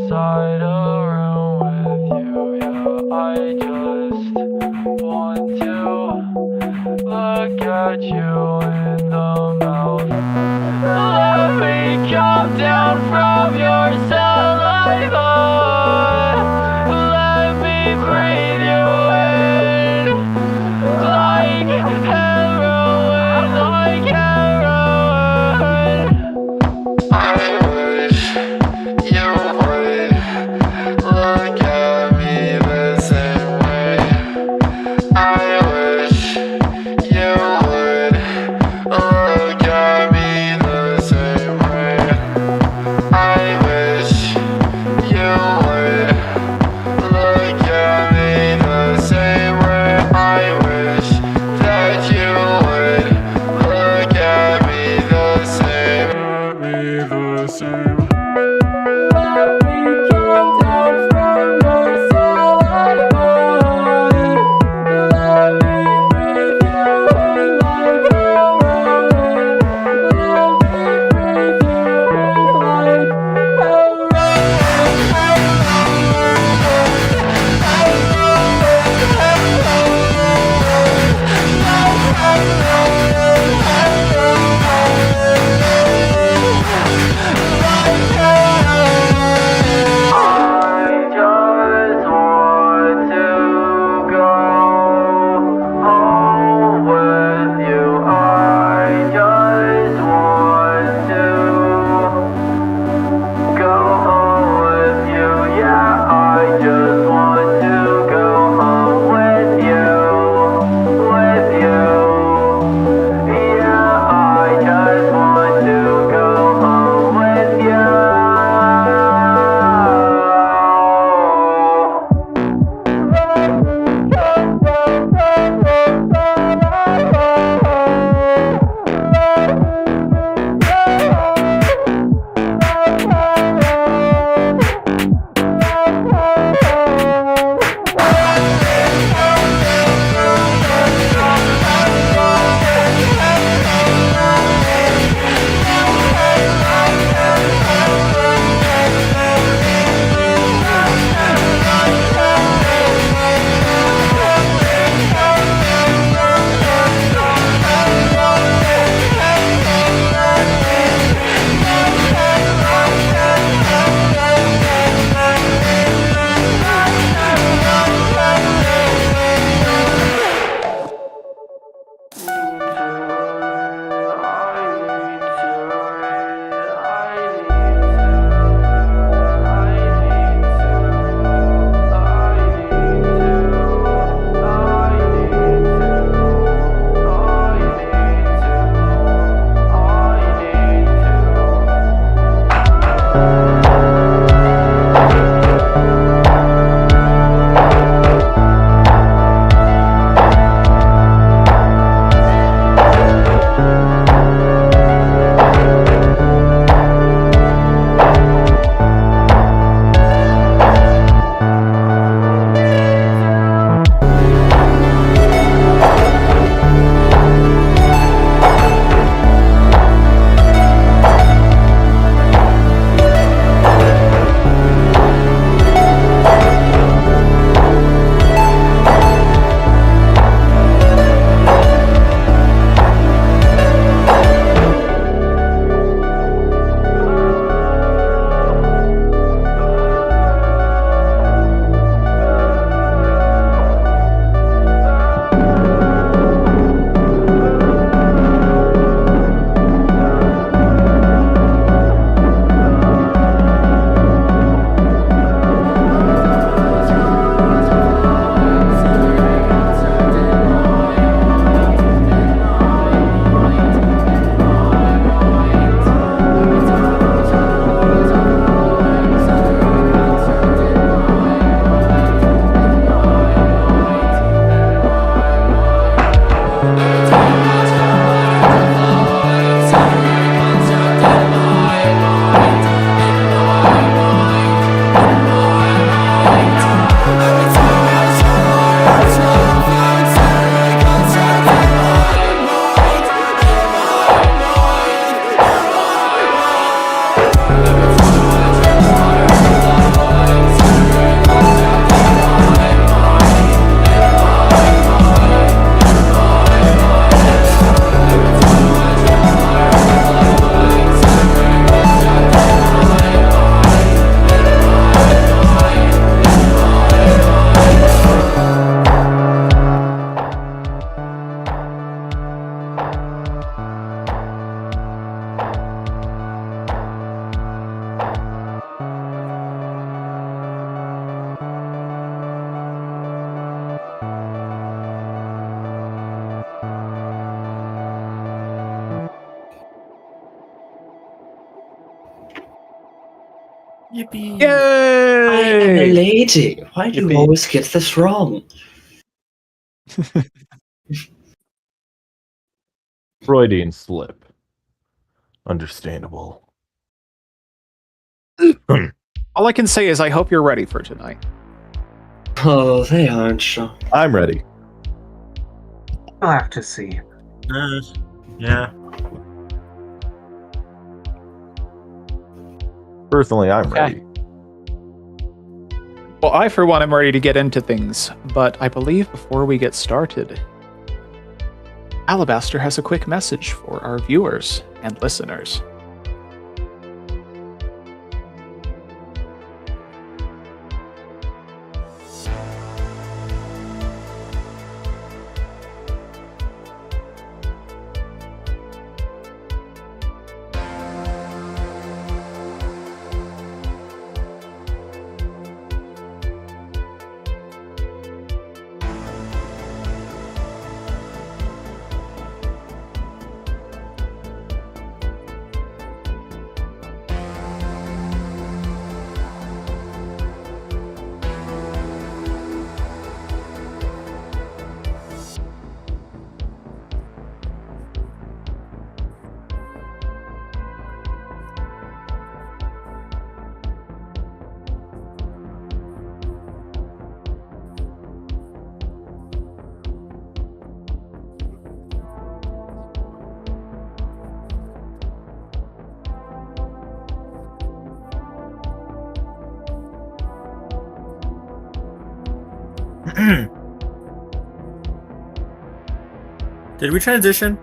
inside a room with you. Yeah, I just want to look at you in the mouth. Let me come down from your saliva. Let me breathe you in like heroin, like heroin. I wish you would look at me the same way. I wish you would Yippee! I am a Yay! lady. Why do you Yippee. always get this wrong? Freudian slip. Understandable. All I can say is I hope you're ready for tonight. Oh, they aren't sure. I'm ready. We'll have to see. Yeah. Personally, I'm Okay. ready. Well, I, for one, am ready to get into things, but I believe before we get started, Alabaster has a quick message for our viewers and listeners. Did we transition?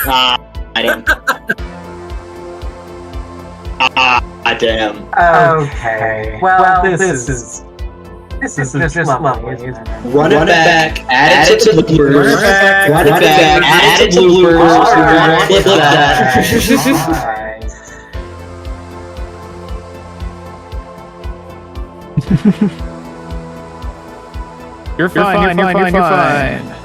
I didn't. Damn. Okay. Well, this is just lovely, isn't it? Run it back, add it to the bloopers. Run it back, add it to the bloopers. Alright. Flip that. Alright. You're fine, you're fine.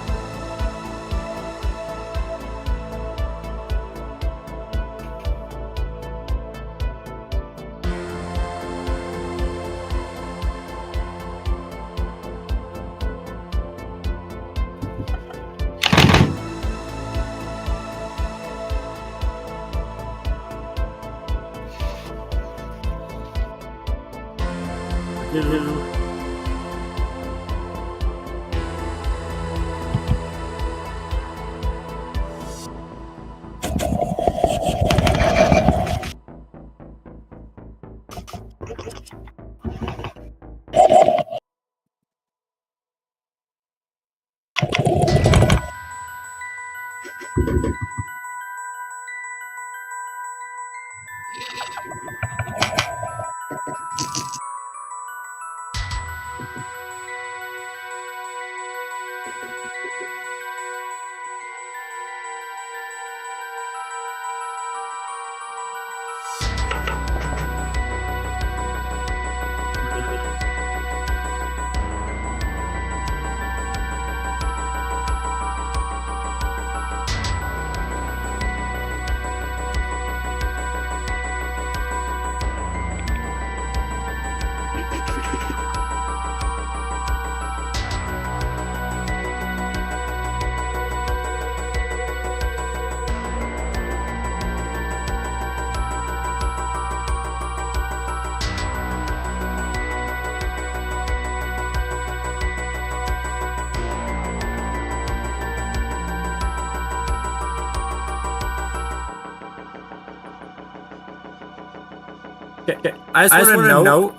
I just want to note.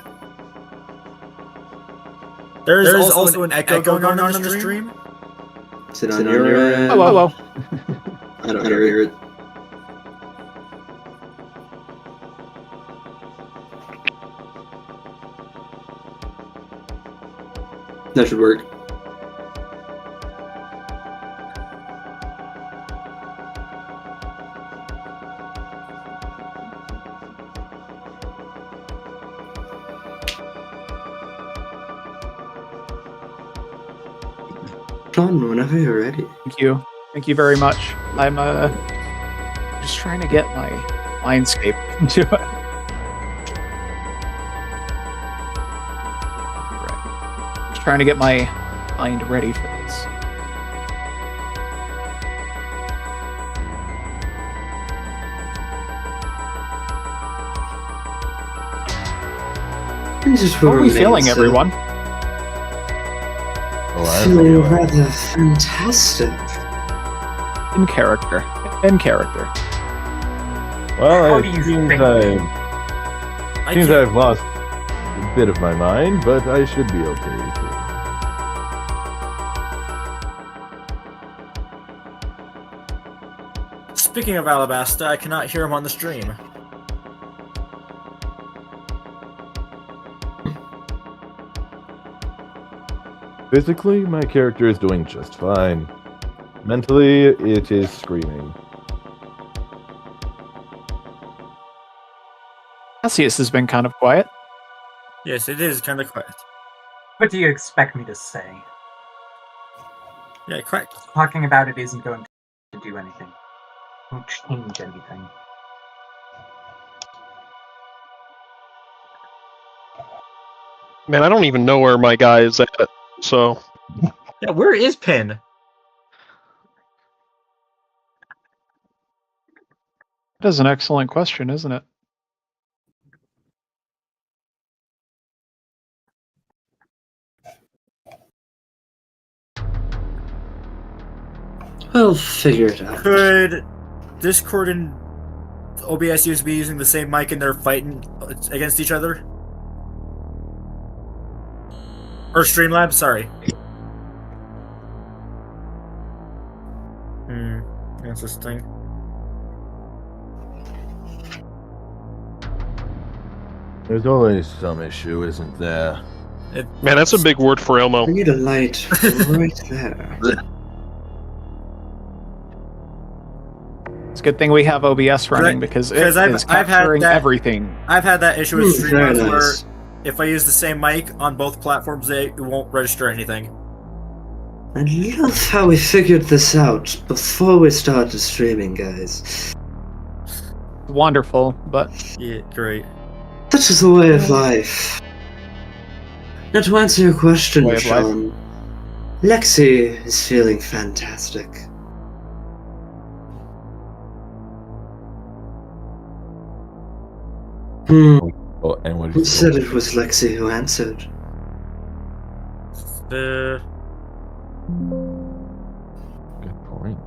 There's also an echo going on the stream. Is it on your end? Hello. I don't hear it. That should work. John, whenever you're ready. Thank you. Thank you very much. I'm just trying to get my mindscape into it. Right. Just trying to get my mind ready for this. How are we feeling, everyone? Oh, Feeling rather fantastic. In character. In character. Well, How it do you seems, think? I seems can't- I've lost a bit of my mind, but I should be okay. Speaking of Alabasta, I cannot hear him on the stream. Physically, my character is doing just fine. Mentally, it is screaming. Cassius has been kind of quiet. Yes, it is kind of quiet. What do you expect me to say? Yeah, correct. Talking about it isn't going to do anything. Won't change anything. Man, I don't even know where my guy is at, so... Yeah, where is Pin? That is an excellent question, isn't it? I'll figure it out. Could Discord and OBS be using the same mic and they're fighting against each other? Or Streamlabs, sorry. Interesting. There's always some issue, isn't there? Man, that's a big word for Elmo. I need a light right there. It's a good thing we have OBS running because it is I've had capturing that- everything. I've had that issue with Very Streamlabs nice. where if I use the same mic on both platforms, it won't register anything. I love how we figured this out before we started streaming, guys. Wonderful, but Yeah, great. Such is the way of life. Now to answer your question, Way of life. Sean, Lexi is feeling fantastic. Oh, and what Who is said it was Lexi who answered? The Good point.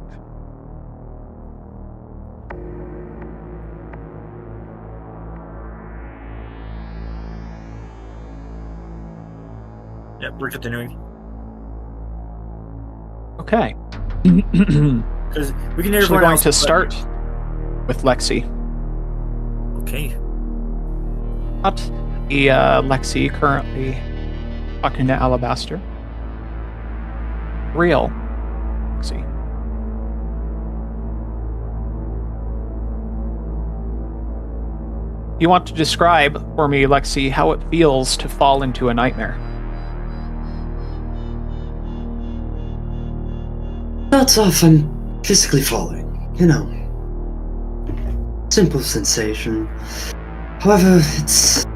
yeah, we're continuing okay. because we can hear Actually everyone going else, to but- start with Lexi. Okay. Not the Lexi currently talking to Alabaster. Real Lexi. You want to describe for me, Lexi, how it feels to fall into a nightmare? Starts off, I'm physically falling, you know. Simple sensation. However, it's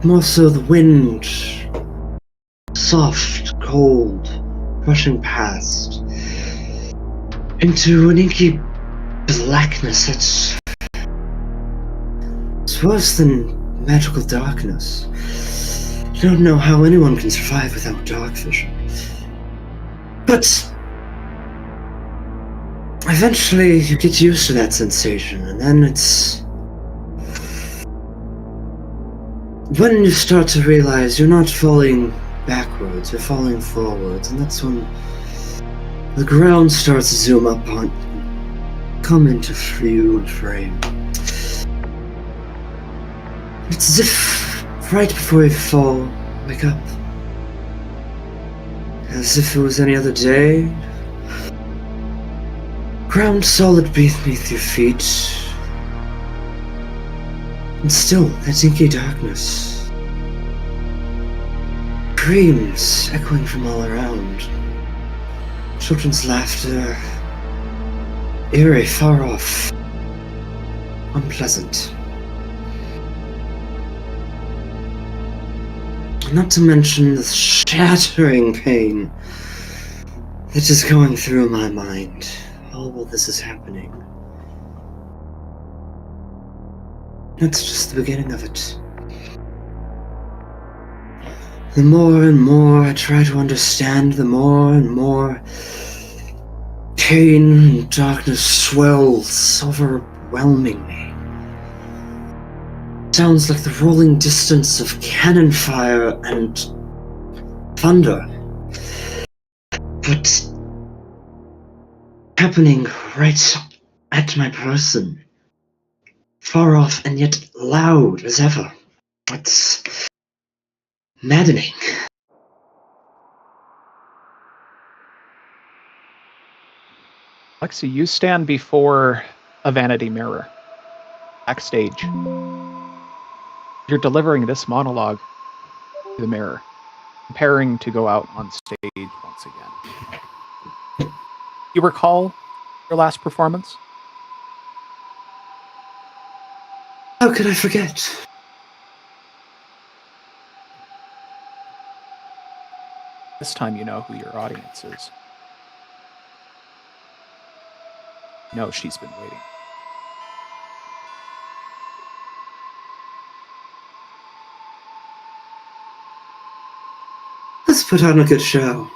more so the wind. Soft, cold, rushing past. Into an inky blackness that's... It's worse than magical darkness. I don't know how anyone can survive without dark vision. But... eventually, you get used to that sensation, and then it's... when you start to realize you're not falling backwards, you're falling forwards, and that's when the ground starts to zoom up on you, come into view and frame. It's as if right before you fall, wake up. As if it was any other day. Ground solid beneath your feet. And still, that inky darkness. Screams echoing from all around. Children's laughter. Eerie, far off. Unpleasant. Not to mention the shattering pain that is going through my mind all while this is happening. That's just the beginning of it. The more and more I try to understand, the more and more pain and darkness swells, overwhelming me. Sounds like the rolling distance of cannon fire and thunder. But happening right at my person. Far off and yet loud as ever. It's maddening. Lexi, you stand before a vanity mirror, backstage. You're delivering this monologue to the mirror, preparing to go out on stage once again. You recall your last performance? How could I forget? This time you know who your audience is. You know she's been waiting. Let's put on a good show.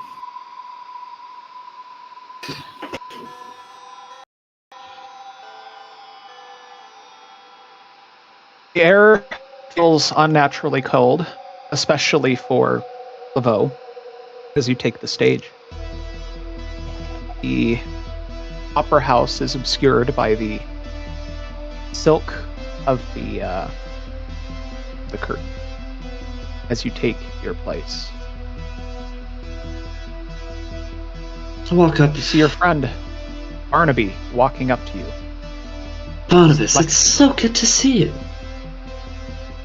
The air feels unnaturally cold, especially for Laveau, as you take the stage. The opera house is obscured by the silk of the curtain as you take your place. I walk up. You see your friend Barnaby walking up to you. Barnabas, it's so good to see you.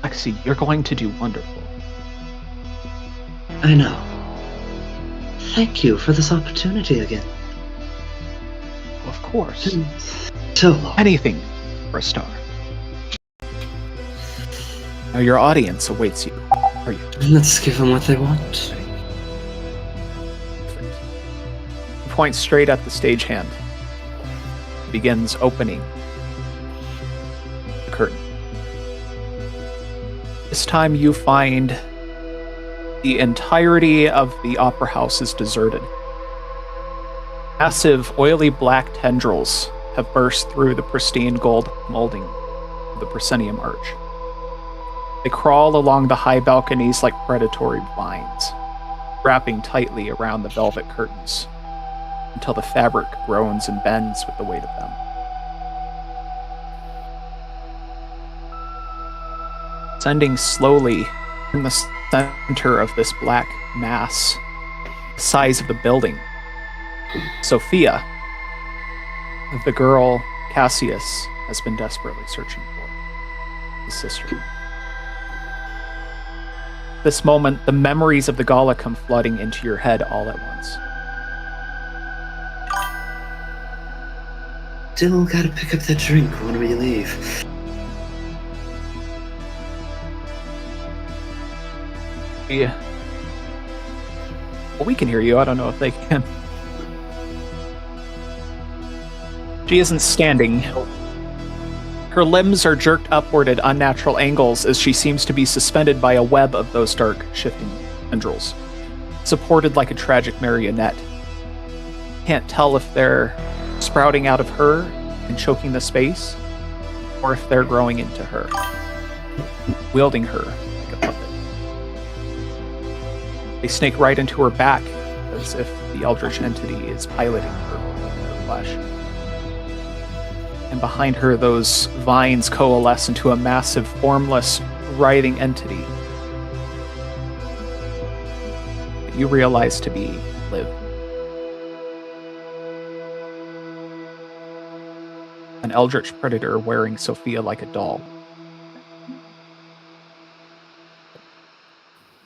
Lexi, you're going to do wonderful. I know. Thank you for this opportunity again. Of course. So long. Anything for a star. Now your audience awaits you. Are you? Let's give them what they want. He points straight at the stagehand. Begins opening the curtain. This time you find the entirety of the opera house is deserted. Massive, oily black tendrils have burst through the pristine gold molding of the proscenium arch. They crawl along the high balconies like predatory vines, wrapping tightly around the velvet curtains, until the fabric groans and bends with the weight of them. Ascending slowly from the center of this black mass, the size of the building, Sophia, the girl Cassius has been desperately searching for, his sister. This moment, the memories of the gala come flooding into your head all at once. Still gotta pick up that drink when we leave. Yeah. Well, we can hear you. I don't know if they can. She isn't standing. Her limbs are jerked upward at unnatural angles as she seems to be suspended by a web of those dark, shifting tendrils, supported like a tragic marionette. Can't tell if they're sprouting out of her and choking the space, or if they're growing into her, wielding her like a puppet. They snake right into her back, as if the eldritch entity is piloting her flesh. And behind her, those vines coalesce into a massive, formless, writhing entity that you realize to be Liv. An eldritch predator wearing Sophia like a doll.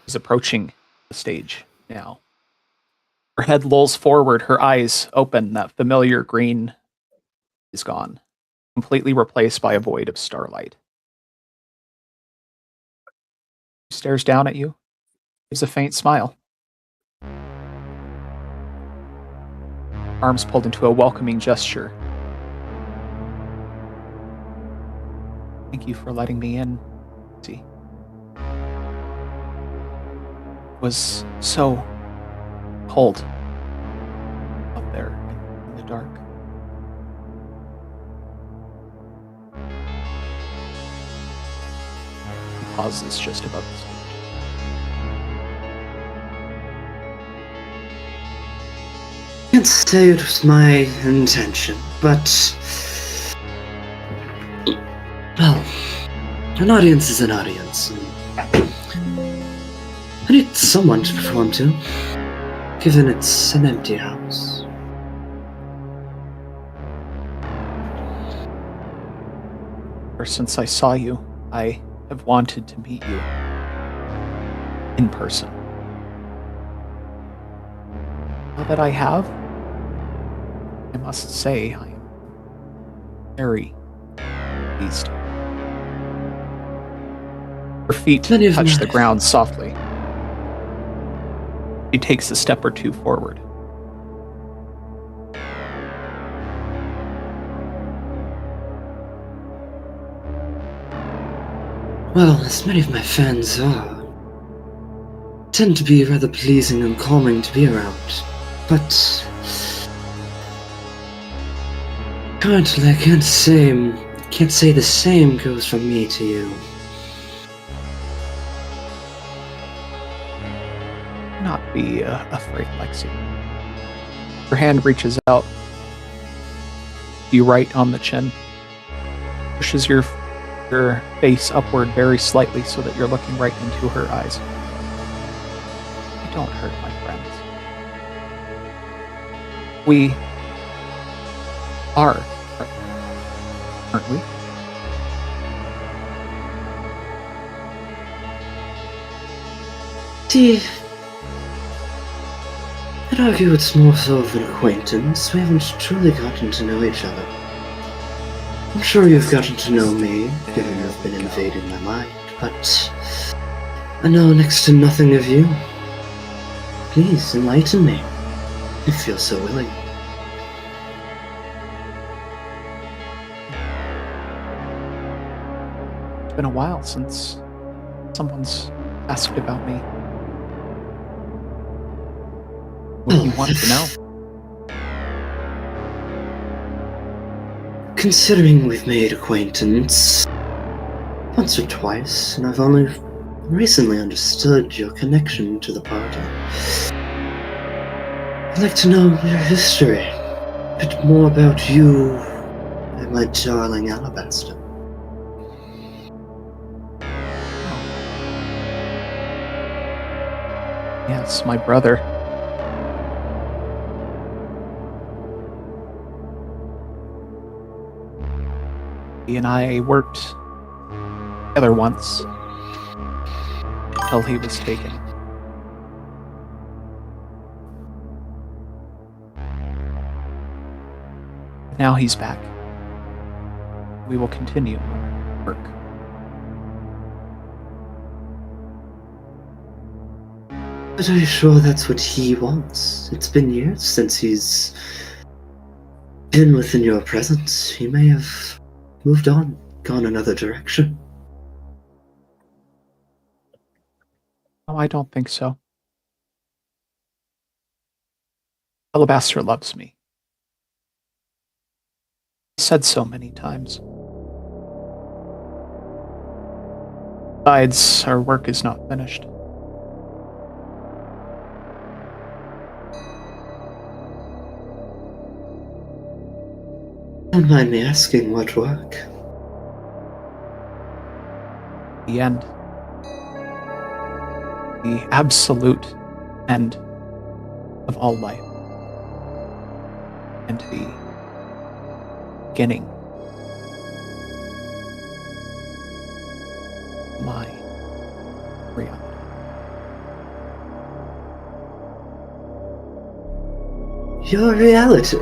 Is approaching the stage now. Her head lolls forward, her eyes open. That familiar green is gone, completely replaced by a void of starlight. She stares down at you, gives a faint smile. Arms pulled into a welcoming gesture. Thank you for letting me in. See. It was so cold up there in the dark. He pauses just above the stage. I can't say it was my intention, but well, an audience is an audience. I need someone to perform to, given it's an empty house. Ever since I saw you, I have wanted to meet you in person. Now that I have, I must say I am very pleased. Her feet Many of touch my- the ground softly. She takes a step or two forward. Well, as many of my fans are, tend to be rather pleasing and calming to be around. But currently, I can't say the same goes from me to you. Do not be afraid, Lexi. Her hand reaches out. You right on the chin. Pushes your face upward very slightly so that you're looking right into her eyes. You don't hurt my friends. We are, aren't we? See, I'd argue it's more so of an acquaintance. We haven't truly gotten to know each other. I'm sure you've gotten to know me, given you've been invading my mind, but I know next to nothing of you. Please, enlighten me, if you're so willing. It's been a while since someone's asked about me. What do you want to know? Considering we've made acquaintance once or twice, and I've only recently understood your connection to the party, I'd like to know your history, a bit more about you and my darling Alabaster. Yes, my brother. He and I worked together once until he was taken. Now he's back. We will continue our work. But are you sure that's what he wants? It's been years since he's been within your presence. He may have moved on, gone another direction. No, I don't think so. Alabaster loves me. He said so many times. Besides, our work is not finished. Don't mind me asking what work. The end. The absolute end of all life. And the beginning. My reality. your reality.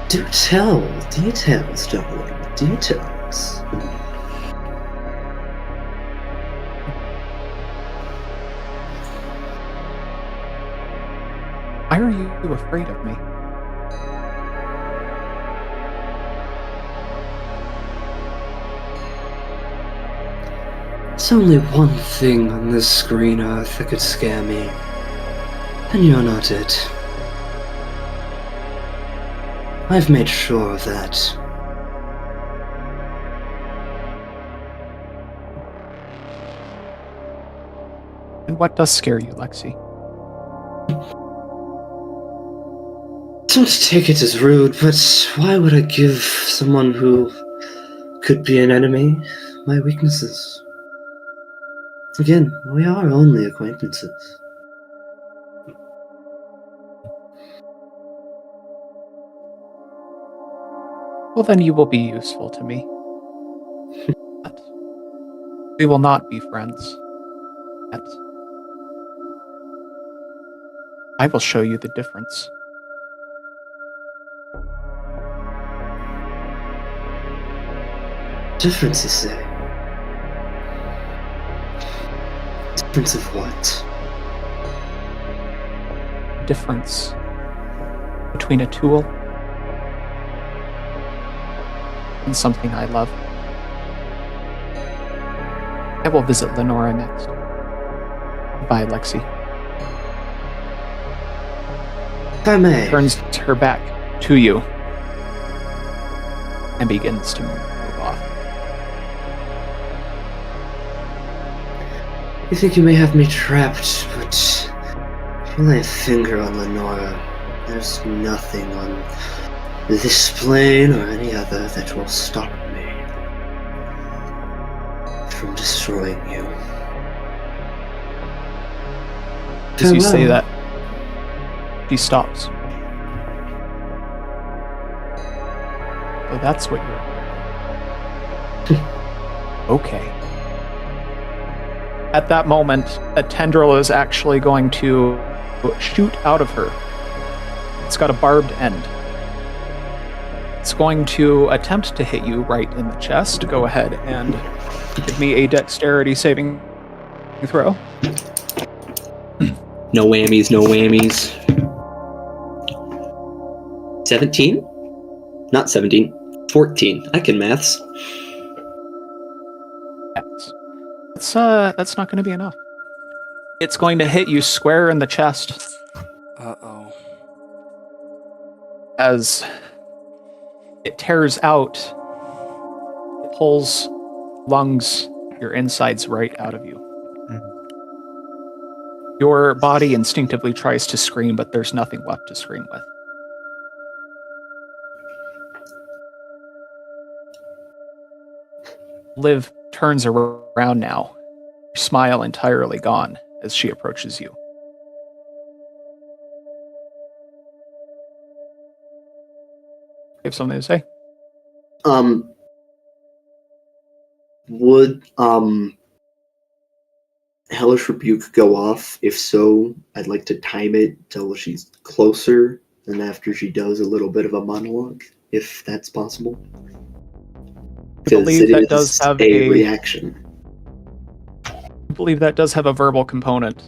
Do tell details, darling. Details. Why are you afraid of me? There's only one thing on this screen, Earth, that could scare me. And you're not it. I've made sure of that. And what does scare you, Lexi? Don't take it as rude, but why would I give someone who could be an enemy my weaknesses? Again, we are only acquaintances. Well, then you will be useful to me. But we will not be friends. Yet. I will show you the difference. Difference, you say? Difference of what? Difference between a tool and something I love. I will visit Lenora next. Bye, Lexi. If I may. Turns her back to you and begins to move off. You think you may have me trapped, but if you lay a finger on Lenora, there's nothing on this plane or any other that will stop me from destroying you. As you say Farewell. that, she stops. So that's what you're... Okay. At that moment, a tendril is actually going to shoot out of her. It's got a barbed end. It's going to attempt to hit you right in the chest. Go ahead and give me a dexterity saving throw. No whammies, no whammies. 17? Not 17. 14. I can maths. Yes. That's not going to be enough. It's going to hit you square in the chest. Uh-oh. As it tears out, it pulls lungs, your insides right out of you. Your body instinctively tries to scream, but there's nothing left to scream with. Liv turns around now, her smile entirely gone as she approaches you. You have something to say? Would, Hellish Rebuke go off? If so, I'd like to time it till she's closer, and after she does a little bit of a monologue, if that's possible. I believe that does have a reaction. I believe that does have a verbal component.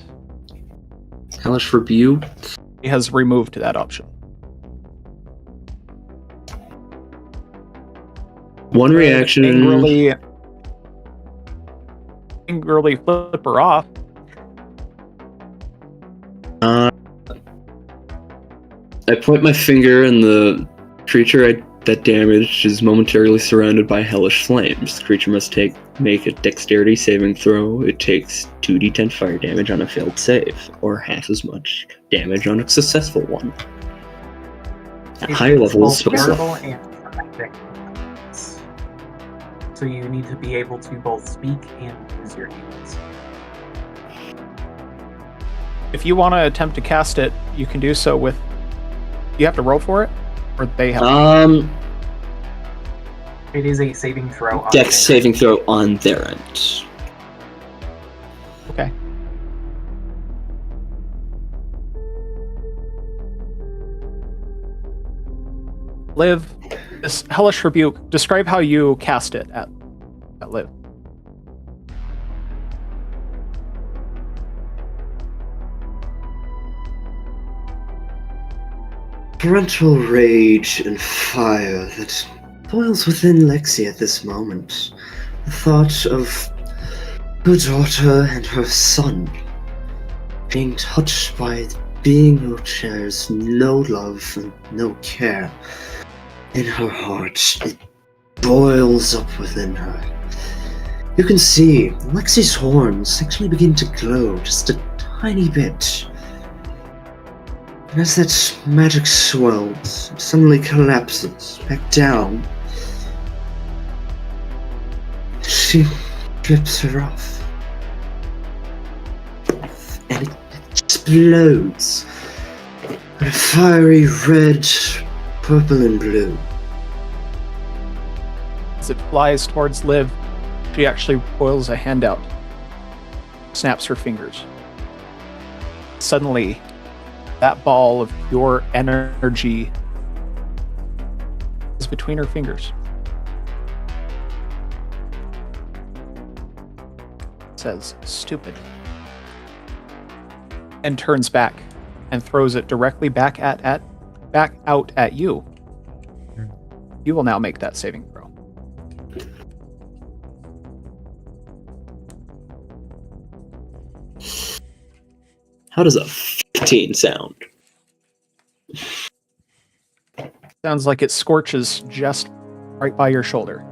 Hellish Rebuke? He has removed that option. One reaction. Angrily flip her off. I point my finger, and the creature that damaged is momentarily surrounded by hellish flames. The creature must make a dexterity saving throw. It takes 2d10 fire damage on a failed save, or half as much damage on a successful one. At higher levels, terrible and affecting. So you need to be able to both speak and use your hands. If you want to attempt to cast it, you can do so with... You have to roll for it? Or they have It is a saving throw. On dex saving throw on their end. Okay. Liv, this hellish rebuke, describe how you cast it at Liv. Parental rage and fire that boils within Lexi at this moment. The thought of her daughter and her son being touched by a being who shares no love and no care in her heart. It boils up within her. You can see Lexi's horns actually begin to glow just a tiny bit. And as that magic swells, it suddenly collapses back down. She flips her off. And it explodes. A fiery red, purple and blue. As it flies towards Liv, she actually coils a hand out, snaps her fingers. Suddenly, that ball of pure energy is between her fingers. Says, "Stupid." And turns back and throws it directly back out at you. You will now make that saving throw. How does a 15 sound? Sounds like it scorches just right by your shoulder.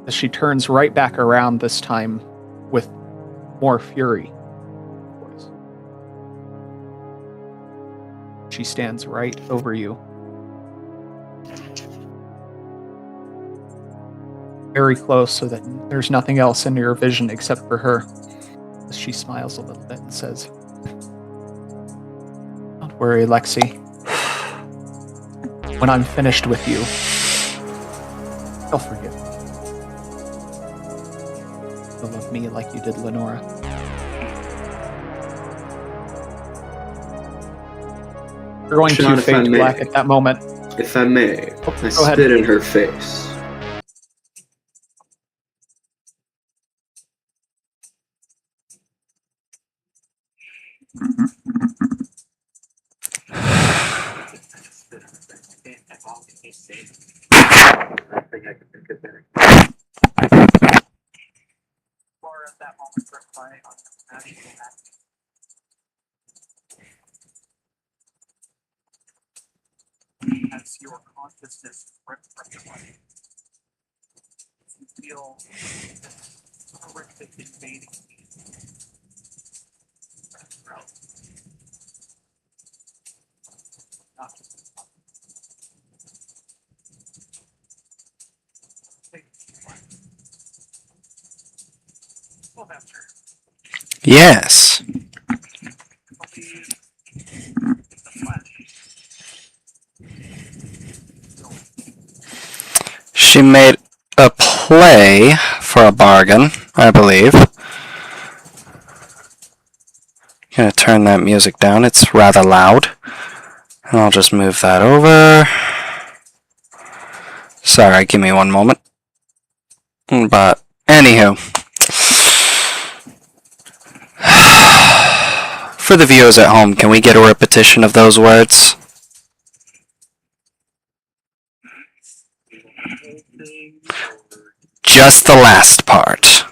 As she turns right back around, this time with more fury. She stands right over you. Very close so that there's nothing else in your vision except for her. As she smiles a little bit and says, "Don't worry, Lexi. When I'm finished with you, you'll forgive me. You'll love me like you did Lenora." You're going Sean, to if I fade to may. black at that moment. If I may, I Go ahead. spit in her face. As your consciousness ripped from your body, you feel this horrific invading pain. Not just Yes. She made a play for a bargain, I believe. Gonna turn that music down, it's rather loud. And I'll just move that over. Sorry, give me one moment. But, anywho. For the viewers at home, can we get a repetition of those words? Just the last part.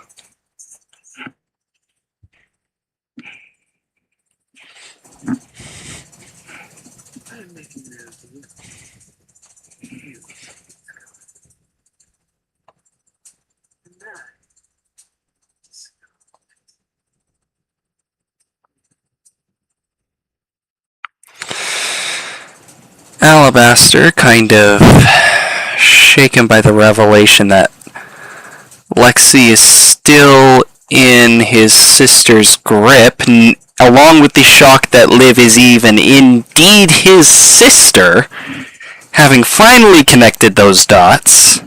Alabaster, kind of shaken by the revelation that Lexi is still in his sister's grip, along with the shock that Liv is even indeed his sister, having finally connected those dots,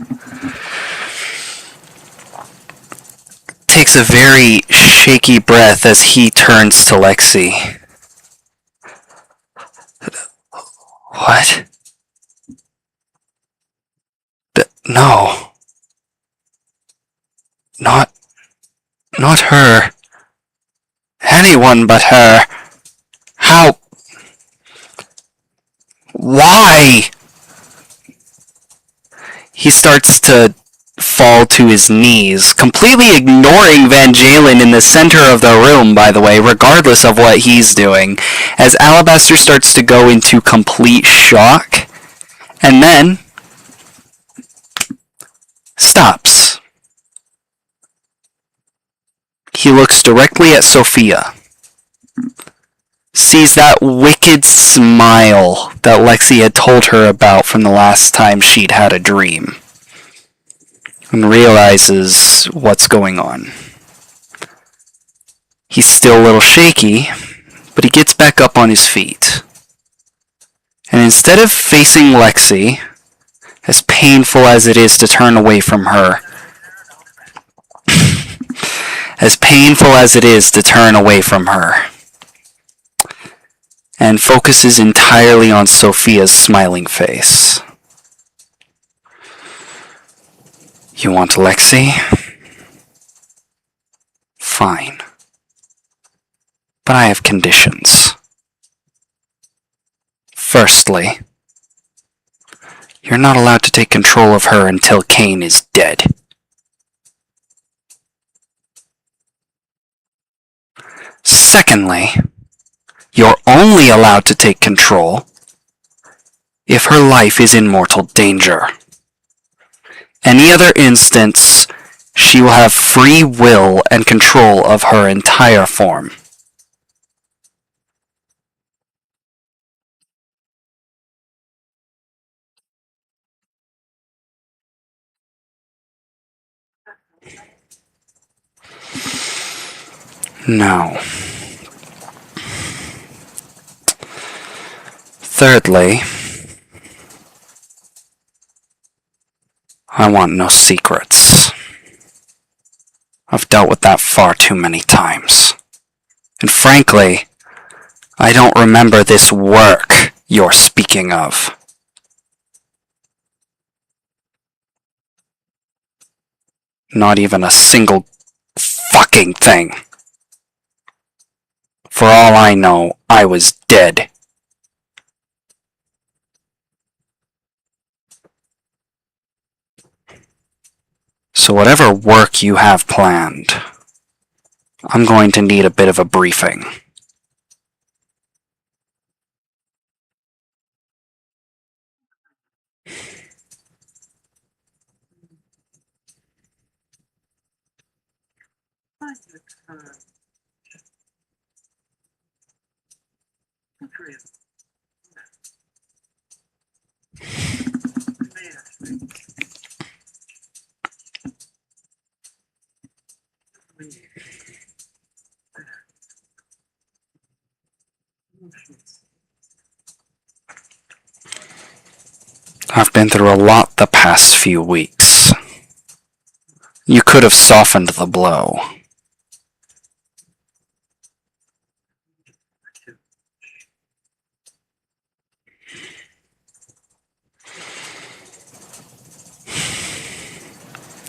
takes a very shaky breath as he turns to Lexi. What? No. Not her. Anyone but her. How? Why? He starts to fall to his knees, completely ignoring Van Jalen in the center of the room, by the way, regardless of what he's doing, as Alabaster starts to go into complete shock, and then stops. He looks directly at Sophia, sees that wicked smile that Lexi had told her about from the last time she'd had a dream, and realizes what's going on. He's still a little shaky, but he gets back up on his feet. And instead of facing Lexi, as painful as it is to turn away from her, and focuses entirely on Sophia's smiling face. You want Lexi? Fine. But I have conditions. Firstly, you're not allowed to take control of her until Kane is dead. Secondly, you're only allowed to take control if her life is in mortal danger. Any other instance, she will have free will and control of her entire form. Now, thirdly, I want no secrets. I've dealt with that far too many times. And frankly, I don't remember this work you're speaking of. Not even a single fucking thing. For all I know, I was dead. So whatever work you have planned, I'm going to need a bit of a briefing. I've been through a lot the past few weeks. You could have softened the blow.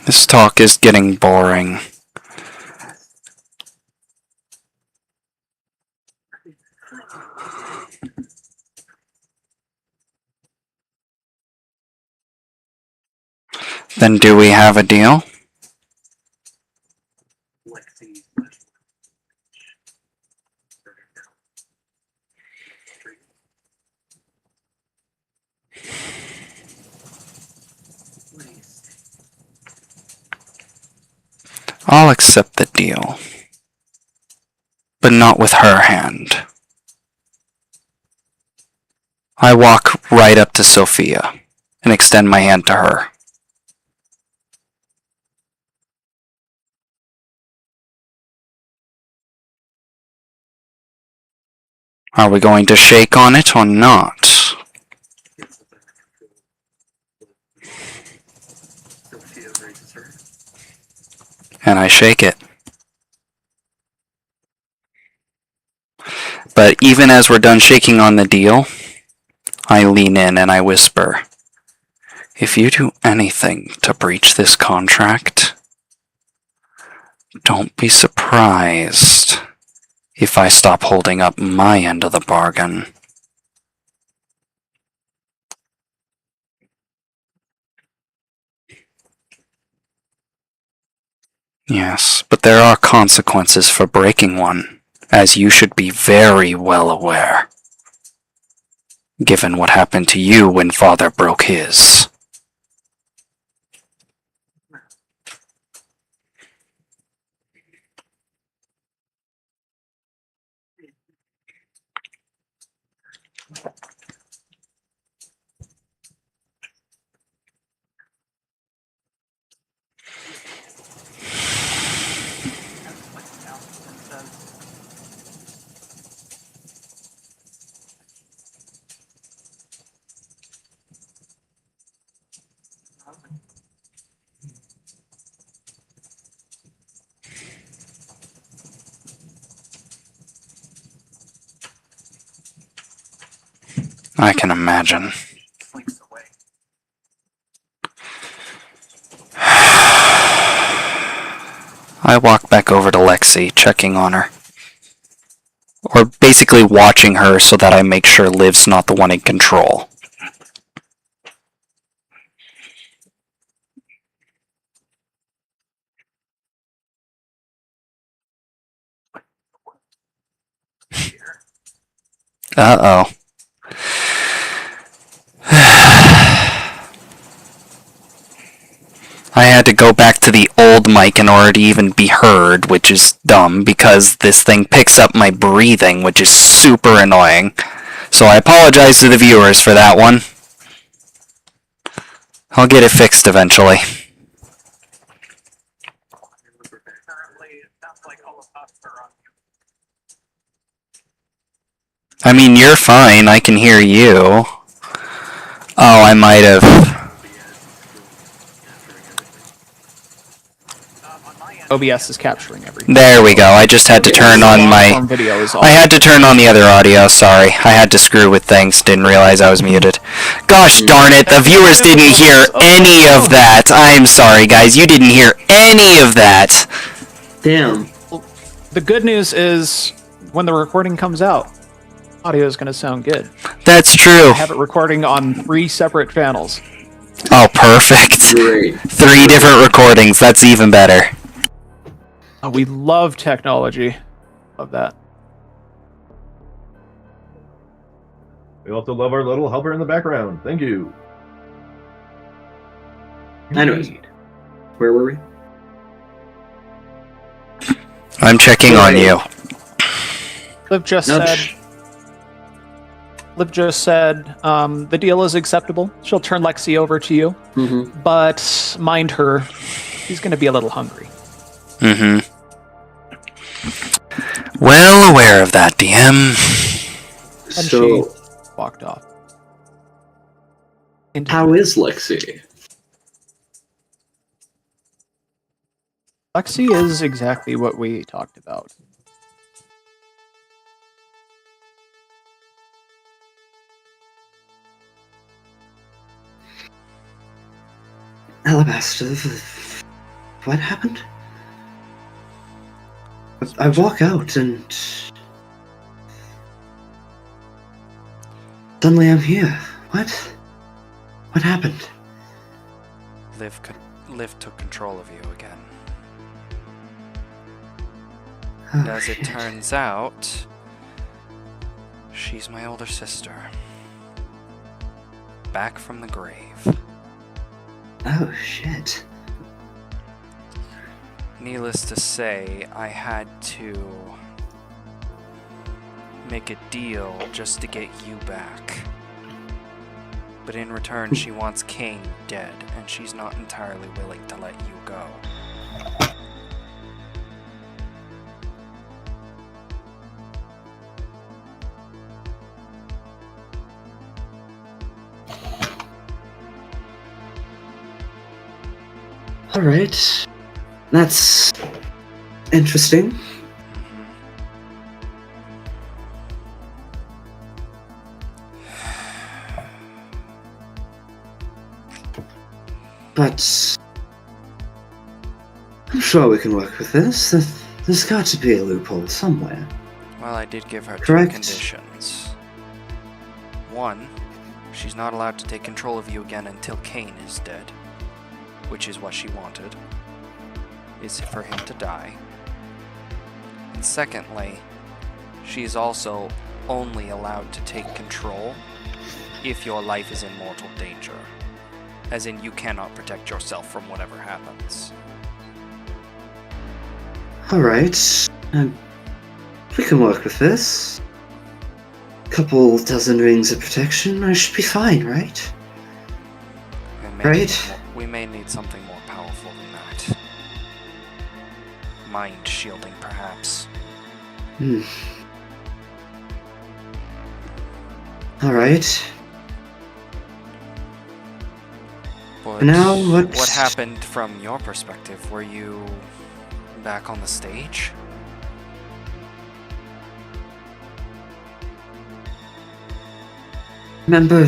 This talk is getting boring. Then do we have a deal? I'll accept the deal, but not with her hand. I walk right up to Sophia and extend my hand to her. Are we going to shake on it or not? And I shake it. But even as we're done shaking on the deal, I lean in and I whisper, if you do anything to breach this contract, don't be surprised if I stop holding up my end of the bargain. Yes, but there are consequences for breaking one, as you should be very well aware, given what happened to you when Father broke his. I can imagine. I walk back over to Lexi, checking on her. Or basically watching her so that I make sure Liv's not the one in control. Uh-oh. I had to go back to the old mic in order to even be heard, which is dumb because this thing picks up my breathing, which is super annoying. So I apologize to the viewers for that one. I'll get it fixed eventually. I mean, you're fine. I can hear you. Oh, I might have. OBS is capturing everything. There we go. I just had to turn on my... Video is I had to turn on the other audio, sorry. I had to screw with things, didn't realize I was muted. Gosh darn it, the viewers didn't hear any of that. I'm sorry, guys, you didn't hear any of that. Damn. The good news is, when the recording comes out, audio is going to sound good. That's true. I have it recording on 3 separate channels. Oh, perfect. Great. 3 different recordings, that's even better. We love technology. Love that. We also love our little helper in the background. Thank you. Anyways, where were we? I'm checking on you. Liv just said the deal is acceptable. She'll turn Lexi over to you. Mm-hmm. But mind her, she's going to be a little hungry. Mm-hmm. Well aware of that, DM. And So, she walked off. how is Lexi? Lexi is exactly what we talked about. Alabaster, what happened? I walk out and suddenly I'm here. What? What happened? Liv took control of you again. Oh, And as it shit. turns out, she's my older sister. Back from the grave. Oh shit. Needless to say, I had to make a deal just to get you back. But in return, she wants King dead, and she's not entirely willing to let you go. Alright. That's interesting. but I'm sure we can work with this. There's got to be a loophole somewhere. Well, I did give her Correct. 2 conditions. 1, she's not allowed to take control of you again until Kane is dead, which is what she wanted, is for him to die. And secondly, she's also only allowed to take control if your life is in mortal danger. As in, you cannot protect yourself from whatever happens. Alright. We can work with this. Couple dozen rings of protection, I should be fine, right? And Right. we may need something more powerful than that. Mind shielding, perhaps. Alright. But Now, what happened from your perspective? Were you back on the stage? Remember...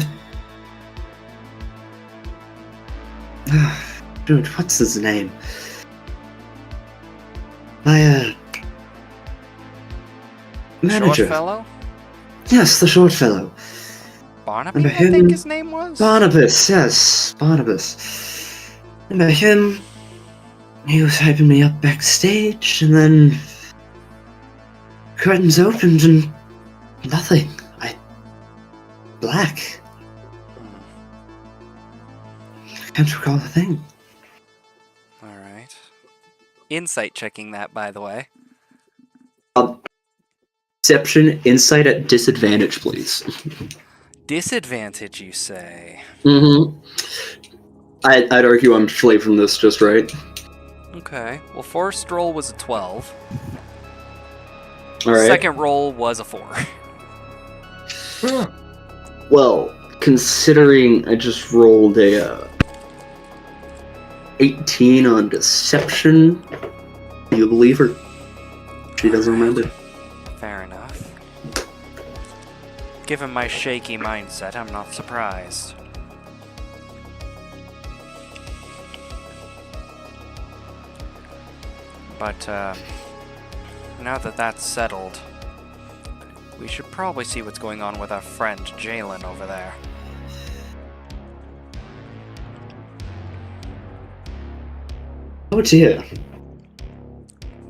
Dude, what's his name? My, manager. Short fellow? Yes, the short fellow. Barnaby, Remember I think him? his name was? Barnabas, yes, Barnabas. Remember him? He was hyping me up backstage, and then... curtains opened and... nothing. Black. I can't recall a thing. Alright. Insight checking that, by the way. Perception, insight at disadvantage, please. Disadvantage, you say? Mm-hmm. I'd argue I'm flavoring this just right. Okay. Well, first roll was a 12. Alright. Second roll was a 4. Well, considering I just rolled a 18 on deception, do you believe her? She doesn't remember. Fair enough. Given my shaky mindset, I'm not surprised. But, now that that's settled, we should probably see what's going on with our friend Jalen over there. Oh dear.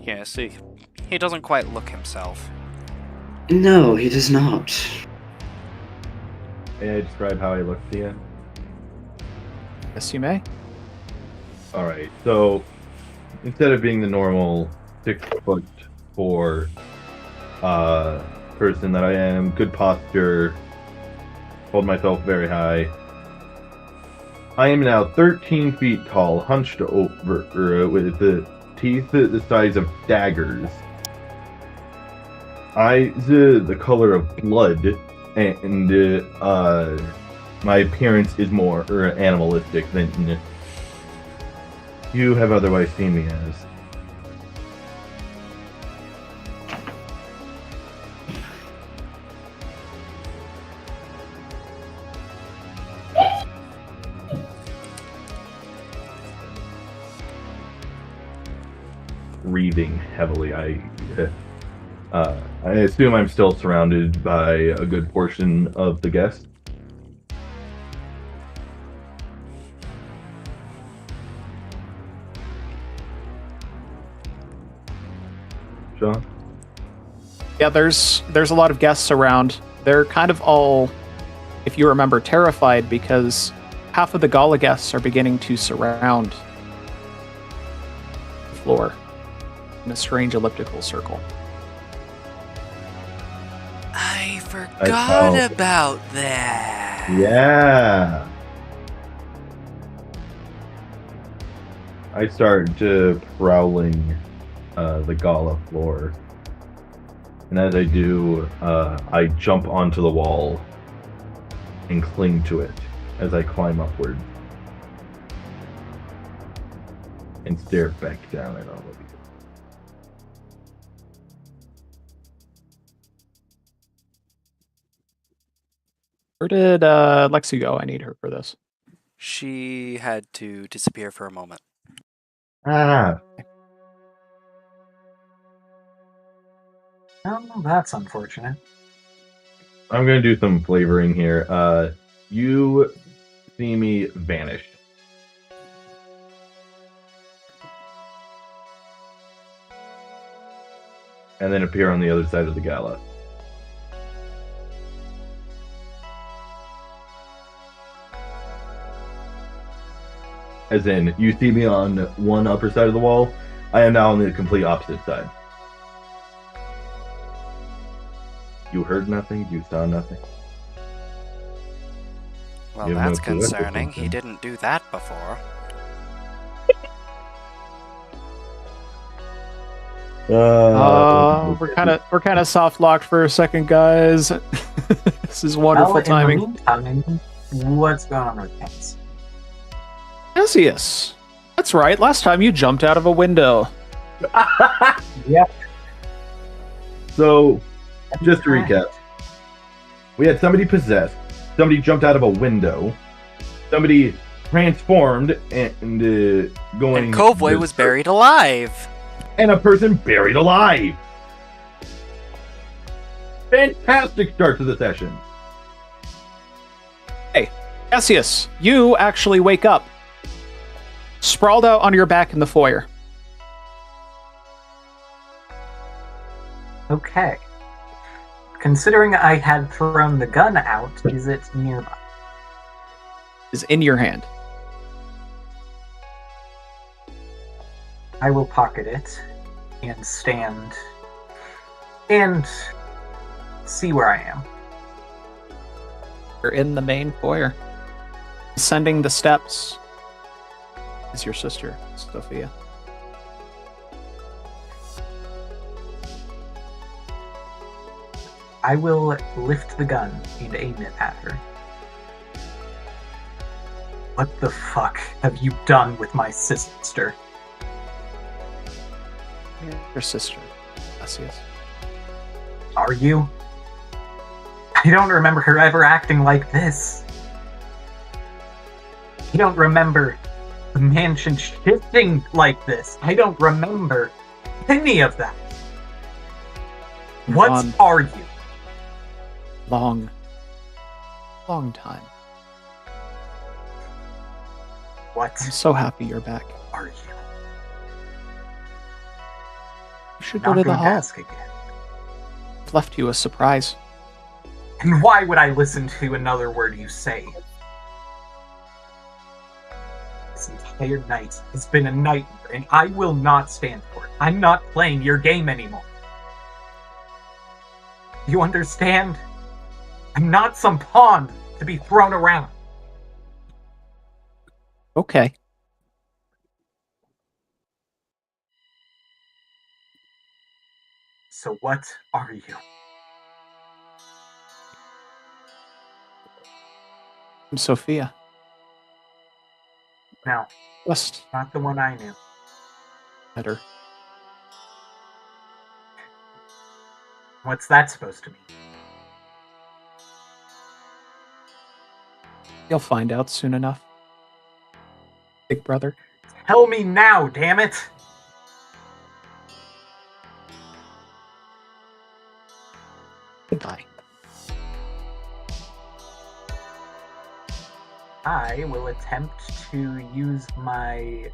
Yeah, see, he doesn't quite look himself. No, he does not. May I describe how I look to you? Yes, you may. Alright, so instead of being the normal 6'4" person that I am, good posture, hold myself very high. I am now 13 feet tall, hunched over, with the teeth the size of daggers. Eyes the color of blood, and my appearance is more animalistic than you have otherwise seen me as. Breathing heavily, I assume I'm still surrounded by a good portion of the guests. Sean? Yeah, there's a lot of guests around. They're kind of all, if you remember, terrified because half of the Gala guests are beginning to surround the floor in a strange elliptical circle. I forgot found- about that. Yeah. I start prowling the Gala floor. And as I do, I jump onto the wall and cling to it as I climb upward. And stare back down at all of you. Where did Lexi go? I need her for this. She had to disappear for a moment. Ah, Oh, that's unfortunate. I'm gonna do some flavoring here. You see me vanish. And then appear on the other side of the gala. As in, you see me on one upper side of the wall, I am now on the complete opposite side. You heard nothing, you saw nothing. Well, You have no that's clue what this concerning. is He then. didn't do that before. We're kind of soft locked for a second, guys. This is wonderful Well, timing. in the meantime, what's going on with Cass? Cassius. That's right. Last time you jumped out of a window. Yep. So, just to recap, we had somebody possessed, somebody jumped out of a window, somebody transformed and going. And Kovoi was buried alive. And a person buried alive. Fantastic start to the session. Hey, Cassius, you actually wake up. Sprawled out on your back in the foyer. Okay. Considering I had thrown the gun out, is it nearby? Is in your hand. I will pocket it and stand and see where I am. You're in the main foyer. Ascending the steps is your sister, Sophia. I will lift the gun and aim it at her. What the fuck have you done with my sister? Your sister, Cassius. Are you? I don't remember her ever acting like this. I don't remember the mansion shifting like this. I don't remember any of that. What Gone. are you? Long time. What I'm so happy you're back. are you? You should Not go to the going to hall. ask again. I've left you a surprise. And why would I listen to another word you say? This entire night has been a nightmare, and I will not stand for it. I'm not playing your game anymore. You understand? I'm not some pawn to be thrown around. Okay. So what are you? I'm Sophia. No, Just not the one I knew. better. What's that supposed to mean? You'll find out soon enough. Big brother. Tell me now, damn it! Goodbye. I will attempt to use my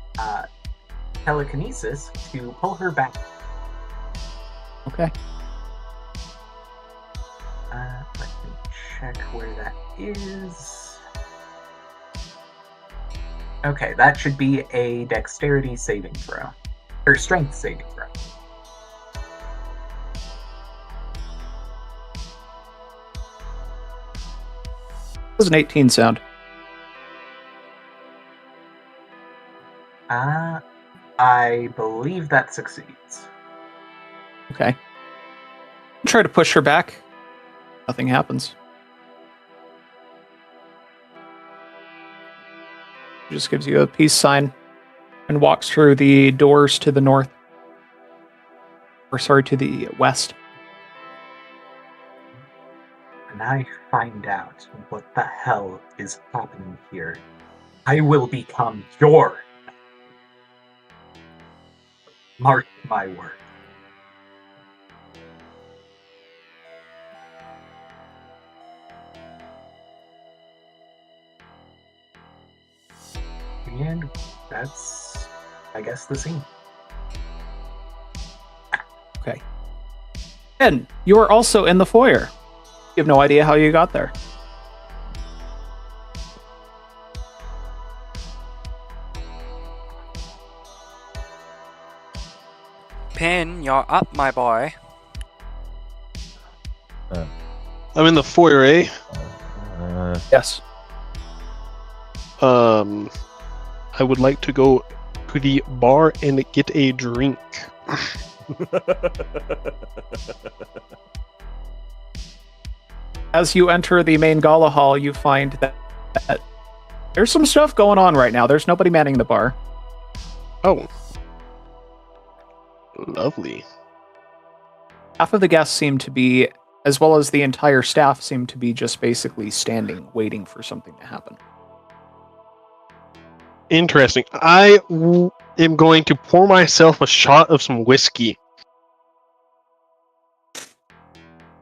telekinesis to pull her back. Okay. Let me check where that is. Okay, that should be a dexterity saving throw. Or strength saving throw. Does an 18 sound? I believe that succeeds. Okay. Try to push her back. Nothing happens. She just gives you a peace sign and walks through the doors to the north. Or sorry, to the west. And I find out what the hell is happening here. I will become your knight. Mark my word. And that's, I guess, the scene. Okay. And you are also in the foyer. You have no idea how you got there. Pin, you're up, my boy. I'm in the foyer, eh? Yes. I would like to go to the bar and get a drink. As you enter the main gala hall, you find that there's some stuff going on right now. There's nobody manning the bar. Oh. Lovely. Half of the guests seem to be, as well as the entire staff, seem to be just basically standing, waiting for something to happen. Interesting. Am going to pour myself a shot of some whiskey.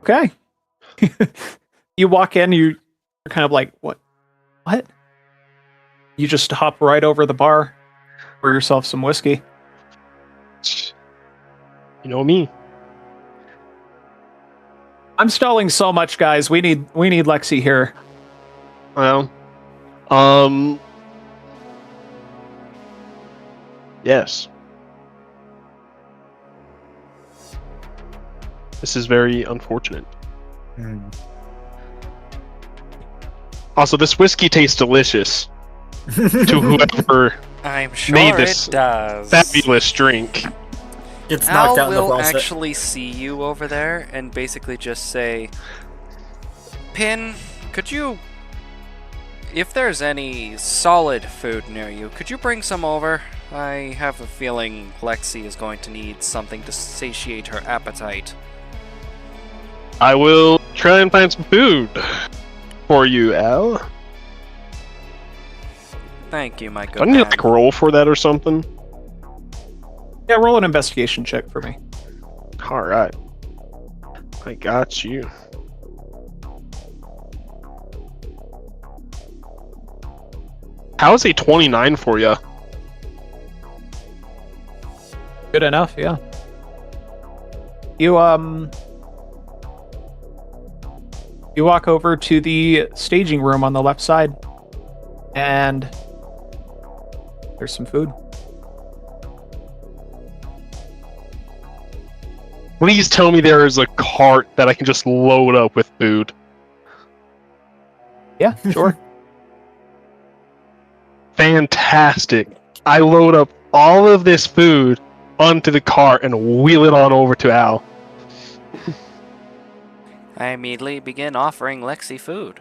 Okay. You walk in, you're kind of like, what? You just hop right over the bar, pour yourself some whiskey. You know me. I'm stalling so much, guys. We need Lexi here. Well, yes. This is very unfortunate. Also, this whiskey tastes delicious to whoever I'm sure made this it does. fabulous drink. It's knocked Al out in the will process. actually see you over there and basically just say, Pin, could you, if there's any solid food near you, could you bring some over? I have a feeling Lexi is going to need something to satiate her appetite. I will try and find some food for you, Al. Thank you, my Do good I need to man. like roll for that or something? Yeah, roll an investigation check for me. Alright. I got you. How's a 29 for you? Good enough, yeah. You walk over to the staging room on the left side, and there's some food. Please tell me there is a cart that I can just load up with food. Yeah, sure. Fantastic. I load up all of this food onto the cart and wheel it on over to Al. I immediately begin offering Lexi food.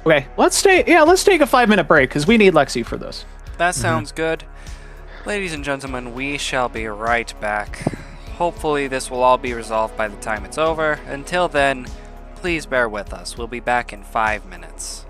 Okay, let's take a 5-minute break because we need Lexi for this. That sounds good. Ladies and gentlemen, we shall be right back. Hopefully this will all be resolved by the time it's over. Until then, please bear with us. We'll be back in 5 minutes.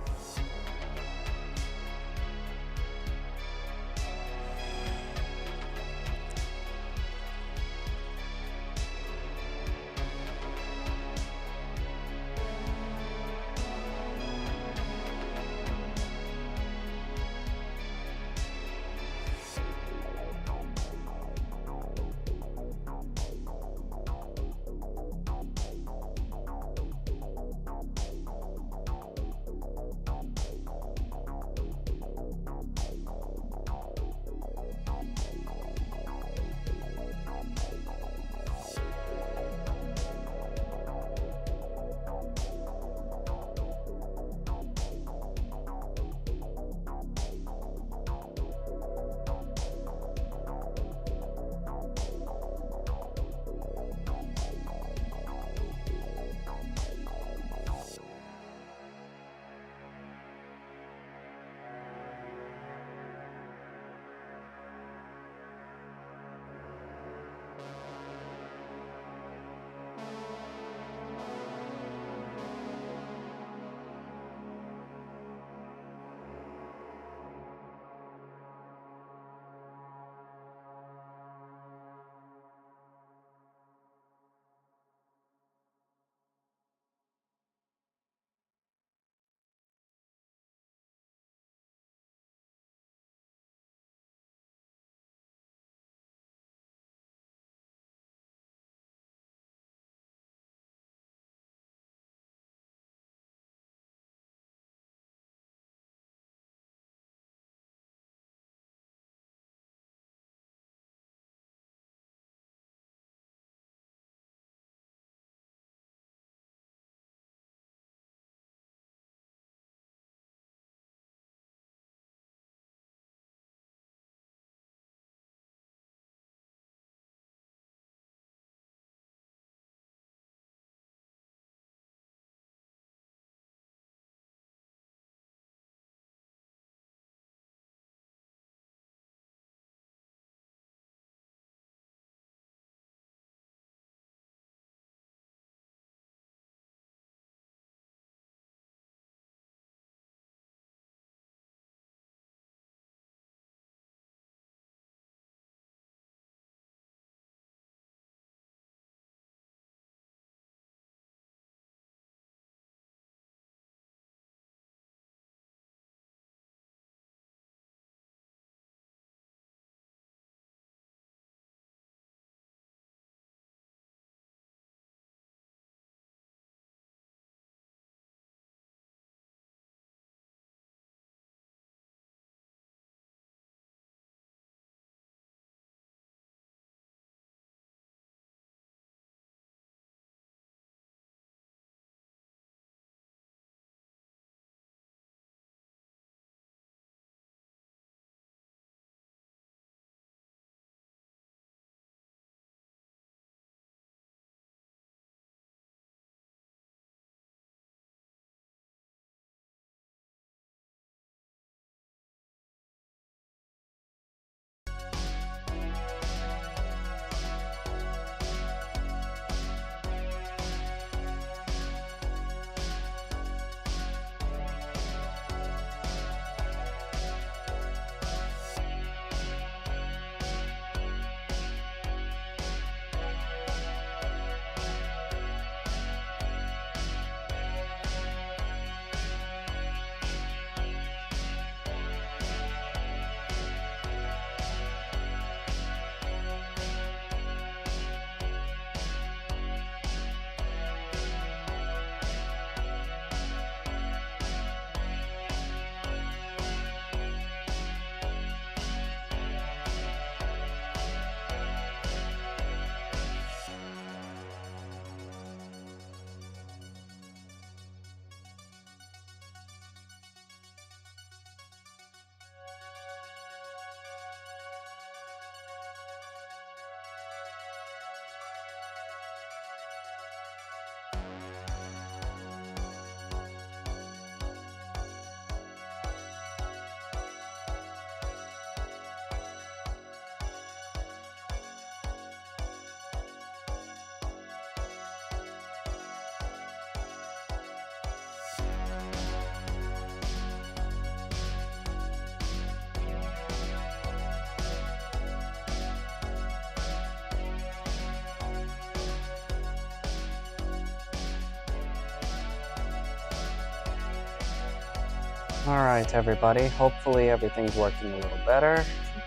Alright, everybody. Hopefully everything's working a little better.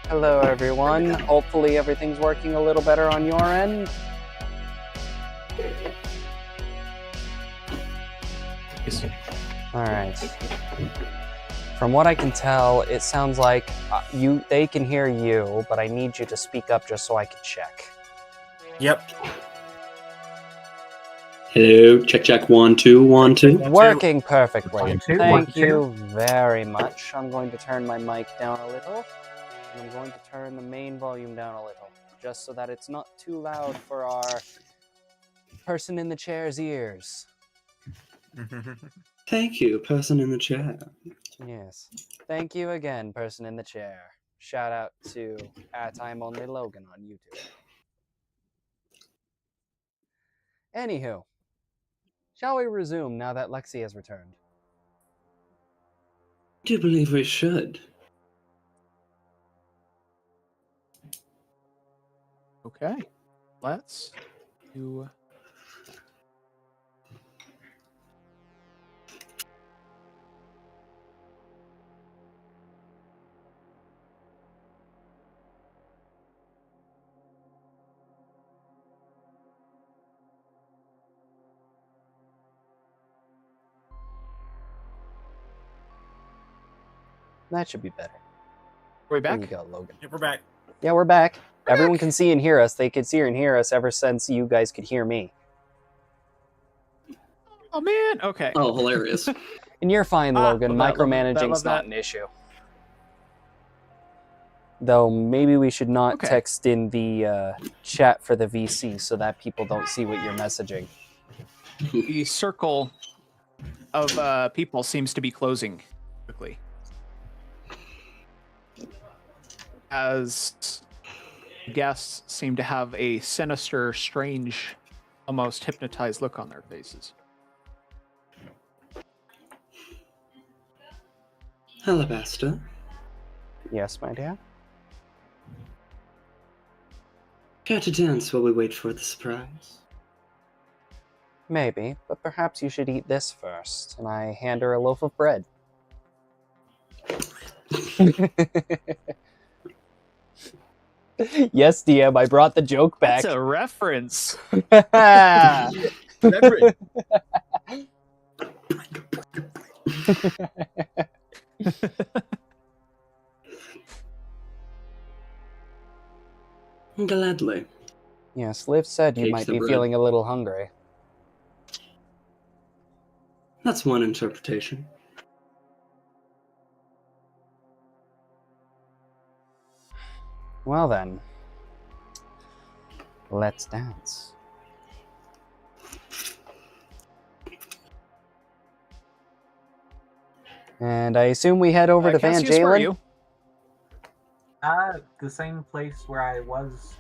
Hello, everyone. Hopefully everything's working a little better on your end. Alright. From what I can tell, it sounds like they can hear you, but I need you to speak up just so I can check. Yep. Hello, check, check, 1, 2, 1, 2. Working perfectly. 1, 2, 1, Thank 2. you very much. I'm going to turn my mic down a little, and I'm going to turn the main volume down a little, just so that it's not too loud for our person in the chair's ears. Thank you, person in the chair. Yes. Thank you again, person in the chair. Shout out to @I'm Only Logan on YouTube. Anywho, shall we resume now that Lexi has returned? I do believe we should. Okay. Let's do. That should be better. Are we There back? you go, Logan. Yep, we're back. Yeah, we're back. Everyone can see and hear us. They could see and hear us ever since you guys could hear me. Oh man. Okay. Oh, hilarious. And you're fine, Logan. love that, love that, Micromanaging's love not that. an issue. Though maybe we should not Okay. text in the chat for the VC so that people don't see what you're messaging. The circle of people seems to be closing quickly. As guests seem to have a sinister, strange, almost hypnotized look on their faces. Alabaster, Yes, my dear? care to dance while we wait for the surprise? Maybe, but perhaps you should eat this first. And I hand her a loaf of bread. Yes, DM, I brought the joke back. That's a reference. Gladly. Yes, Liv said you Takes might the be bread. feeling a little hungry. That's one interpretation. Well then, let's dance. And I assume we head over to Van Cassius, where are Jalen. you? The same place where I was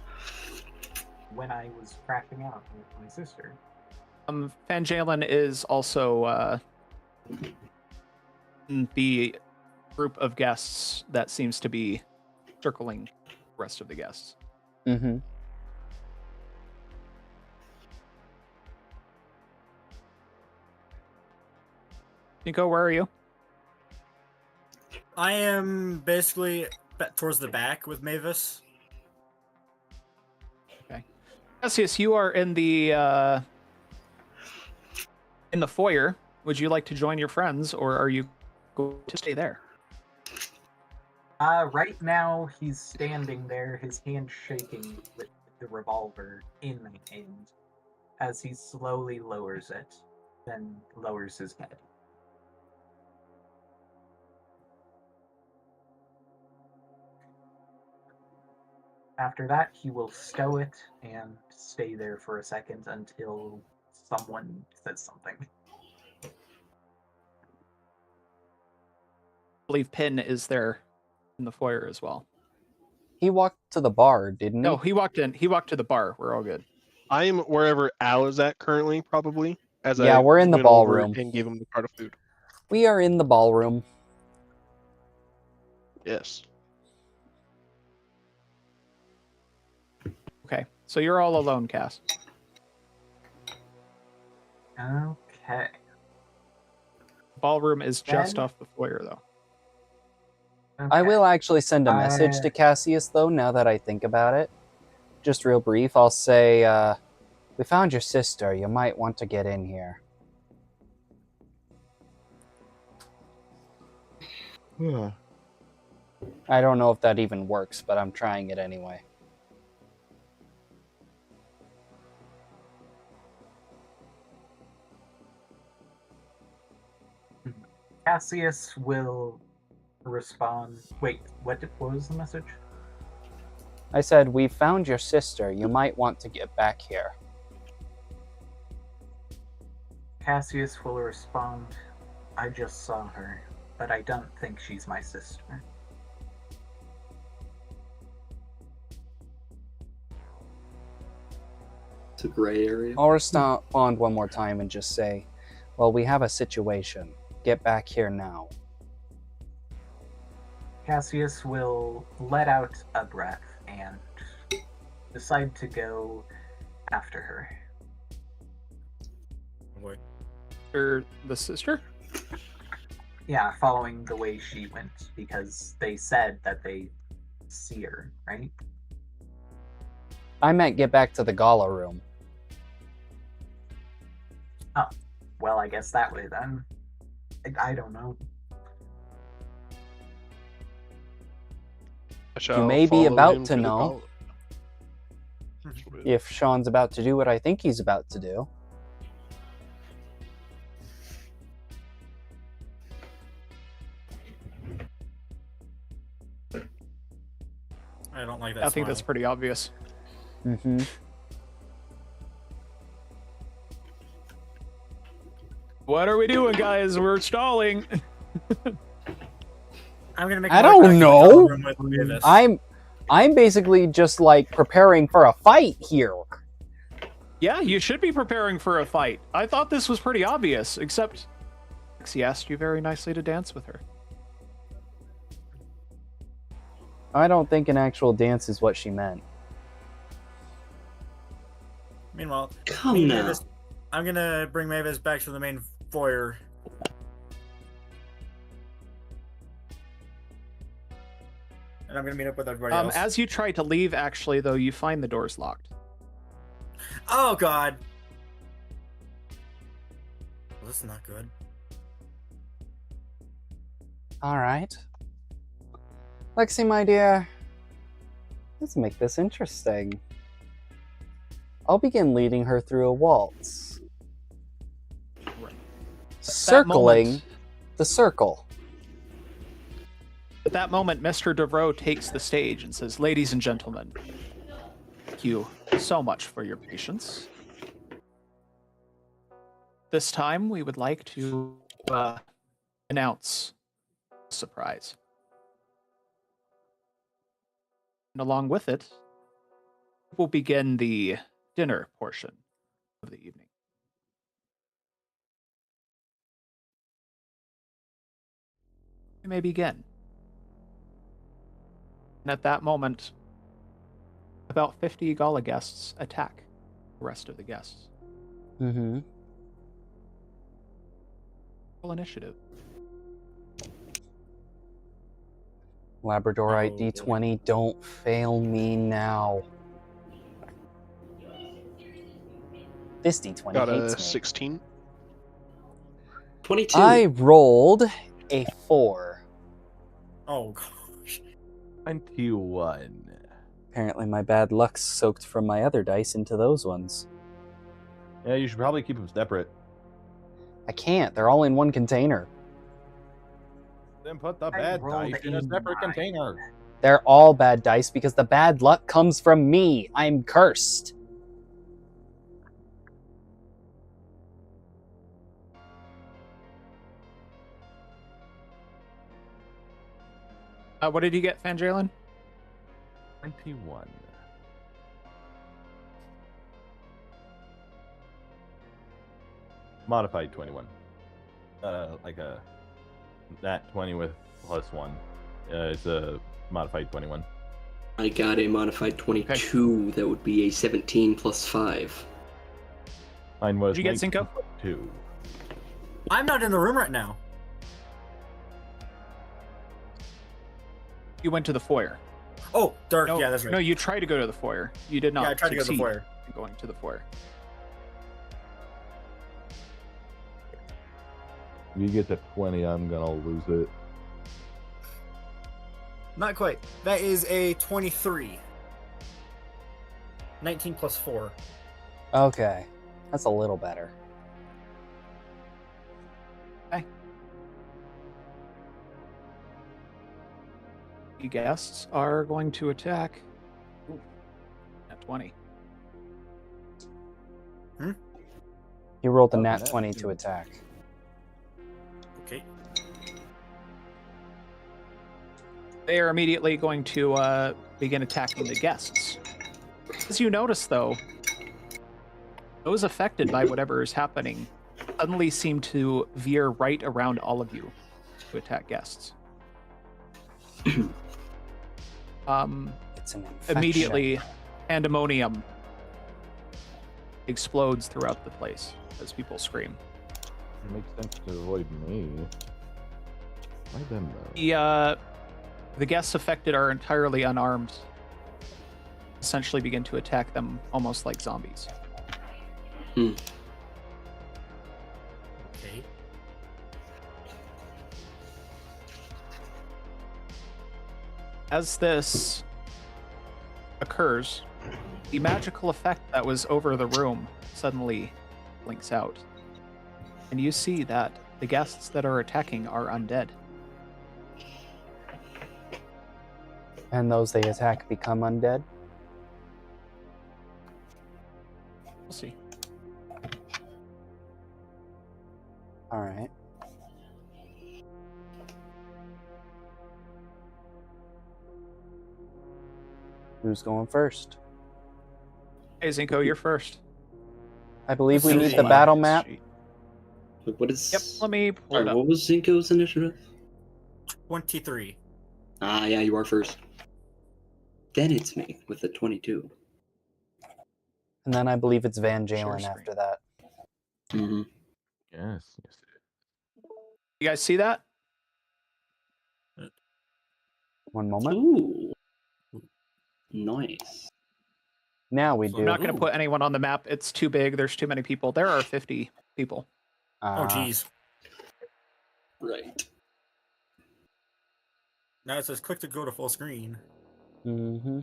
when I was crashing out with my sister. Van Jalen is also the group of guests that seems to be circling the rest of the guests. Mm-hmm. Nico, where are you? I am basically towards the back with Mavis. Cassius, you are in the foyer. Would you like to join your friends, or are you going to stay there? Right now he's standing there, his hand shaking with the revolver in my hand, as he slowly lowers it, then lowers his head. After that, he will stow it and stay there for a second until someone says something. I believe Pin is there in the foyer as well. He walked to the bar, didn't he? No, he walked in. He walked to the bar. We're all good. I am wherever Al is at currently, probably. Yeah, we're in the went over ballroom. and gave him the cart of food. We are in the ballroom. Yes. Okay, so you're all alone, Cass. Okay. Ballroom is just Then- off the foyer, though. I Okay. will actually send a message to Cassius, though, now that I think about it. Just real brief, I'll say, we found your sister. You might want to get in here. I don't know if that even works, but I'm trying it anyway. Cassius will respond. Wait, what was the message? I said, we found your sister. You might want to get back here. Cassius will respond, I just saw her, but I don't think she's my sister. It's a gray area. I'll respond one more time and just say, well, we have a situation. Get back here now. Cassius will let out a breath and decide to go after her. Wait. Or the sister? Yeah, following the way she went, because they said that they see her, right? I meant get back to the gala room. Well, I guess that way then. I don't know. Shall may be follow about him to the know. gala. If Sean's about to do what I think he's about to do. I don't like that. I think that's smile. pretty obvious. Mm-hmm. What are we doing, guys? We're stalling. I'm gonna make. I a don't walk back to the know. gala room with Mavis. I'm basically just like preparing for a fight here. Yeah, you should be preparing for a fight. I thought this was pretty obvious, except Lexi asked you very nicely to dance with her. I don't think an actual dance is what she meant. Meanwhile, Come me and now. Mavis, I'm gonna bring Mavis back to the main foyer. And I'm gonna meet up with everybody else. As you try to leave, actually, though, you find the doors locked. Oh god. Well, this is not good. All right. Lexi, my dear, let's make this interesting. I'll begin leading her through a waltz. Right. Circling moment- the circle. At that moment, Mr. Devereaux takes the stage and says, "Ladies and gentlemen, thank you so much for your patience. This time, we would like to announce a surprise. And along with it, we'll begin the dinner portion of the evening." You may begin. And at that moment, about 50 gala guests attack the rest of the guests. Mm-hmm. Roll initiative. Labradorite Oh, D20, don't fail me now. This D20 Got hates a me. 16. 22. I rolled a 4. Oh gosh. 21. Apparently my bad luck soaked from my other dice into those ones. Yeah, you should probably keep them separate. I can't. They're all in one container. Then put the I bad rolled dice in a a separate 9. container. They're all bad dice because the bad luck comes from me. I'm cursed. What did you get, Fanjalen? 21. Modified 21. Like a nat 20 with +1. It's a modified 21. I got a modified 22. That would be a 17 plus 5. Mine was Did you get 19 Cinco? plus 2. I'm not in the room right now. You went to the foyer. Oh, dark. No, Yeah, that's right. No, you tried to go to the foyer. You did not. Yeah, I tried to go to the succeed foyer. in going to the foyer. If you get to 20, I'm gonna lose it. Not quite. That is a 23. 19 plus 4. Okay, that's a little better. The guests are going to attack. At 20. He rolled a nat 20 to attack. Okay. They are immediately going to begin attacking the guests. As you notice, though, those affected by whatever is happening suddenly seem to veer right around all of you to attack guests. It's an infection. Immediately, pandemonium explodes throughout the place as people scream. It makes sense to avoid me. Why them though? The guests affected are entirely unarmed. Essentially begin to attack them almost like zombies. Okay. As this occurs, the magical effect that was over the room suddenly blinks out. And you see that the guests that are attacking are undead. And those they attack become undead? We'll see. Alright. Who's going first? Hey, Zinko, you're first. I believe we So need the the battle map. Wait, what is? Yep, let me pull Sorry, it up. what was Zinko's initiative? 23. Ah, yeah, you are first. Then it's me with the 22. And then I believe it's Van Share Jalen screen. after that. Mm-hmm. Yes. You guys see that? One moment. Ooh. Nice. Now we So do. I'm not going to put anyone on the map. It's too big. There's too many people. There are 50 people. Oh, jeez. Right. Now it says click to go to full screen. Mm-hmm.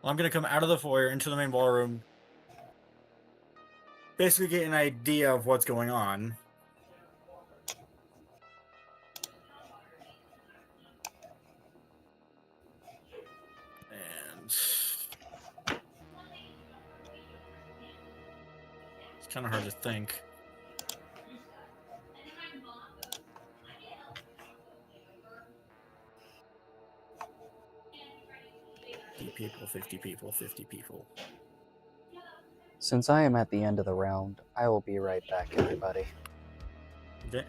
Well, I'm gonna come out of the foyer into the main ballroom. Basically get an idea of what's going on. And it's kind of hard to think. People, 50 people, 50 people. Since I am at the end of the round, I will be right back, everybody. Okay.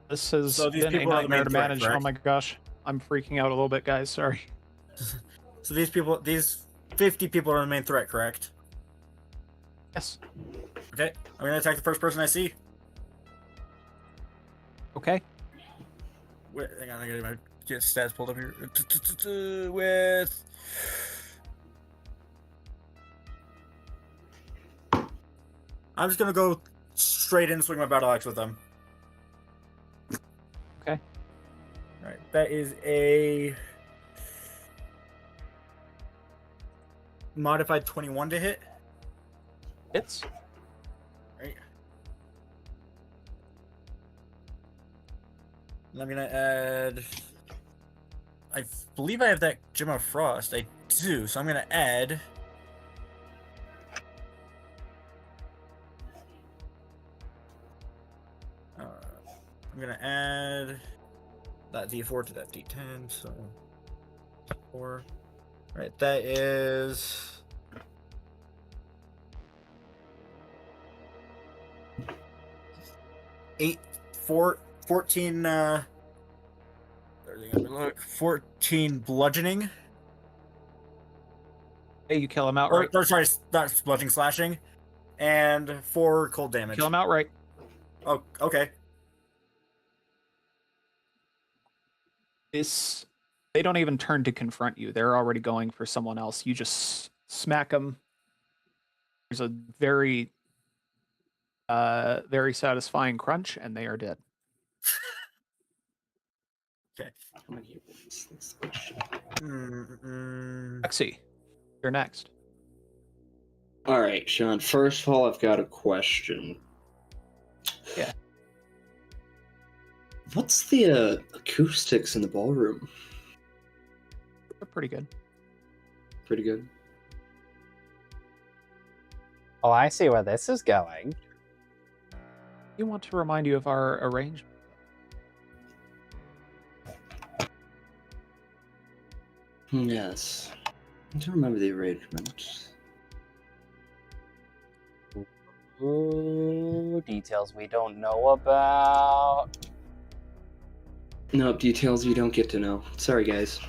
This has So these been a people are the nightmare main to threat, manage. correct? Oh my gosh. I'm freaking out a little bit, guys. Sorry. So these 50 people are the main threat, correct? Yes. Okay. I'm gonna attack the first person I see. Okay. Wait, hang on, I gotta get stats pulled up here. With I'm just gonna go straight in and swing my battle axe with them. Okay. Alright, that is a modified 21 to hit. Hits. Right. And I'm gonna add. I believe I have that Gem of Frost. I do, so I'm gonna add. I'm gonna add that D4 to that D10, so 4. Right, that is 14 14 bludgeoning. Hey, you kill him Or, outright. or sorry, not bludgeoning, slashing. And 4 cold damage. Kill him outright. Oh, okay. They don't even turn to confront you. They're already going for someone else. You just smack them. There's a very very satisfying crunch, and they are dead. Okay. Lexi, you're next. All right, Sean. First of all, I've got a question. Yeah. What's the acoustics in the ballroom? They're pretty good. Pretty good. Oh, I see where this is going. You want to remind you of our arrangement. Yes. I don't remember the arrangement. Ooh, details we don't know about. No, details you don't get to know. Sorry, guys.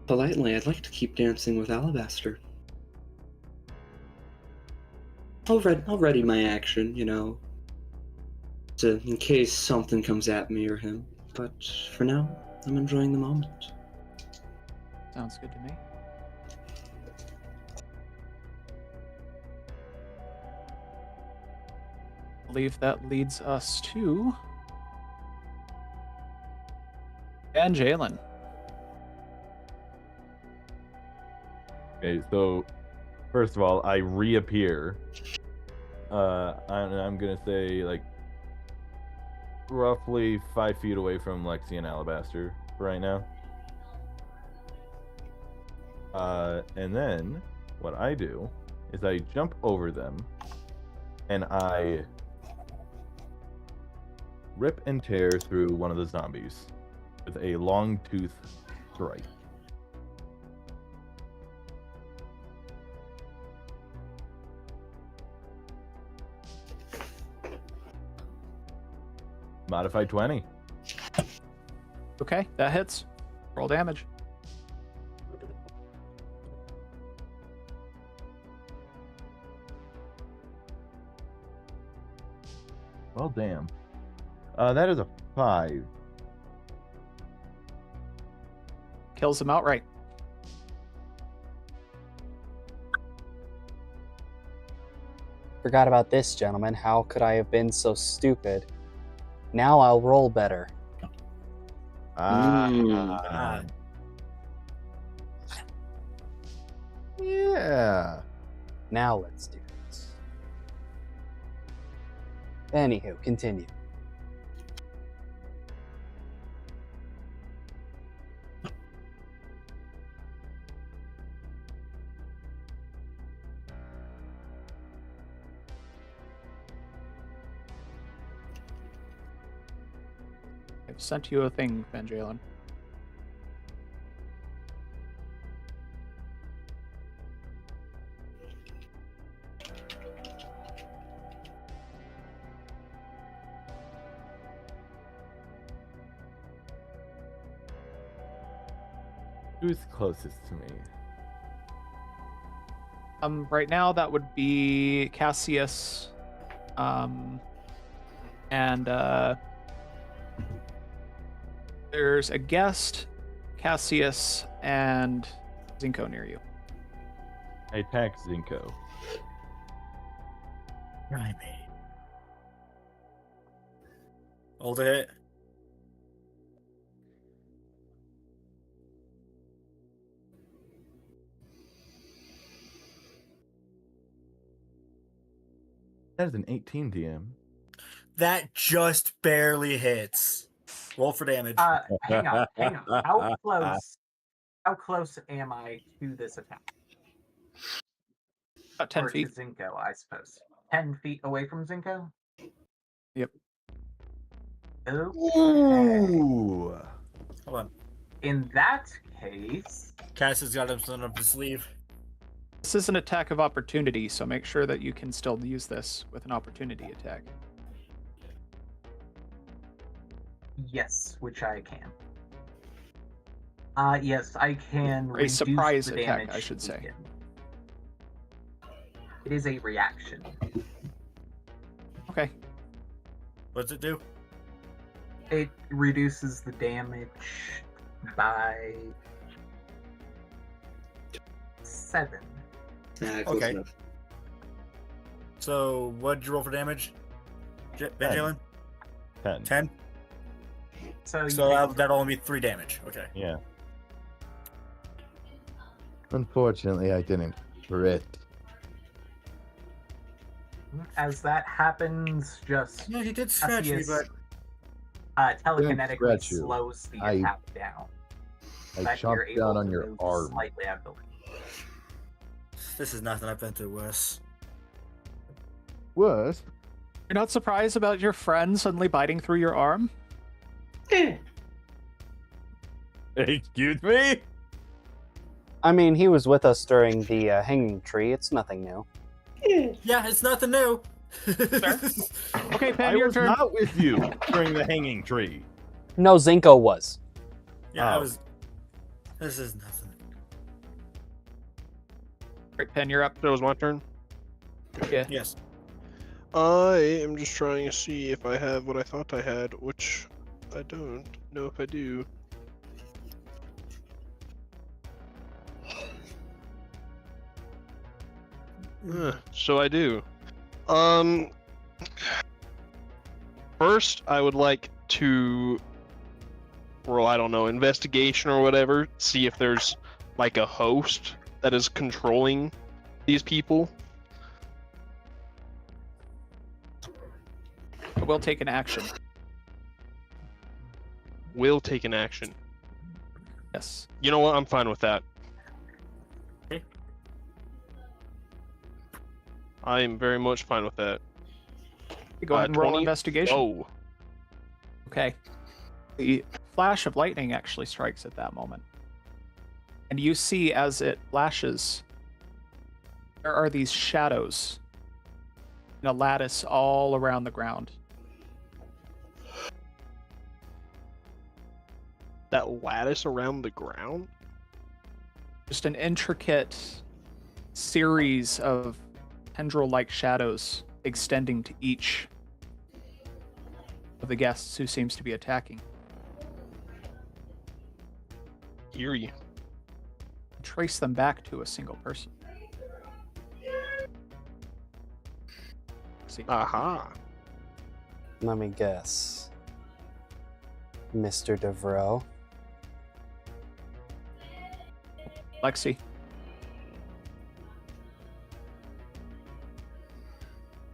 Politely, I'd like to keep dancing with Alabaster. I'll ready my action, you know, in case something comes at me or him. But for now, I'm enjoying the moment. Sounds good to me. I believe that leads us to and Jalen. Okay, so first of all, I reappear. I'm gonna say like roughly 5 feet away from Lexi and Alabaster right now. And then what I do is I jump over them and I rip and tear through one of the zombies with a long tooth strike. Modified 20. Okay, that hits. Roll damage. Well, damn. That is a 5. Kills him outright. Forgot about this, gentlemen. How could I have been so stupid? Now I'll roll better. Yeah. Now let's do this. Anywho, continue. I've sent you a thing, Van Jalen. Who's closest to me? Right now that would be Cassius, and there's a guest, Cassius, and Zinko near you. I attack Zinko. Grimy. Hold it. That is an 18 DM. That just barely hits. Roll for damage. Hang on. How close am I to this attack? About 10 or feet. to Zinko, I suppose. 10 feet away from Zinko? Yep. Okay. Ooh. Hold on. In that case, Cass has got something up his sleeve. This is an attack of opportunity, so make sure that you can still use this with an opportunity attack. yes, which I can. Yes, I can A reduce surprise the attack, damage I should say. taken. It is a reaction. Okay. What's it do? It reduces the damage by 7. Close Okay. enough. So, what'd you roll for damage? Benjamin? 10. 10? So, So you that'll only be 3 damage. Okay. Yeah. Unfortunately, I didn't crit. as that happens, just No, he did scratch me, Cassius, but telekinetically scratch you. slows the I- attack down. I That chomped you're able down on to your move arm. slightly out of the way. this is nothing I've been through worse. Worse? You're not surprised about your friend suddenly biting through your arm? Excuse me? I mean, he was with us during the hanging tree. It's nothing new. Yeah, it's nothing new. Okay, I Pen, your was turn. not with you during the hanging tree. No, Zinko was. Yeah, I Oh. was. This is nothing. Right, Pen, you're up. That was my turn. Yeah. Yes. I am just trying to see if I have what I thought I had, which I don't know if I do. So I do. First, I would like to, well, I don't know, investigation or whatever, see if there's like a host that is controlling these people. We'll take an action. Will take an action. Yes. You know what? I'm fine with that. Okay. I am very much fine with that. Go ahead and roll 20? investigation. Oh, Okay. The flash of lightning actually strikes at that moment. And you see as it flashes, there are these shadows in a lattice all around the ground. that lattice around the ground? Just an intricate series of tendril-like shadows extending to each of the guests who seems to be attacking. Eerie. Trace them back to a single person. See. Aha. Let me guess. Mr. Devereaux. Lexi.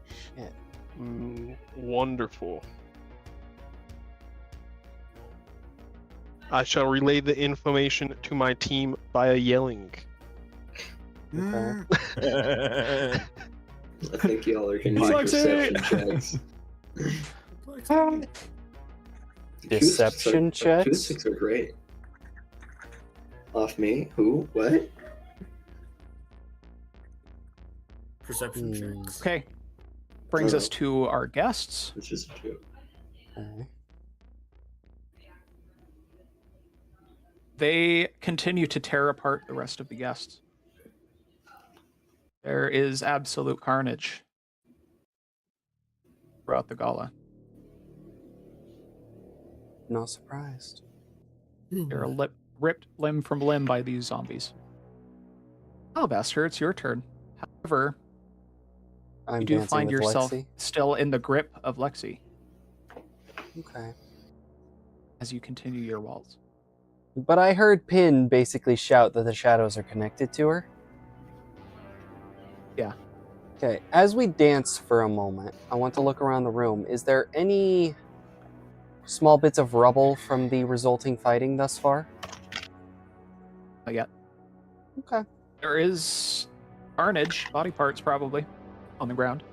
Shit. Wonderful. I shall relay the information to my team via yelling. Okay. I think y'all are gonna need Lexi! perception checks. Deception checks? Acoustics are great. Off me? Who? What? Perception Hmm. checks. Okay. Brings us to our guests. Which is a joke. Okay. They continue to tear apart the rest of the guests. There is absolute carnage throughout the gala. Not surprised. They're ripped limb from limb by these zombies. Alabaster, it's your turn. However, I'm you do dancing find with yourself Lexi. still in the grip of Lexi Okay. as you continue your waltz. But I heard Pin basically shout that the shadows are connected to her. Yeah. Okay, as we dance for a moment, I want to look around the room. Is there any small bits of rubble from the resulting fighting thus far? Not yet. Okay. There is carnage, body parts probably, on the ground.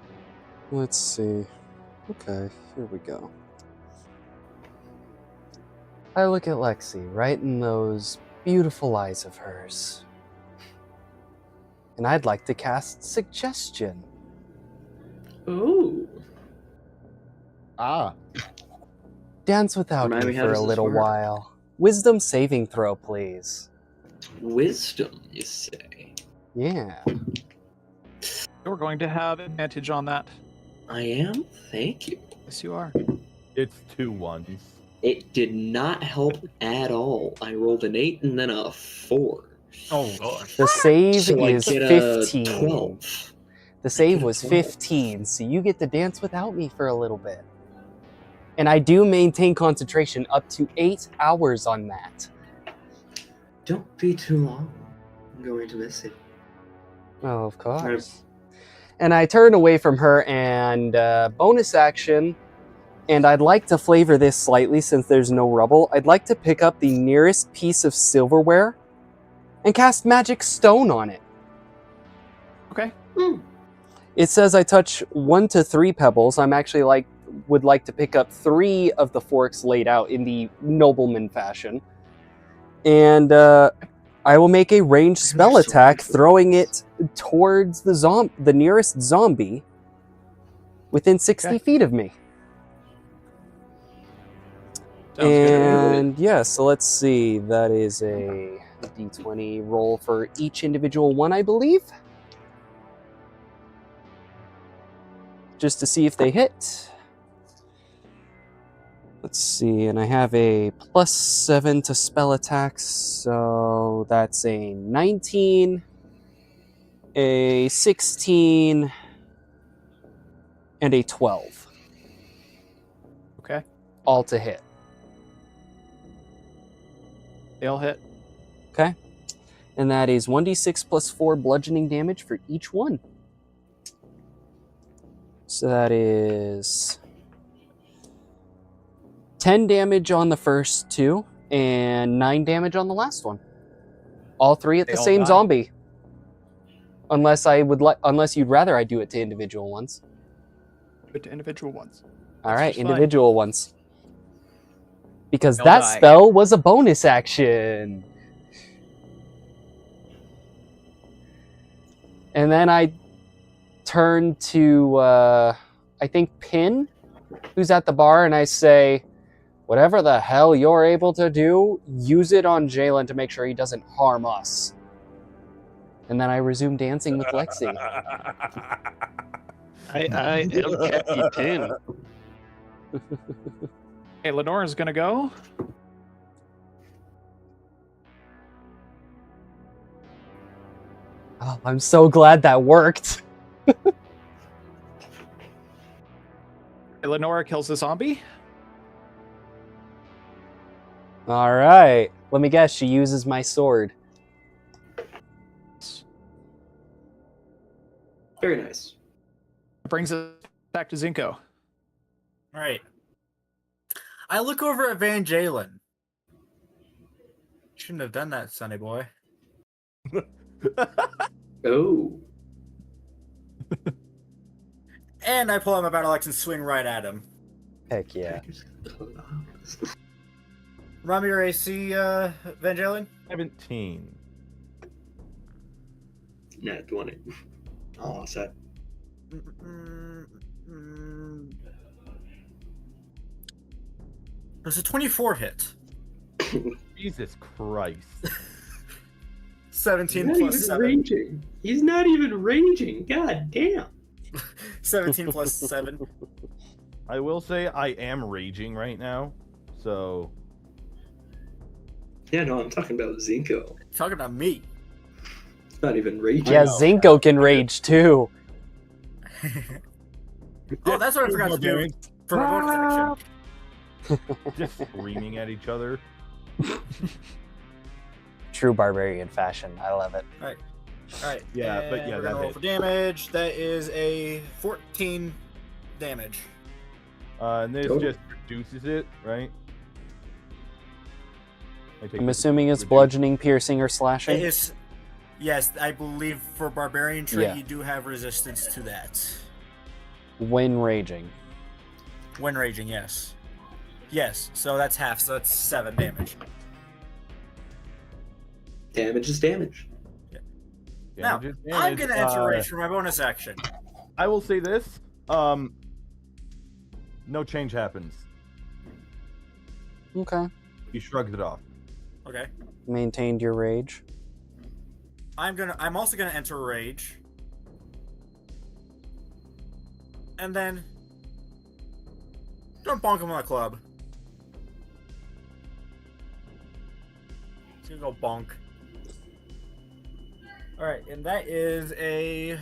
Let's see. Okay, here we go. I look at Lexi right in those beautiful eyes of hers. And I'd like to cast Suggestion. Oh. Ah. Dance without Remind me me, how for a does this little work? while. Wisdom saving throw, please. Wisdom, you say? Yeah. You're going to have advantage on that. I am? Thank you. Yes, you are. It's 2 ones. It did not help at all. I rolled an 8 and then a 4. Oh gosh. The save So I is get a 15. 12. The save get a was 12. 15, so you get to dance without me for a little bit. And I do maintain concentration up to 8 hours on that. Don't be too long. I'm going to miss it. Oh, of course. And I turn away from her and bonus action, and I'd like to flavor this slightly since there's no rubble. I'd like to pick up the nearest piece of silverware and cast Magic Stone on it. Okay. It says I touch 1 to 3 pebbles. I'm actually would like to pick up 3 of the forks laid out in the nobleman fashion. And I will make a ranged spell attack, throwing it towards the nearest zombie within 60 feet of me. Sounds good. And yeah, so let's see. That is a d20 roll for each individual one, I believe. Just to see if they hit. Let's see, and I have a +7 to spell attacks, so that's a 19, a 16, and a 12. Okay. All to hit. They all hit. Okay. And that is 1d6 plus 4 bludgeoning damage for each one. So that is 10 damage on the first 2 and 9 damage on the last one. All 3 at They the all same die. zombie. Unless you'd rather I do it to individual ones. But to individual ones. All That's right, just fine. individual ones. Because They'll that die. spell was a bonus action. And then I turn to, I think, Pin, who's at the bar, and I say, whatever the hell you're able to do, use it on Jalen to make sure he doesn't harm us. And then I resume dancing with Lexi. I am Jackie Pin. Hey, Lenora's gonna go. Oh, I'm so glad that worked. Lenora kills the zombie. All right. Let me guess, she uses my sword. Very nice. Brings us back to Zinko. All right. I look over at Van Jalen. Shouldn't have done that, sonny boy. Oh. And I pull out my battle axe and swing right at him. Heck yeah. Rami your AC, Van Jalen? 17. Nat 20. Oh, set. There's a 24 hit. Jesus Christ. 17 He's not plus even 7. raging. He's not even raging. God damn. 17 plus 7. I will say I am raging right now, so Yeah, no, I'm talking about Zinko. Talking about me. It's not even raging. Yeah, Zinko can rage too. Oh, that's what I forgot to do for my bonus action. just screaming at each other. True barbarian fashion. I love it. Alright. Yeah, but yeah, we're that gonna roll hit. for damage. That is a 14 damage. And this Cool. just reduces it, right? I take I'm the assuming it's reduce- bludgeoning, piercing, or It slashing. is. Yes, I believe for barbarian trait Yeah. you do have resistance to that. When raging. When raging, yes. Yes, so that's half, so that's 7 damage. Damage is damage. Now, Damage is I'm damage. gonna enter rage for my bonus action. I will say this. No change happens. Okay. He shrugs it off. Okay. Maintained your rage. I'm also gonna enter rage. And then don't bonk him on the club. He's gonna go bonk. Alright, and that is a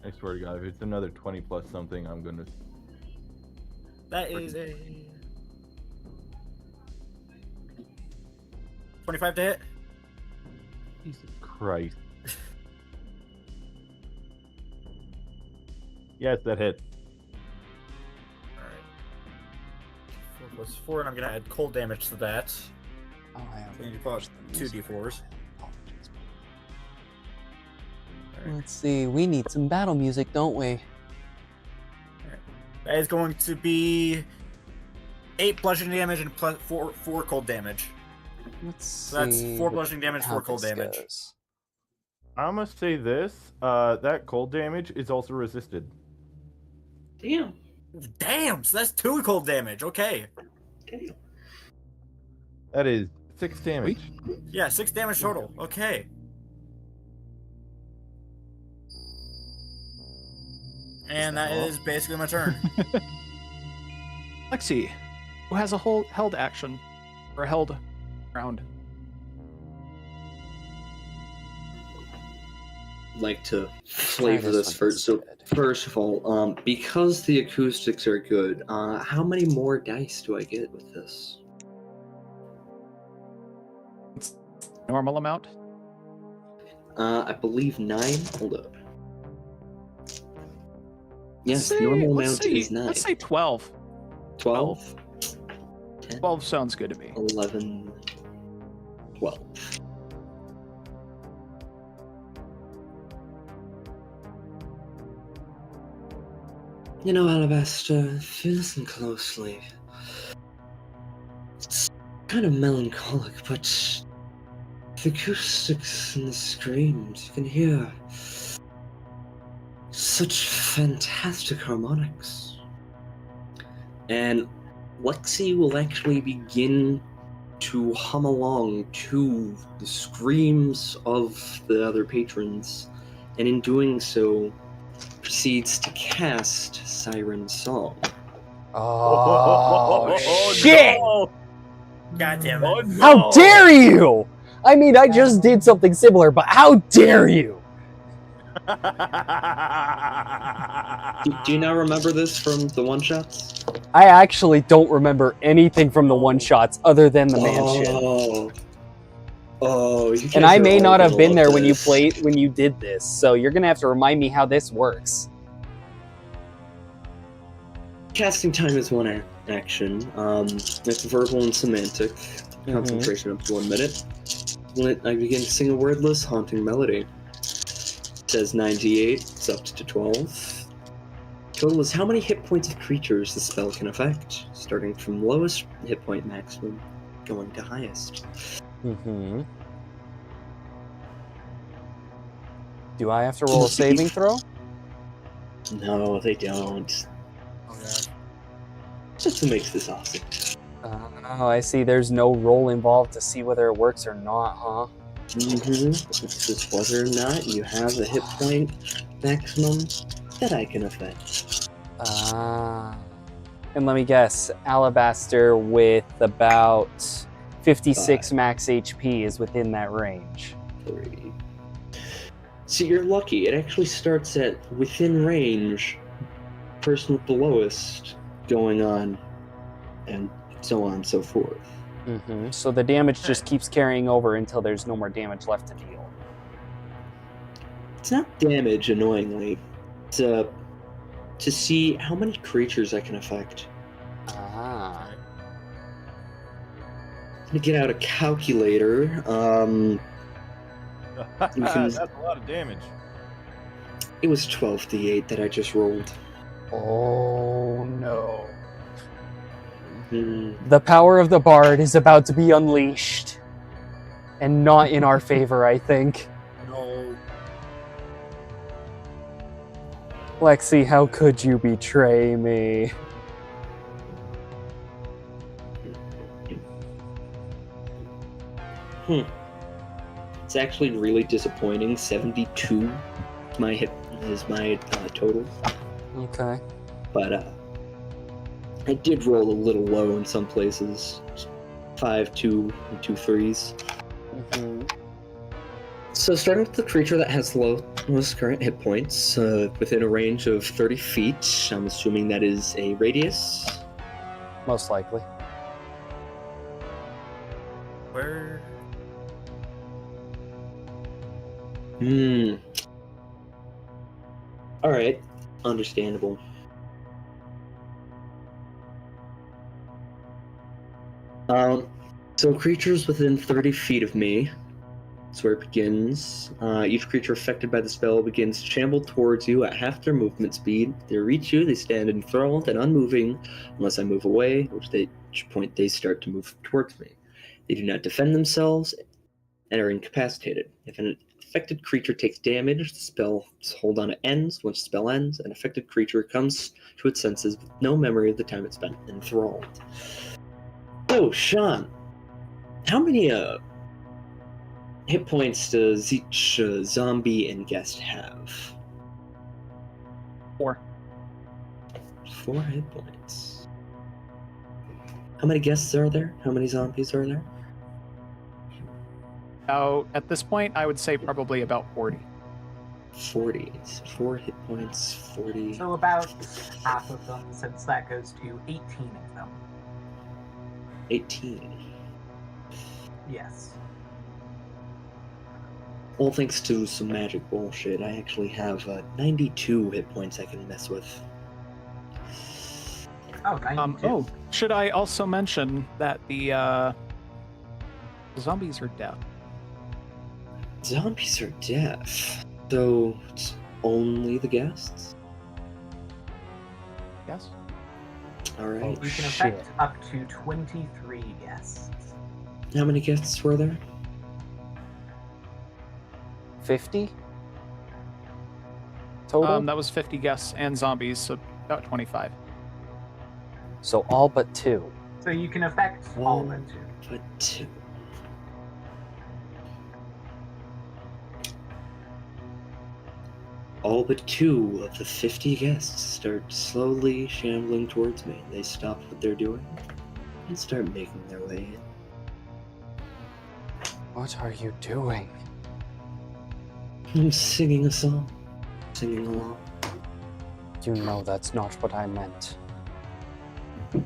I swear to God, if it's another 20 plus something, I'm gonna. that is a 25 to hit. Jesus Christ. Yes, that hits. Alright. 4 plus 4, and I'm gonna add cold damage to that. Oh, I have. So you pull out 2 d4s. Let's see. We need some battle music, don't we? That is going to be 8 bludgeoning damage and plus 4 cold damage. Let's So that's see 4 bludgeoning damage, how 4 cold this damage. goes. I must say this. That cold damage is also resisted. Damn. Damn, so that's 2 cold damage. Okay. Damn. That is 6 damage. Yeah, 6 damage total. Okay. And that is basically my turn. Lexi, who has a whole held action, or held round. Like to flavor this this one first. So instead. first of all, because the acoustics are good, how many more dice do I get with this? Normal amount? I believe 9. Hold up. Yes, Let's say- normal let's amount say- is 9. Let's say 12. 12, 10, 12 sounds good to me. 11, 12. You know, Alabaster, if you listen closely, it's kind of melancholic, but the acoustics and the screams, you can hear such fantastic harmonics. And Lexi will actually begin to hum along to the screams of the other patrons, and in doing so, proceeds to cast Siren Song. Oh, shit! God damn Oh, it. no. How dare you! I mean, I just did something similar, but how dare you? Do you not remember this from the one-shots? I actually don't remember anything from the one-shots other than the mansion. Oh, you guys And I are may all not have gonna been love there when you this. when you did this, so you're gonna have to remind me how this works. Casting time is one action. It's verbal and semantic. Concentration up to 1 minute. When I begin to sing a wordless, haunting melody. It says 98, it's up to 12. Total is how many hit points of creatures the spell can affect, starting from lowest hit point maximum, going to highest. Mm-hmm. Do I have to roll a saving throw? No, they don't. That's what makes this awesome. Oh, I see. There's no roll involved to see whether it works or not, huh? It's just whether or not you have the hit point maximum that I can affect. Ah. And let me guess, Alabaster with about 56 max HP is within that range. 3. So you're lucky. It actually starts at within range, person with the lowest, going on, and so on and so forth. Mm-hmm. So the damage just keeps carrying over until there's no more damage left to deal. It's not damage, annoyingly. It's to see how many creatures I can affect. Ah. I'm gonna get out a calculator. You can- That's a lot of damage. It was 12d8 that I just rolled. Oh no. The power of the Bard is about to be unleashed. And not in our favor, I think. No. Lexi, how could you betray me? It's actually really disappointing. 72 is my total. Okay. But I did roll a little low in some places. 5, 2, and 2 3s. Mm-hmm. So starting with the creature that has the lowest current hit points, within a range of 30 feet, I'm assuming that is a radius. Most likely. Where? Alright, understandable. So creatures within 30 feet of me, that's where it begins. Each creature affected by the spell begins to shamble towards you at half their movement speed. If they reach you, they stand enthralled and unmoving unless I move away, which point they start to move towards me. They do not defend themselves and are incapacitated. If an affected creature takes damage, the spell's hold on it ends. Once the spell ends, an affected creature comes to its senses with no memory of the time it spent enthralled. So, Sean, how many hit points does each zombie and guest have? 4. 4 hit points. How many guests are there? How many zombies are there? At this point, I would say probably about 40. 40. 4 hit points, 40. So about half of them, since that goes to 18 of them. 18. Yes. Well, thanks to some magic bullshit, I actually have 92 hit points I can mess with. Oh, 92. Should I also mention that the zombies are deaf? Zombies are deaf. So, it's only the guests? Yes. Alright. You can affect up to 23 guests. How many guests were there? 50? Total? That was 50 guests and zombies, so about 25. So all but 2. So you can affect all but 2. But 2. All but 2 of the 50 guests start slowly shambling towards me. They stop what they're doing and start making their way in. What are you doing? I'm singing a song. Singing along. You know that's not what I meant. I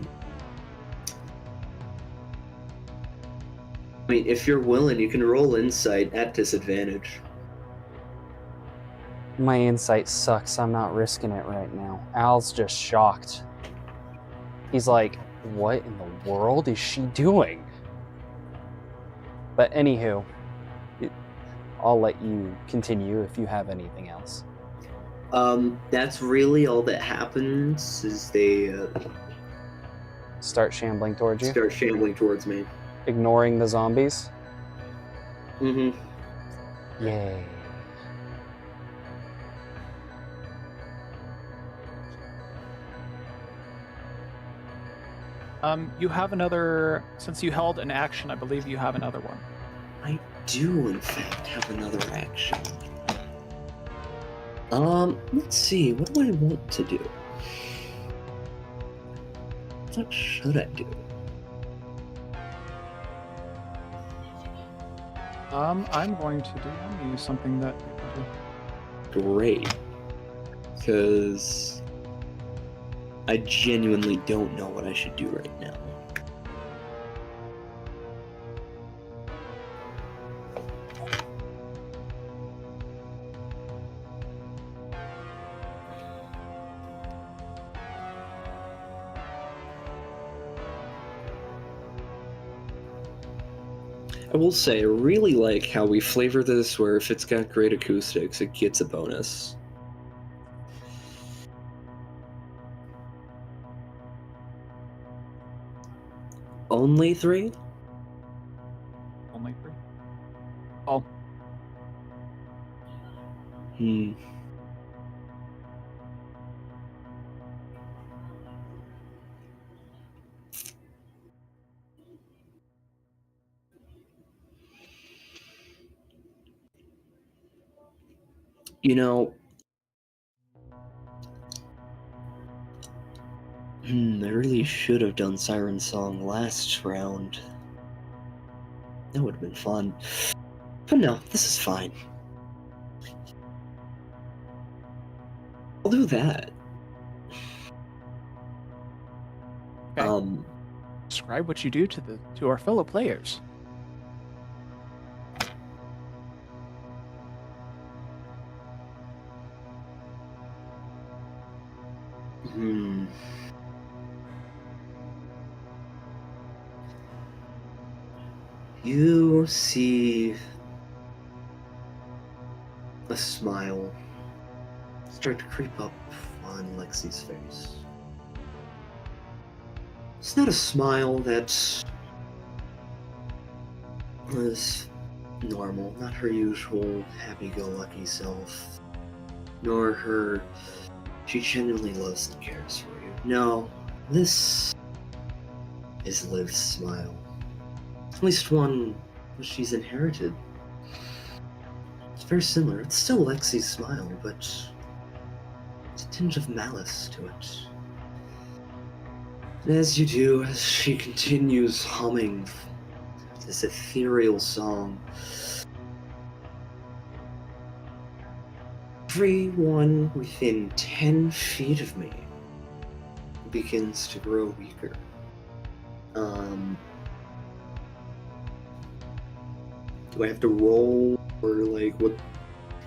mean, if you're willing, you can roll insight at disadvantage. My insight sucks. I'm not risking it right now. Al's just shocked. He's like, what in the world is she doing? But anywho, I'll let you continue if you have anything else. That's really all that happens is they Start shambling towards you? start shambling towards me. Ignoring the zombies? Mm-hmm. Yay. You have another, since you held an action, I believe you have another one. I do, in fact, have another action. Let's see, what do I want to do? What should I do? I'm going to use something that you can do. Great. Because I genuinely don't know what I should do right now. I will say, I really like how we flavor this where if it's got great acoustics, it gets a bonus. Only 3? Only 3. Oh, Hmm. You know, I really should have done Siren Song last round. That would have been fun. But no, this is fine. I'll do that. okay. Describe what you do to our fellow players. Hmm. You see a smile start to creep up on Lexi's face. It's not a smile that was normal, not her usual happy-go-lucky self, nor her she genuinely loves and cares for you. No, this is Liv's smile. At least one that she's inherited. It's very similar. It's still Lexi's smile, but it's a tinge of malice to it. And as you do, as she continues humming this ethereal song, everyone within 10 feet of me begins to grow weaker. Do I have to roll, or like what?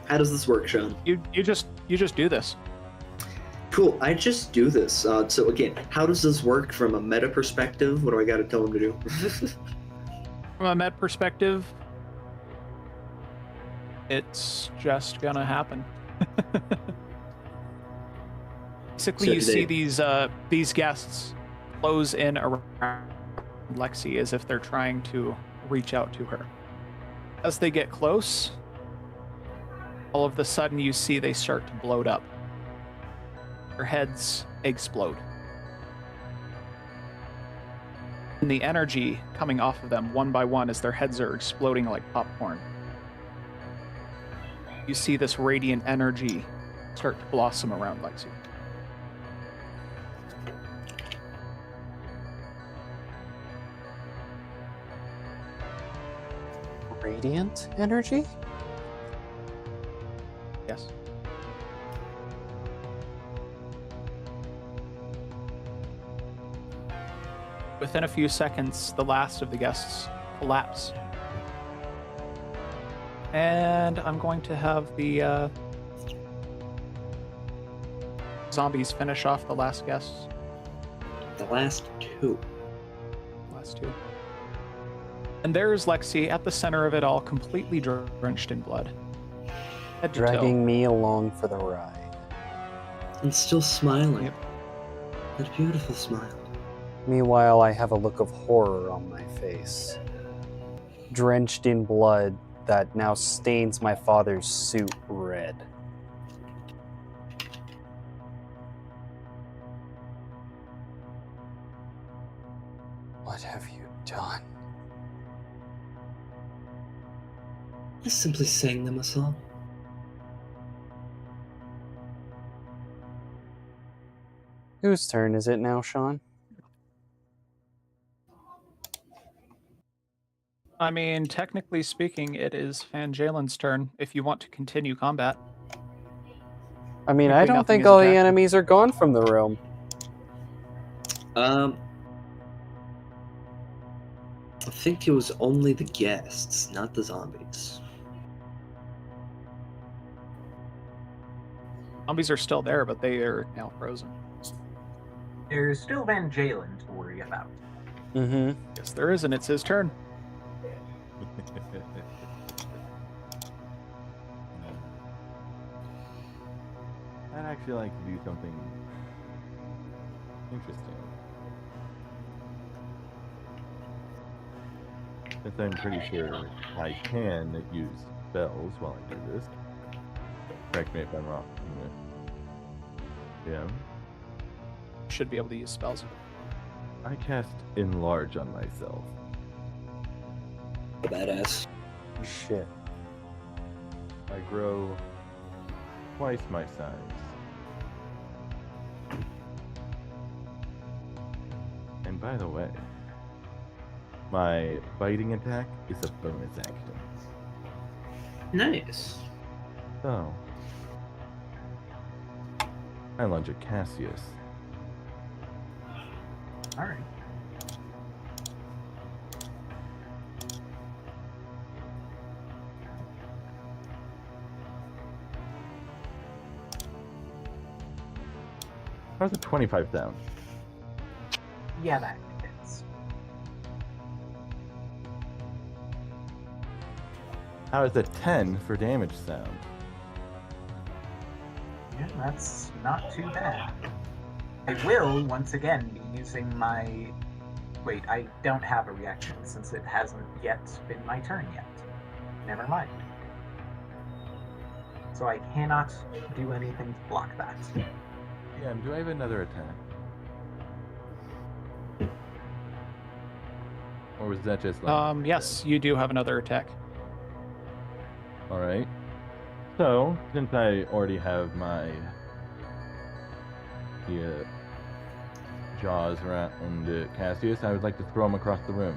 How does this work, Sean? You just do this. Cool. I just do this. So again, how does this work from a meta perspective? What do I got to tell him to do? From a med perspective, it's just gonna happen. Basically, So you do see they- these guests close in around Lexi as if they're trying to reach out to her. As they get close, all of a sudden you see they start to bloat up. Their heads explode. And the energy coming off of them one by one as their heads are exploding like popcorn. You see this radiant energy start to blossom around Lexi. Radiant energy? Yes. Within a few seconds, the last of the guests collapse. And I'm going to have the zombies finish off the last guests. The last 2. Last 2. And there's Lexi at the center of it all, completely drenched in blood. Head to toe. Dragging me along for the ride. And still smiling. Yep. That beautiful smile. Meanwhile, I have a look of horror on my face. Drenched in blood that now stains my father's suit red. What have you done? I simply sang them a song. Whose turn is it now, Sean? I mean, technically speaking, it is Fanjalen's turn if you want to continue combat. I mean, I Technically don't nothing think is all the attacking. enemies are gone from the room. I think it was only the guests, not the zombies. Zombies are still there, but they are now frozen. There's still Van Jalen to worry about. Mm-hmm. Yes, there is, and it's his turn. I'd actually like to do something interesting. Since I'm pretty sure I can use spells while I do this. Correct me if I'm wrong. Yeah. Should be able to use spells. I cast Enlarge on myself. Badass. Shit. I grow twice my size. And by the way, my biting attack is a bonus action. Nice. So, I lunge at Cassius. Alright. How's a 25 sound? Yeah, that hits. How is a 10 for damage sound? Yeah, that's not too bad. I will, once again, be using my... Wait, I don't have a reaction since it hasn't yet been my turn yet. Never mind. So I cannot do anything to block that. Yeah, do I have another attack? Or was that just like... Yes, you do have another attack. Alright. So, since I already have my jaws around Cassius, I would like to throw him across the room.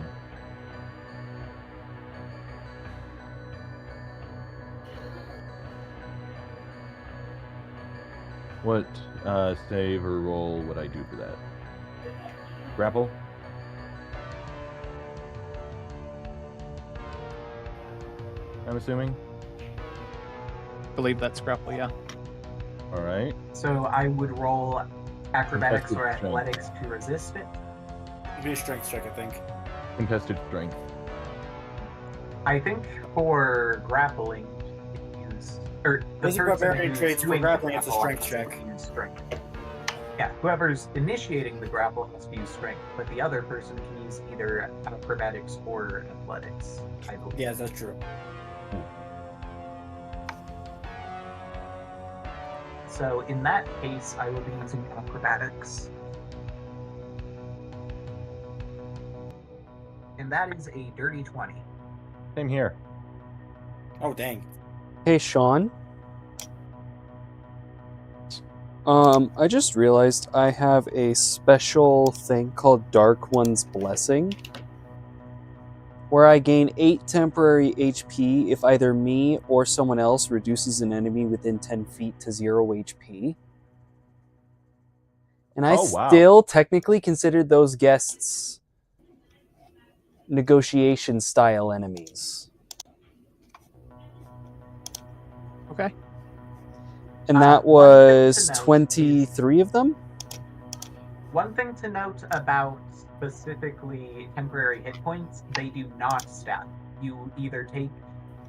What save or roll would I do for that? Grapple? I'm assuming? I believe that's grapple, yeah. Alright. So I would roll acrobatics Contested or strength. athletics to resist it. It'd be a strength check, I think. Contested strength. I think for grappling, you use... Or the Those are person barbarian who's traits. For doing the grappling, it's a grapple strength has to check. use strength. Yeah, whoever's initiating the grapple has to use strength, but the other person can use either acrobatics or athletics, I believe. Yeah, that's true. So in that case, I will be using acrobatics. And that is a dirty 20. Same here. Oh, dang. Hey, Sean. I just realized I have a special thing called Dark One's Blessing, where I gain 8 temporary HP if either me or someone else reduces an enemy within 10 feet to 0 HP. And I Oh, wow. still technically consider those guests negotiation style enemies. Okay. And that one thing was to note 23 of them? One thing to note about specifically temporary hit points, they do not stack. You either take,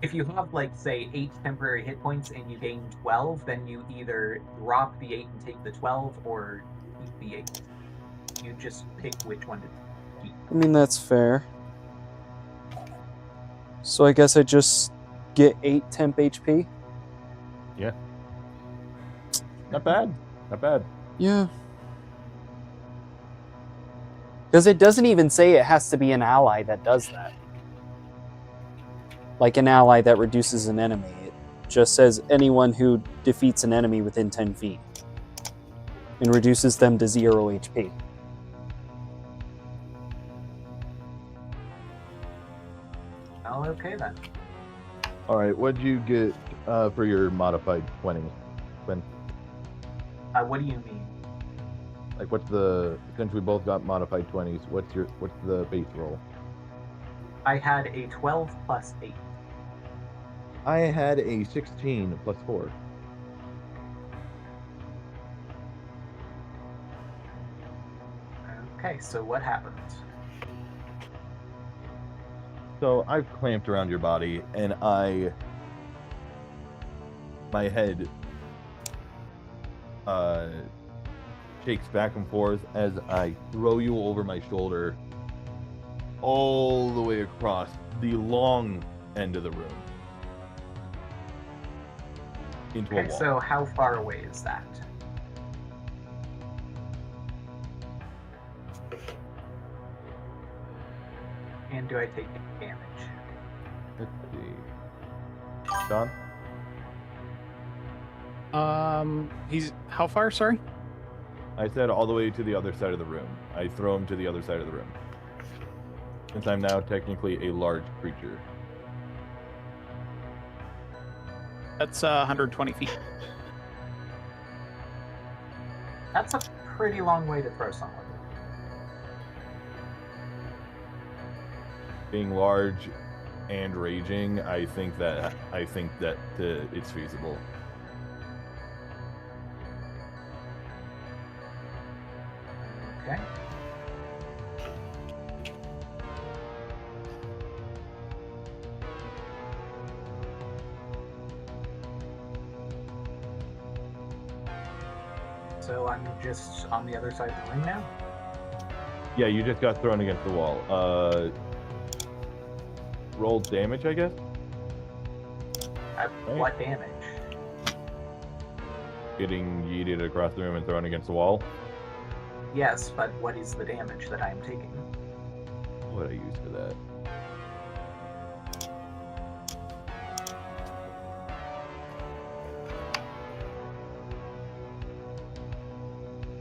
if you have like say 8 temporary hit points and you gain 12, then you either drop the 8 and take the 12 or keep the 8. You just pick which one to keep. I mean, that's fair. So I guess I just get 8 temp HP? Yeah. Not bad. Not bad. Yeah. Because it doesn't even say it has to be an ally that does that. Like an ally that reduces an enemy. It just says anyone who defeats an enemy within 10 feet. And reduces them to 0 HP. Oh, okay then. Alright, what'd you get for your modified 20? When, What do you mean? like, what's the, since we both got modified 20s, what's the base roll? I had a 12 plus 8. I had a 16 plus 4. Okay, so what happened? So I've clamped around your body, and my head shakes back and forth as I throw you over my shoulder all the way across the long end of the room into a Okay, wall. so how far away is that? And do I take damage? Let's see. John? He's how far? Sorry. I said all the way to the other side of the room. I throw him to the other side of the room. Since I'm now technically a large creature. That's 120 feet. That's a pretty long way to throw someone. Being large and raging, I think that it's feasible. Okay. So I'm just on the other side of the room now? Yeah, you just got thrown against the wall. Roll damage, I guess? What damage? Getting yeeted across the room and thrown against the wall. Yes, but what is the damage that I am taking? What did I use for that?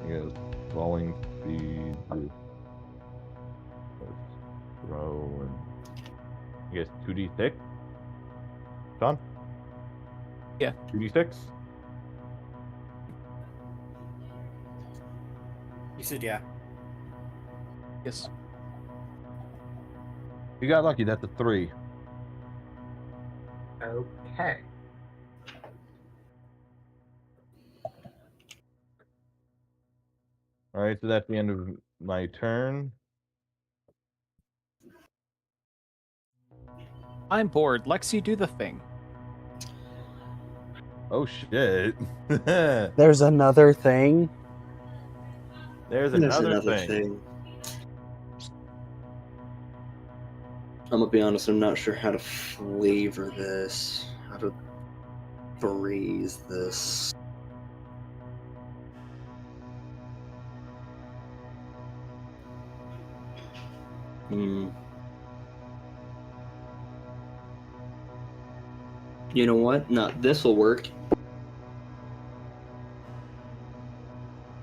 I guess falling speed, throw, and I guess 2d6. John? Yeah. 2d6. You said yeah. Yes. You got lucky. That's a 3. Okay. All right, so that's the end of my turn. I'm bored. Lexi, do the thing. Oh shit! There's another thing. There's There's another another thing. thing. I'm gonna be honest, I'm not sure how to flavor this, how to phrase this. You know what? No, this'll work.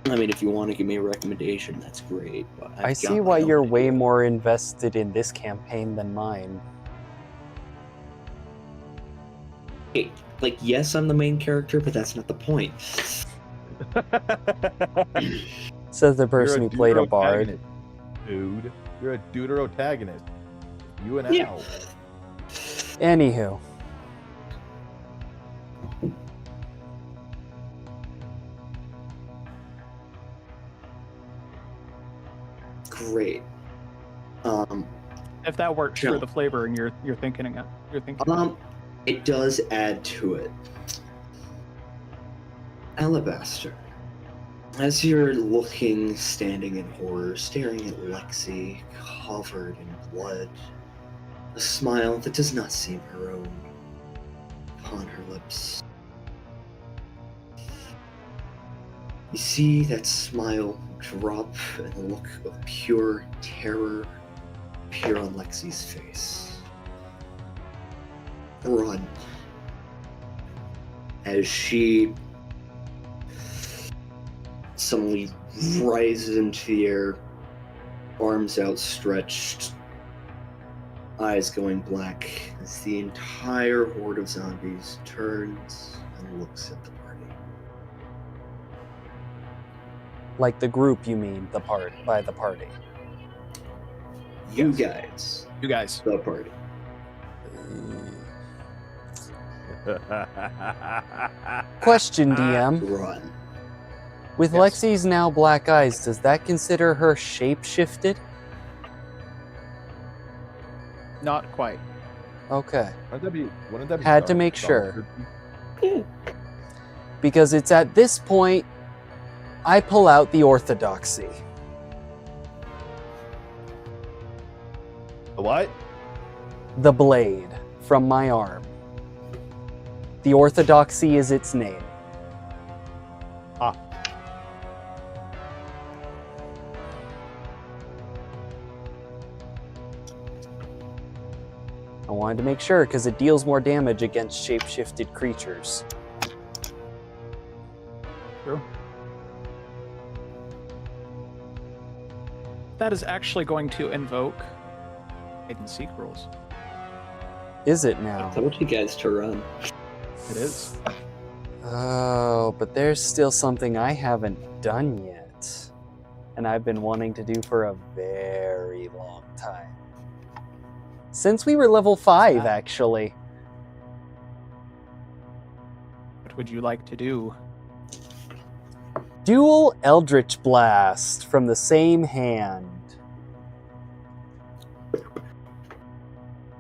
I mean, if you want to give me a recommendation, that's great. But I see why you're way more invested in this campaign than mine. Hey, like, yes, I'm the main character, but that's not the point. Says the person who played a bard. Dude, you're a deuterotagonist. You and Yeah. Al. Anywho. Great. If that works Yeah. for the flavor, and you're thinking it, It does add to it. Alabaster. As you're looking, standing in horror, staring at Lexi, covered in blood, a smile that does not seem her own upon her lips. You see that smile drop and a look of pure terror appear on Lexi's face. Run. As she suddenly rises into the air, arms outstretched, eyes going black, as the entire horde of zombies turns and looks at the party. Like the group, you mean, the part by the party. You guys. You guys. The party. Question, DM. Run. With Yes. Lexi's now black eyes, does that consider her shape-shifted? Not quite. Okay. Wouldn't that be Had to dark? make sure. Dark? Because it's at this point, I pull out the orthodoxy. The what? The blade from my arm. The Orthodoxy is its name. Ah. I wanted to make sure because it deals more damage against shape-shifted creatures. True. That is actually going to invoke hide and seek rules. Is it I now? told you guys to run. It is. Oh, but there's still something I haven't done yet. And I've been wanting to do for a very long time. Since we were level 5, actually. What would you like to do? Dual Eldritch Blast from the same hand.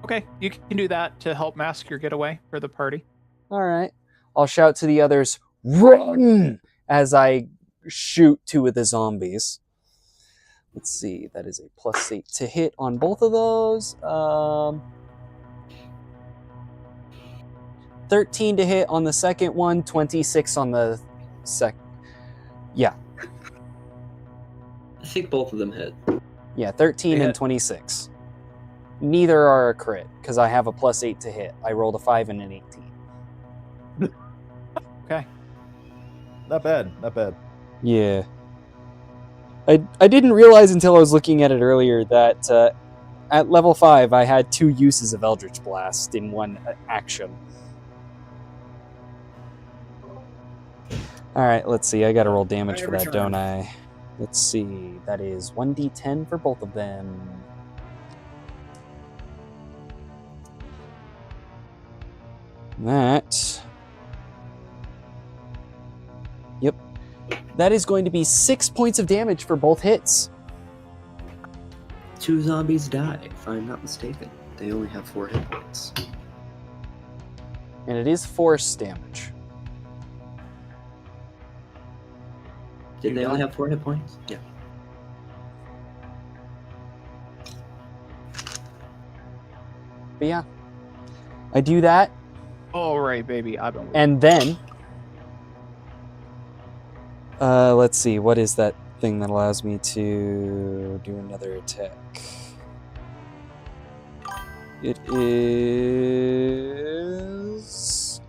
Okay, you can do that to help mask your getaway for the party. Alright. I'll shout to the others, run! As I shoot 2 of the zombies. Let's see, that is a +8 to hit on both of those. 13 to hit on the second one, 26 on the Yeah, I think both of them hit. yeah, 13 They and hit. 26. Neither are a crit, because I have a +8 to hit. I rolled a 5 and an 18. Okay. Not bad. Not bad. Yeah. I didn't realize until I was looking at it earlier that at level 5 I had 2 uses of Eldritch Blast in one action. Alright, let's see. I gotta roll damage for Every that, turn. don't I? Let's see. That is 1d10 for both of them. That... Yep. That is going to be 6 points of damage for both hits. 2 zombies die, if I'm not mistaken. They only have 4 hit points. And it is force damage. Did they only have 4 hit points? Yeah. But yeah. I do that, All right, baby. I've been waiting. and then... let's see, what is that thing that allows me to do another attack? It is...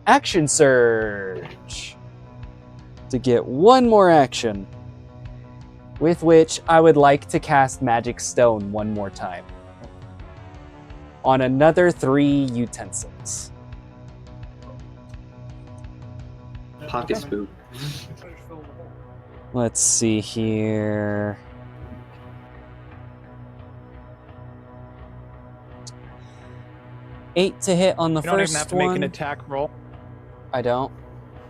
Action Surge! To get 1 more action. With which I would like to cast Magic Stone 1 more time. On another 3 utensils. Pocket spoon. Let's see here. Eight to hit on the You don't first even have to one. make an attack roll. I don't.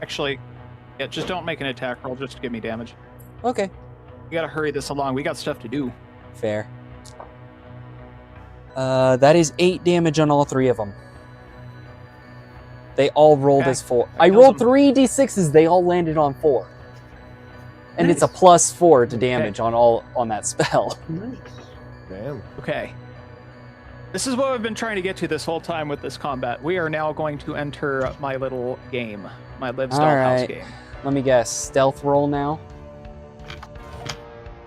Actually, yeah, just don't make an attack roll just to give me damage. Okay, We gotta hurry this along. We got stuff to do. fair. That is 8 damage on all 3 of them. They all rolled Okay. as 4. That I kills rolled them. 3 d6s. They all landed on 4. And it's a +4 to damage on that spell. Damn. Okay. This is what we've been trying to get to this whole time with this combat. We are now going to enter my little game, my Live Stealth House Alright. game. Let me guess. Stealth roll now.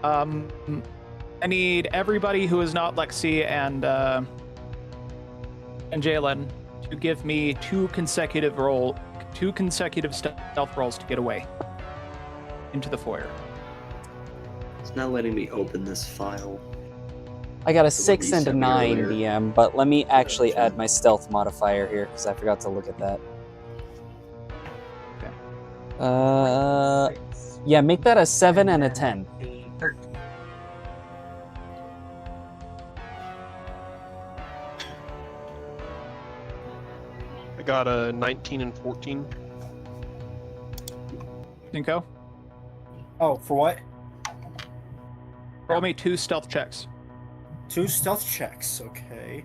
I need everybody who is not Lexi and Jalen to give me 2 consecutive stealth rolls to get away into the foyer. It's not letting me open this file. I got a So what 6 you and a sent me 9 earlier. DM, but let me actually add my stealth modifier here because I forgot to look at that. Okay. Yeah, make that a 7 and a 10. A 13. I got a 19 and 14. Cinco, Oh, for what? roll me 2 stealth checks. 2 stealth checks. Okay.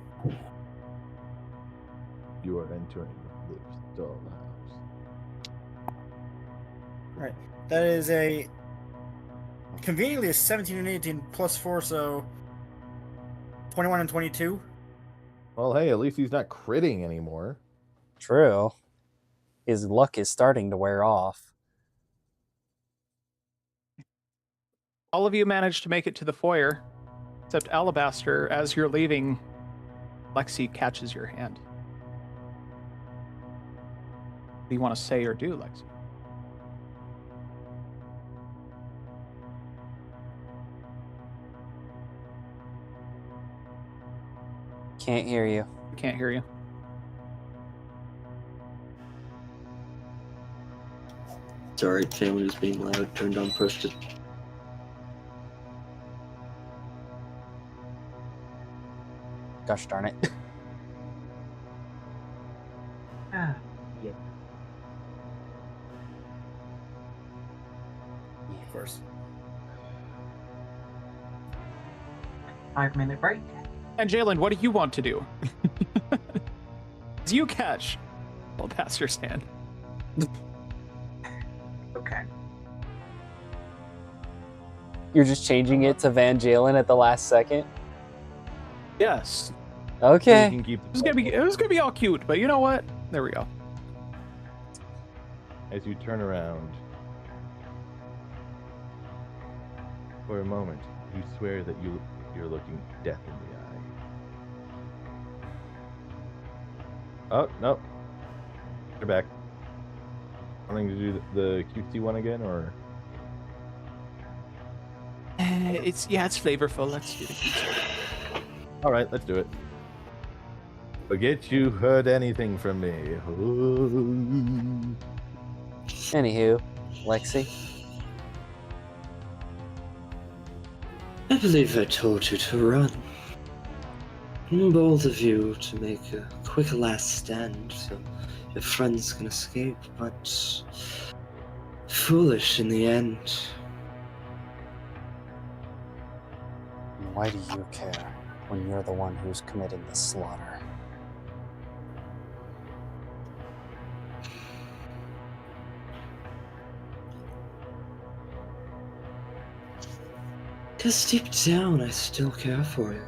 You are entering the Stealth House. That is a conveniently a 17 and 18 plus 4, so 21 and 22. Well, hey, at least he's not critting anymore. True. His luck is starting to wear off. All of you manage to make it to the foyer, except Alabaster. As you're leaving, Lexi catches your hand. What do you want to say or do, Lexi? Can't hear you. Can't hear you. Sorry, family was being loud. Turned on posted. Gosh darn it. Yeah. Of course. 5-minute break. And Jalen, what do you want to do? As you catch Alabaster's hand. Okay. You're just changing it to Van Jalen at the last second? Yes. Okay. You can keep It was gonna be all cute, but you know what? There we go. as you turn around. For a moment, you swear that you're looking death in the eye. Oh, no. You're back. Wanting to do the cutesy one again, or? It's flavorful. Let's do it. All right, let's do it. Forget you heard anything from me. Ooh. Anywho, Lexi. I believe I told you to run. And both of you to make a quick last stand so your friends can escape, but foolish in the end. Why do you care when you're the one who's committing the slaughter? Because deep down, I still care for you.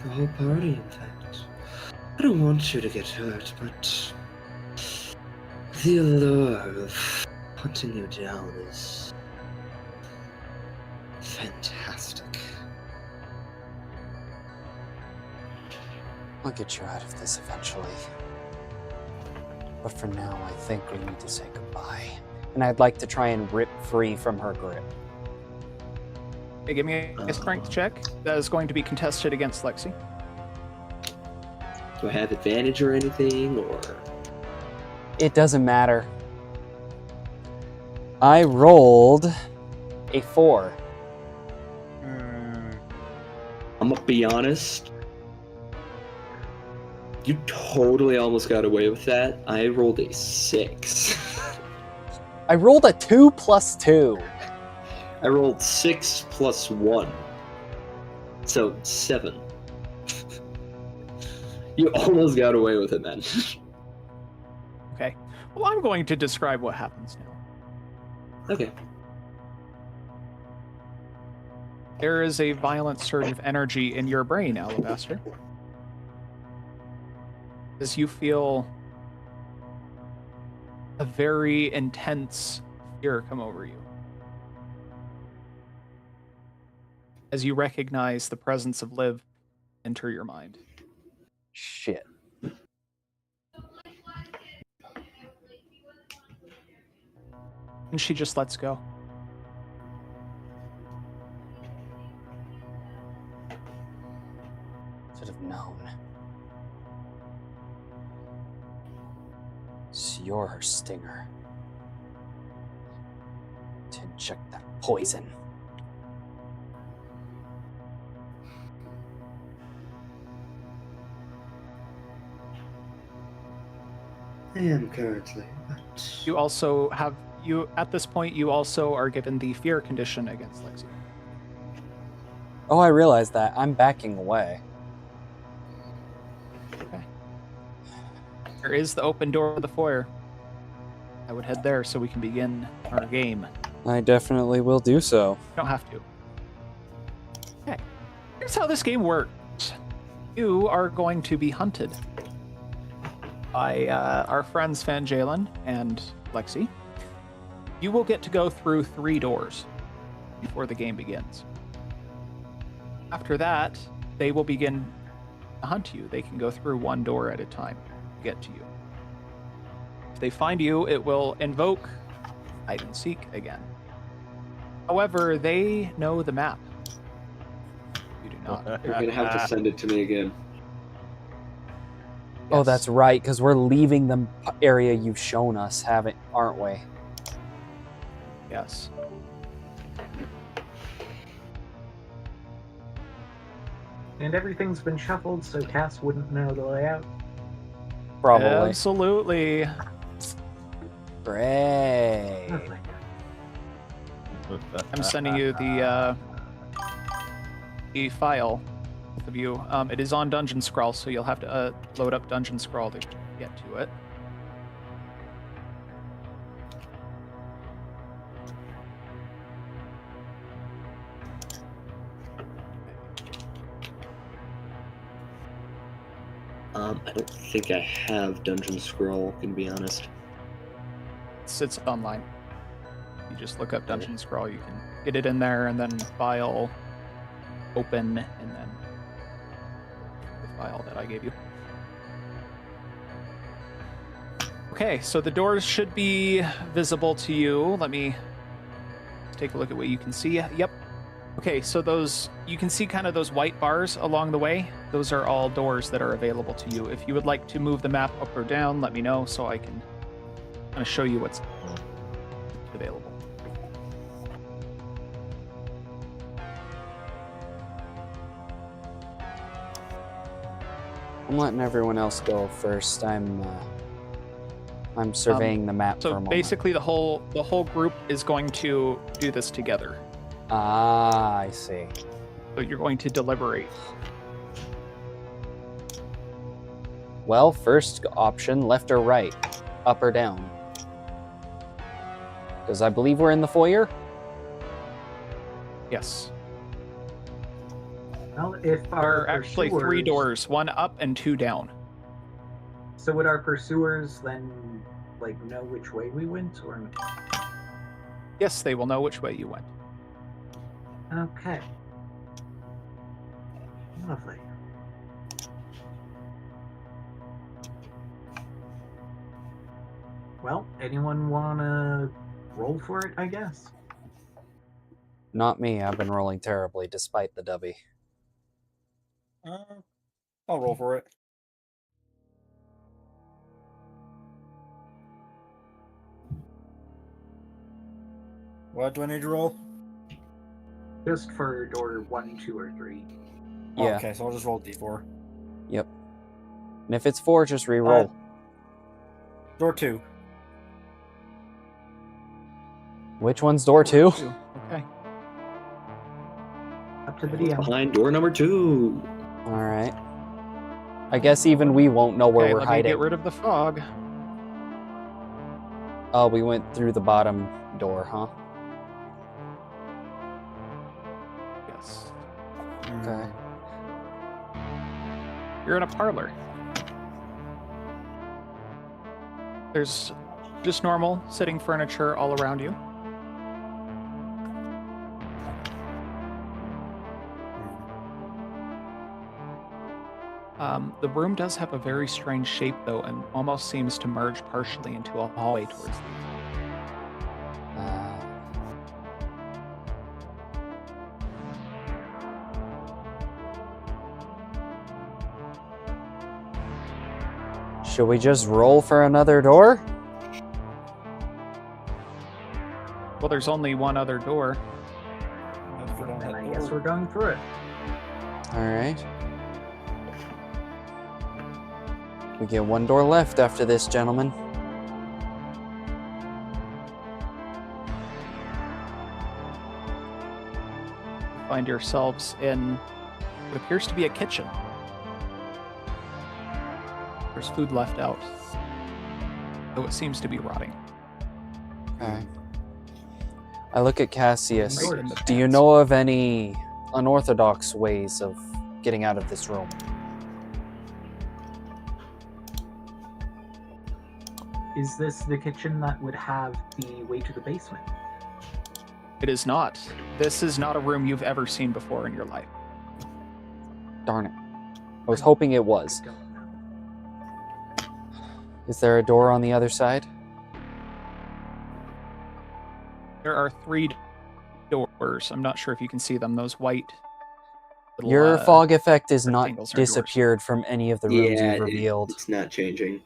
The whole party, in fact. I don't want you to get hurt, but the allure of hunting you down is fantastic. I'll get you out of this eventually. But for now, I think we need to say goodbye. And I'd like to try and rip free from her grip. Okay, give me a strength check. That is going to be contested against Lexi. Do I have advantage or anything, or? It doesn't matter. I rolled a 4. I'm gonna be honest. You totally almost got away with that. I rolled a 6. I rolled a 2 plus 2. I rolled 6 plus 1. So 7. You almost got away with it, man. Okay. Well, I'm going to describe what happens now. Okay. There is a violent surge of energy in your brain, Alabaster. As you feel a very intense fear come over you. As you recognize the presence of Liv enter your mind. Shit. And she just lets go. Should have known. So you're her stinger. To inject that poison. I am currently, but You also have at this point you also are given the fear condition against Lexi. Oh, I realize that. I'm backing away. Okay. There is the open door to the foyer. I would head there so we can begin our game. I definitely will do so. You don't have to. Okay. Here's how this game works. You are going to be hunted by our friends Fanjalen and Lexi. You will get to go through 3 doors before the game begins. After that, they will begin to hunt you. They can go through 1 door at a time to get to you. If they find you, it will invoke hide and seek again. However, they know the map. You do not. You're gonna have to send it to me again. Oh, Yes. that's right, because we're leaving the area you've shown us, aren't we? Yes. And everything's been shuffled, so Cass wouldn't know the layout. Probably. Absolutely. Great. Lovely. I'm sending you the file, both of you. It is on Dungeon Scrawl, so you'll have to load up Dungeon Scrawl to get to it. I don't think I have Dungeon Scroll, can be honest. It's online. You just look up Dungeon Scrawl, you can get it in there, and then file, open, and then the file that I gave you. Okay, so the doors should be visible to you. Let me take a look at what you can see. Yep. Okay, so those, you can see kind of those white bars along the way. Those are all doors that are available to you. If you would like to move the map up or down, let me know so I can kind of show you what's available. I'm letting everyone else go first. I'm surveying the map for a So moment. basically, the whole group is going to do this together. Ah, I see. So you're going to deliberate. Well, first option, left or right, up or down? Because I believe we're in the foyer. Yes. Well, if There our are actually 3 pursuers- doors, 1 up and 2 down. So would our pursuers then, like, know which way we went, or? Yes, they will know which way you went. Okay. Lovely. Well, anyone wanna roll for it, I guess? Not me. I've been rolling terribly, despite the dubby. I'll roll for it. What do I need to roll? Just for door 1, 2, or 3. Oh, Yeah. okay, so I'll just roll D4. Yep. And if it's 4, just re-roll. Door 2. Which one's door 2? Okay. Up to the DM. Behind door number 2. All right. I guess even we won't know where Okay, we're let me hiding. get rid of the fog. Oh, we went through the bottom door, huh? Yes. Okay. You're in a parlor. There's just normal sitting furniture all around you. The room does have a very strange shape, though, and almost seems to merge partially into a hallway towards the Should we just roll for another door? Well, there's only one other door. And I guess we're going through it. All right. We get 1 door left after this, gentlemen. Find yourselves in what appears to be a kitchen. There's food left out, though it seems to be rotting. Okay. I look at Cassius. Right in the Do you pants. know of any unorthodox ways of getting out of this room. Is this the kitchen that would have the way to the basement? It is not. This is not a room you've ever seen before in your life. Darn it. I was hoping it was. Is there a door on the other side? There are 3 doors. I'm not sure if you can see them. Those white little, Your fog effect is not rectangles are doors. disappeared from any of the rooms Yeah, you've revealed. it's not changing.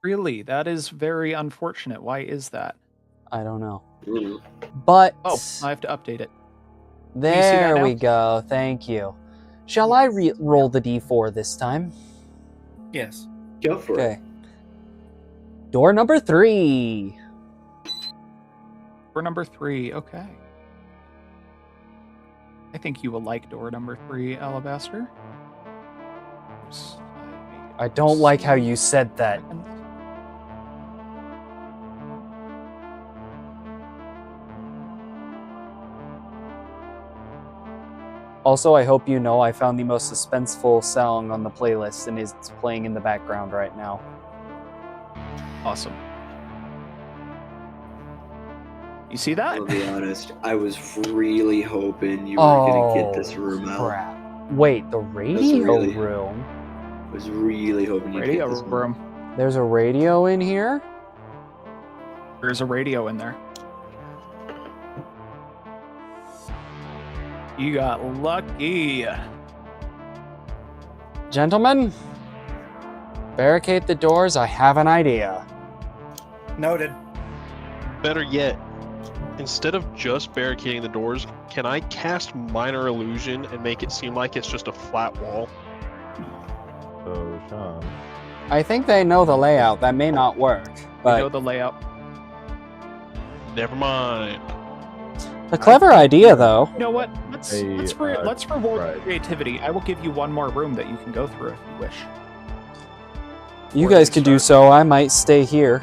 Really? That is very unfortunate. Why is that? I don't know. Mm. But Oh, I have to update it. there now? we go. Thank you. Shall I roll the d4 this time? Yes. Go for it. Okay. Door number 3. Door number 3. Okay. I think you will like door number 3, Alabaster. Oops, I don't like how you said that. Also, I hope you know I found the most suspenseful song on the playlist and it's playing in the background right now. Awesome. You see that? I'll be honest, I was really hoping you were gonna get this room out. Crap. Wait, the radio really- room? I was really hoping you'd Radio get this one. room. There's a radio in here? There's a radio in there. You got lucky. Gentlemen, barricade the doors. I have an idea. Noted. Better yet, instead of just barricading the doors, can I cast Minor Illusion and make it seem like it's just a flat wall? So, Sean. I think they know the layout. That may not work, I know but the layout. Never mind. a clever idea, though. You know what? Let's reward right. creativity. I will give you one more room that you can go through if you wish. You Or guys they can do start- so. I might stay here.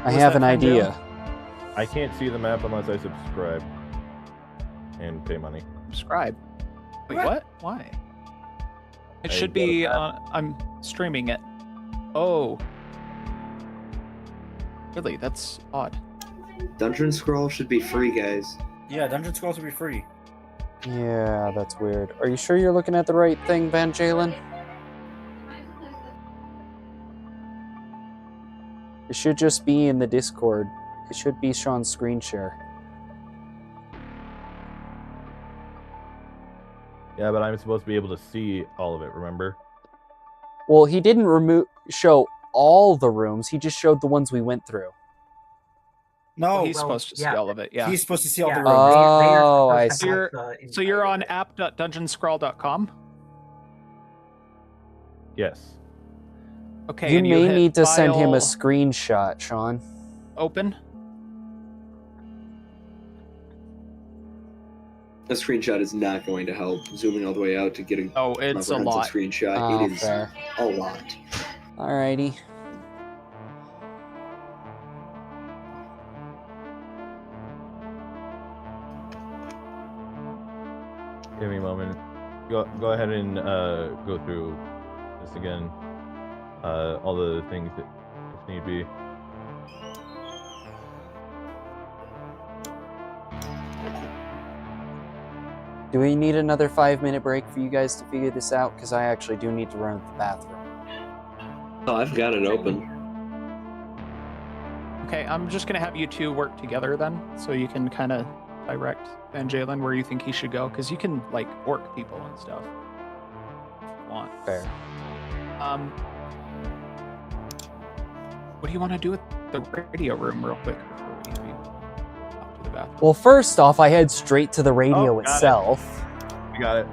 I What's have that an thing do? idea. I can't see the map unless I subscribe and pay money. Subscribe. Wait, What? what? Why? It I should got a be. map. I'm streaming it. Oh. Really? That's odd. Dungeon Scroll should be free, guys. Yeah, Dungeon Scrolls will be free. Yeah, that's weird. Are you sure you're looking at the right thing, Van Jalen? It should just be in the Discord. It should be Sean's screen share. Yeah, but I'm supposed to be able to see all of it, remember? Well, he didn't show all the rooms. He just showed the ones we went through. No, He's well, supposed to see yeah. all of it. Yeah. he's supposed to see all Yeah, the rooms. they are Oh, I supposed to see. have the So you're on entire- app.dungeonscrawl.com. Yes. Okay. You and may hit need to send him a file, screenshot, Sean. open. A screenshot is not going to help. Zooming all the way out to get a Oh, it's a comprehensive lot. screenshot. Oh, It is fair. a lot. Alrighty. Give me a moment. Go ahead and go through this again. All the things that if need be. Do we need another 5-minute break for you guys to figure this out? Because I actually do need to run to the bathroom. Oh, I've got it open. Okay, I'm just gonna have you two work together then, so you can kind of direct Van Jalen where you think he should go, because you can like orc people and stuff if you want. Fair. What do you want to do with the radio room, real quick, before we have you up to the bathroom? Well, first off, I head straight to the radio Oh, got it. itself. You got it.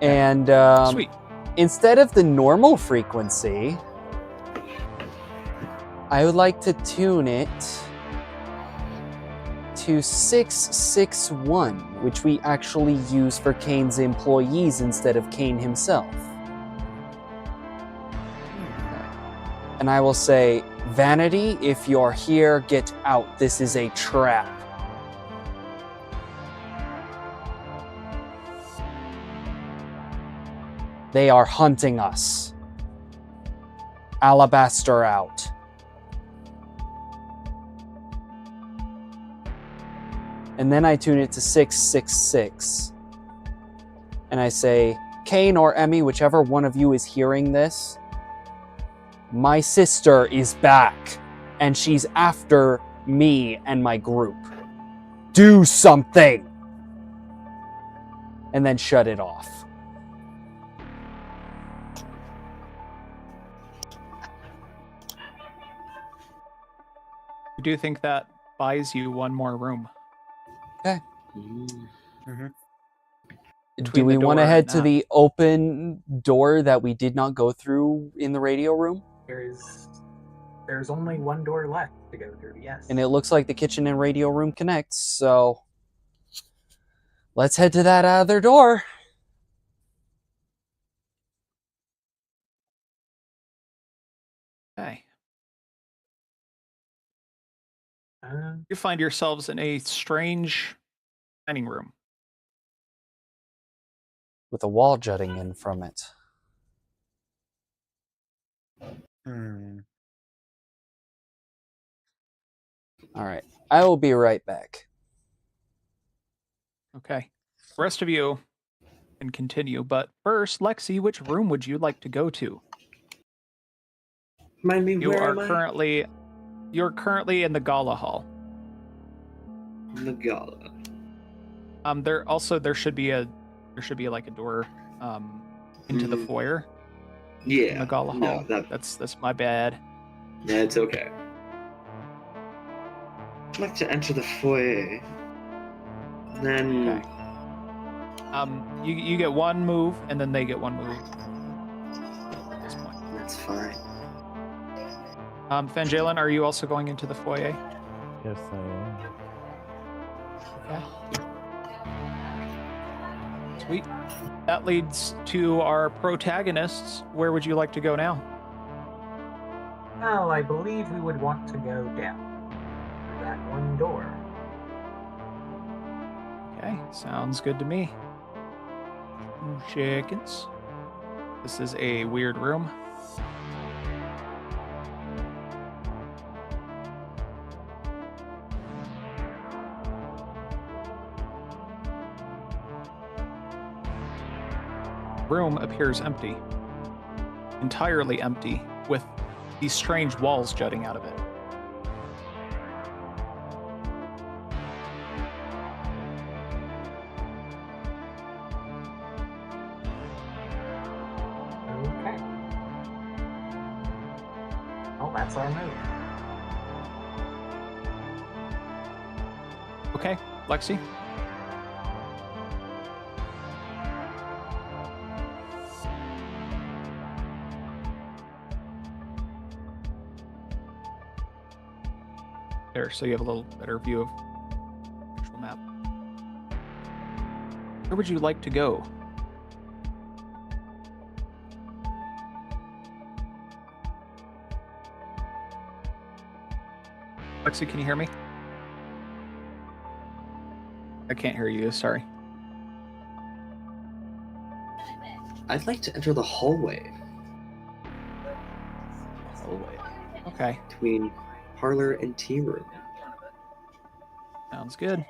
And Sweet. instead of the normal frequency, I would like to tune it to 661, which we actually use for Kane's employees instead of Kane himself. And I will say, Vanity, if you're here, get out. This is a trap. They are hunting us. Alabaster out. And then I tune it to 666. And I say, Kane or Emmy, whichever one of you is hearing this, my sister is back. And she's after me and my group. Do something! And then shut it off. I do think that buys you one more room. Okay. Mm-hmm. Do Between we the want to door head and to that. the open door that we did not go through in the radio room? There's only one door left to go through, yes. And it looks like the kitchen and radio room connects, so let's head to that other door. Okay. Uh, You find yourselves in a strange dining room. With a wall jutting in from it. All right. I will be right back. Okay. The rest of you can continue, but first, Lexi, which room would you like to go to? Remind me, You where are am I? you're currently in the gala hall. In the gala. There should be like a door into the foyer in Yeah. the gala hall. No, That's my bad. that's okay. I'd like to enter the foyer. Then Okay. You get one move, and then they get one move at this point. that's fine. Fangalen, are you also going into the foyer? Yes, I am. Okay. Sweet. That leads to our protagonists. Where would you like to go now? well, I believe we would want to go down through that one door. Okay, sounds good to me. 2 seconds. This is a weird room. Room appears empty. Entirely empty, with these strange walls jutting out of it. Okay. Oh, that's our move. Okay, Lexi? There, so you have a little better view of the actual map. Where would you like to go? Lexi, can you hear me? I can't hear you, sorry. I'd like to enter the hallway Okay, between parlor and tea room. sounds good.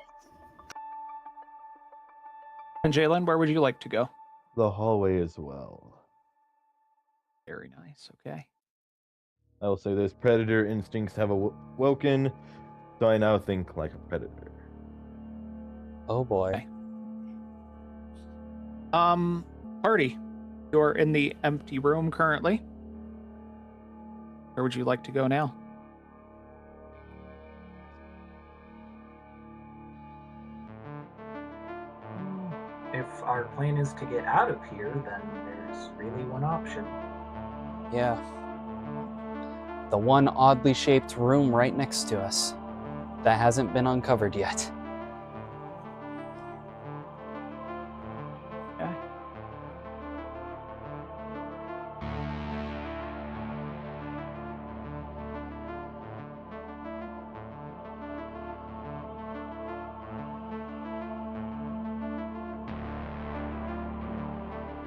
And Jalen, where would you like to go? The hallway as well. Very nice, okay. I will say this: predator instincts have awoken, so I now think like a predator. Oh boy. Okay. Party. You're in the empty room currently. Where would you like to go now? If our plan is to get out of here, then there's really one option. Yeah. The one oddly shaped room right next to us that hasn't been uncovered yet. Okay.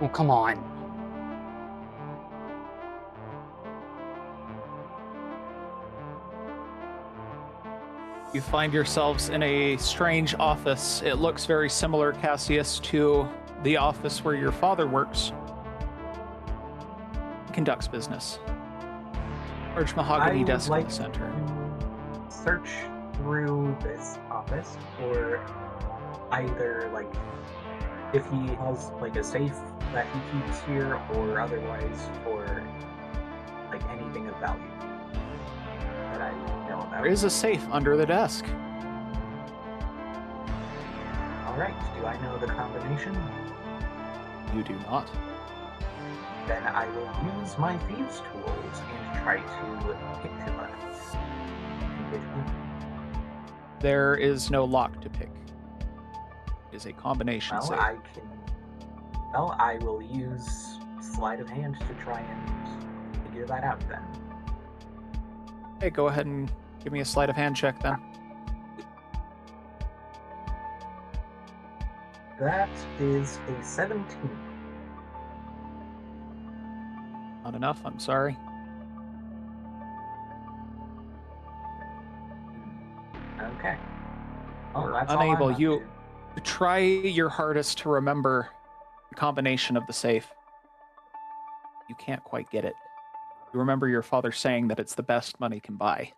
Oh, come on. You find yourselves in a strange office. It looks very similar, Cassius, to the office where your father works. Conducts business. Large mahogany desk in the center. To search through this office for either, like, if he has, like, a safe that he keeps here, or otherwise for, like, anything of value that I know about. There is a safe under the desk. Alright, do I know the combination? You do not. Then I will use my thieves' tools and try to pick him up. There is no lock to pick. It is a combination safe. I will use sleight of hand to try and figure that out then. Okay, go ahead and give me a sleight of hand check then. That is a 17. Not enough, I'm sorry. Okay. Oh, You're that's all unable. I'm up You to. try your hardest to remember the combination of the safe. You can't quite get it. You remember your father saying that it's the best money can buy.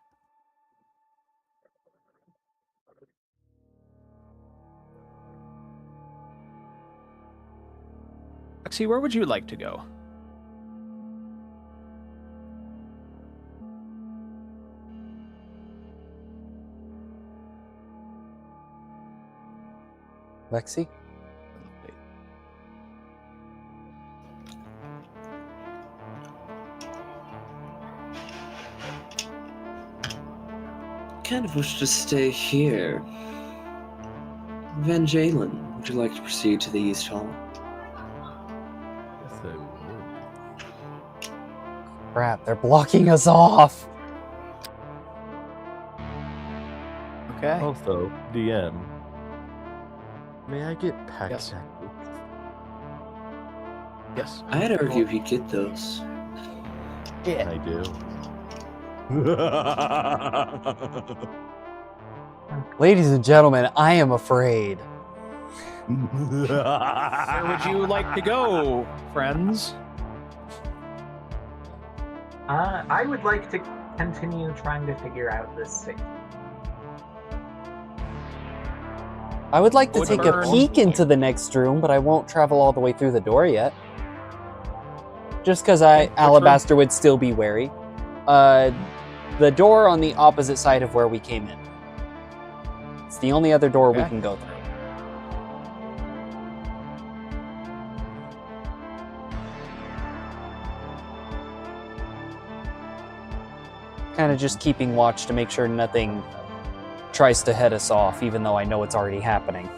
Lexi, where would you like to go? Lexi? Kind of wish to stay here. Van Jalen, would you like to proceed to the East Hall? Yes, I would. Crap, they're blocking us off. Okay. Also, DM, may I get pack Yes. tactics? Yes. I'd argue he'd get those. I do. Ladies and gentlemen, I am afraid. Where would you like to go, friends? I would like to continue trying to figure out this safe. I would like to take a Woodburn. peek into the next room, but I won't travel all the way through the door yet. Just because Alabaster would still be wary. The door on the opposite side of where we came in. It's the only other door we Okay. can go through. Kind of just keeping watch to make sure nothing tries to head us off, even though I know it's already happening.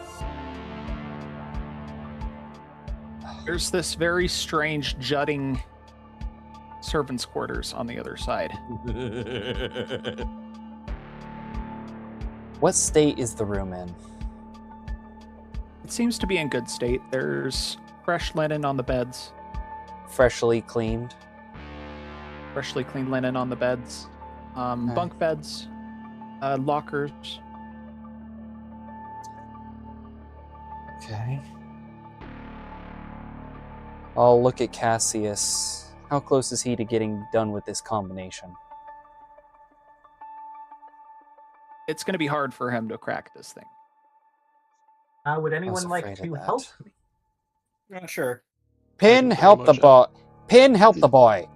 There's this very strange jutting servants' quarters on the other side. What state is the room in? It seems to be in good state. There's fresh linen on the beds, Freshly cleaned? freshly cleaned linen on the beds, Nice. bunk beds, lockers. Okay. I'll look at Cassius. How close is he to getting done with this combination? It's going to be hard for him to crack this thing. Would was anyone like afraid of to that. help me? Yeah, sure. Pin, very help the much boy. Pin, help the boy.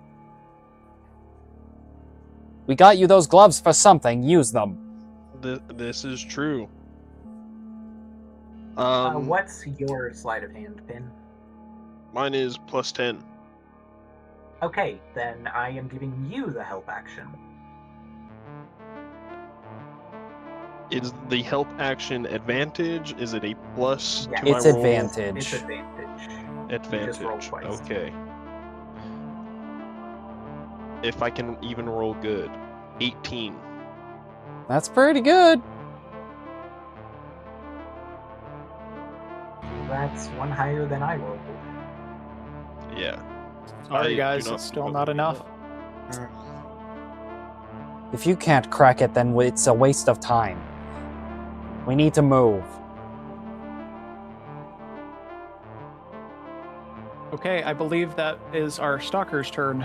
We got you those gloves for something. Use them. This is true. What's your sleight of hand, Pin? Mine is +10. Okay, then I am giving you the help action. Is the help action advantage? Is it a plus Yeah. to my It's roll? advantage. It's advantage. Advantage. Just roll twice. Okay. If I can even roll good. 18. That's pretty good. That's one higher than I rolled. Yeah. Sorry, I do guys, not it's still think not I would enough. If you can't crack it, then it's a waste of time. We need to move. Okay, I believe that is our stalker's turn.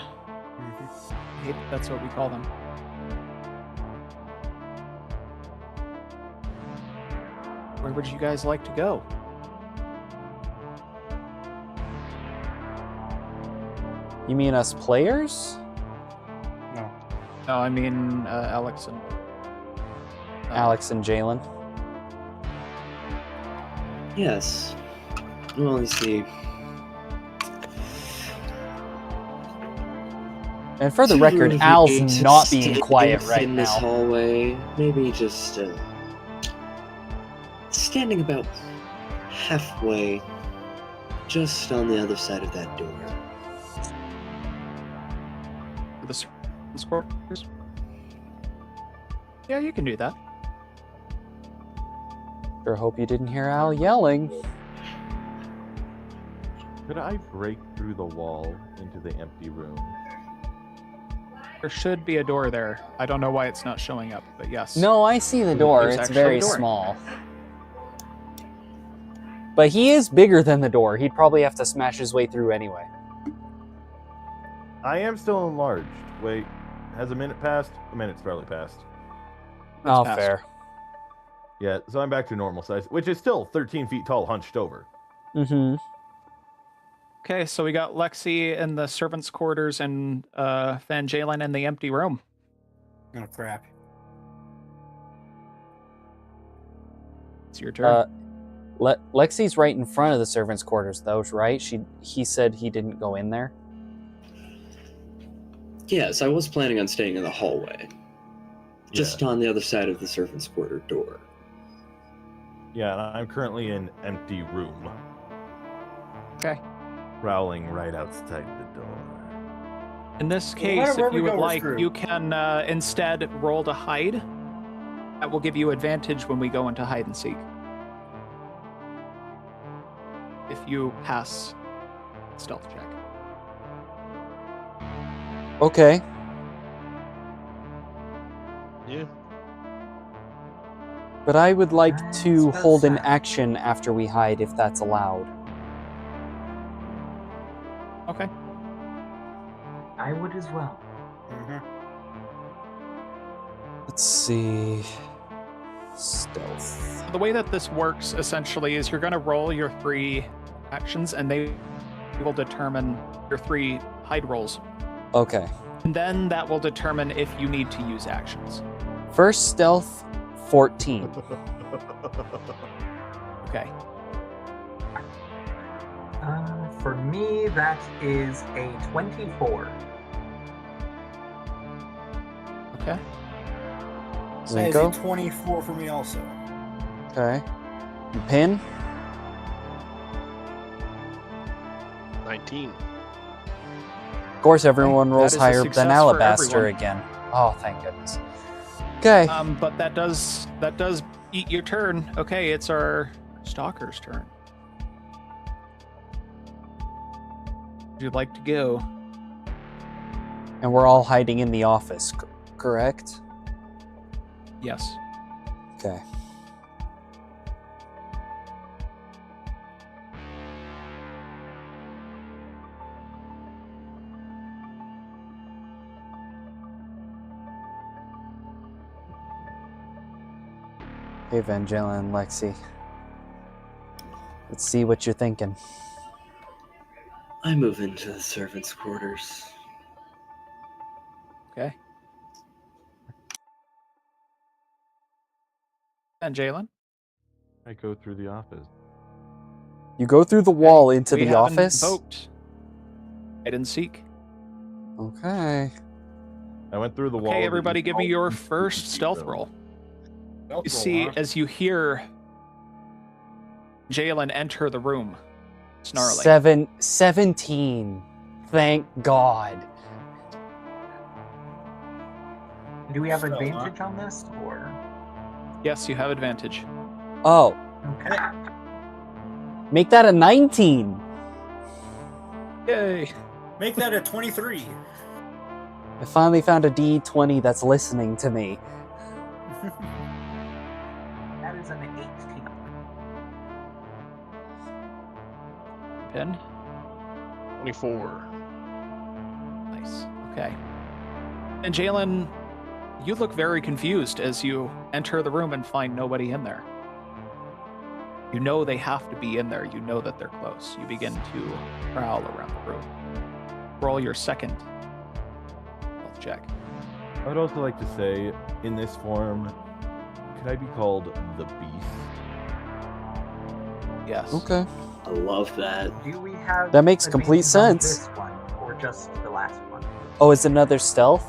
That's what we call them. Where would you guys like to go? You mean us players? No, I mean Alex and Alex and Jalen? Yes. Well, let's see. And for the Two record, of Al's you to not being stay quiet right in this now. hallway. Maybe just standing about halfway, just on the other side of that door. the scorpions. Yeah, you can do that. Sure hope you didn't hear Al yelling. Could I break through the wall into the empty room? There should be a door there. I don't know why it's not showing up, but yes. No, I see the door. There's It's actually very a door. small. But he is bigger than the door. He'd probably have to smash his way through anyway. I am still enlarged. Wait, has a minute passed? A minute's barely passed. Oh, passed. fair. Yeah, so I'm back to normal size, which is still 13 feet tall, hunched over. Mm-hmm. Okay, so we got Lexi in the servants' quarters and Van Jalen in the empty room. Oh crap. It's your turn. Lexi's right in front of the servants' quarters, though, right? He said he didn't go in there. Yes, I was planning on staying in the hallway. Just on the other side of the servants' quarter door. Yeah, and I'm currently in empty room. Okay. Prowling right outside the door. In this no case, matter where if we you go, would we're like, screwed. you can instead roll to hide. That will give you advantage when we go into hide and seek. If you pass stealth check. Okay. Yeah. But I would like to That's hold an fine. action after we hide, if that's allowed. Okay. I would as well. Let's see. Stealth. The way that this works essentially is you're going to roll your 3 actions, and they will determine your 3 hide rolls. Okay. And then that will determine if you need to use actions. First stealth, 14. Okay. For me, that is a 24. Okay. That is Zinko? a 24 for me also. Okay. And Pin? 19. Of course, everyone That rolls is a higher success than for Alabaster everyone. again. Oh, thank goodness. Okay. But that does eat your turn. Okay, it's our stalker's turn. Would you like to go? And we're all hiding in the office, correct? Yes. Okay. Hey, Vangelis and Lexi. Let's see what you're thinking. I move into the servants' quarters. Okay. And Jalen? I go through the office. You go through the wall into We the haven't office? Invoked hide and seek. Okay. I went through the wall. Okay, that everybody, you give me called your me first to stealth go. roll. You see, as you hear Jalen enter the room, snarling. 17. Thank God. Do we have So, advantage on this, or? Yes, you have advantage. Oh, Okay. make that a 19. Yay! Make that a 23. I finally found a D20 that's listening to me. That is an 18. Pin. 24. Nice. Okay. And Jalen, you look very confused as you enter the room and find nobody in there. You know they have to be in there. You know that they're close. You begin to prowl around the room. Roll your second health check. I would also like to say, in this form, could I be called the Beast? Yes. Okay. I love that. Do we have That makes complete advantage on sense. This one, or just the last one? Oh, it's another stealth?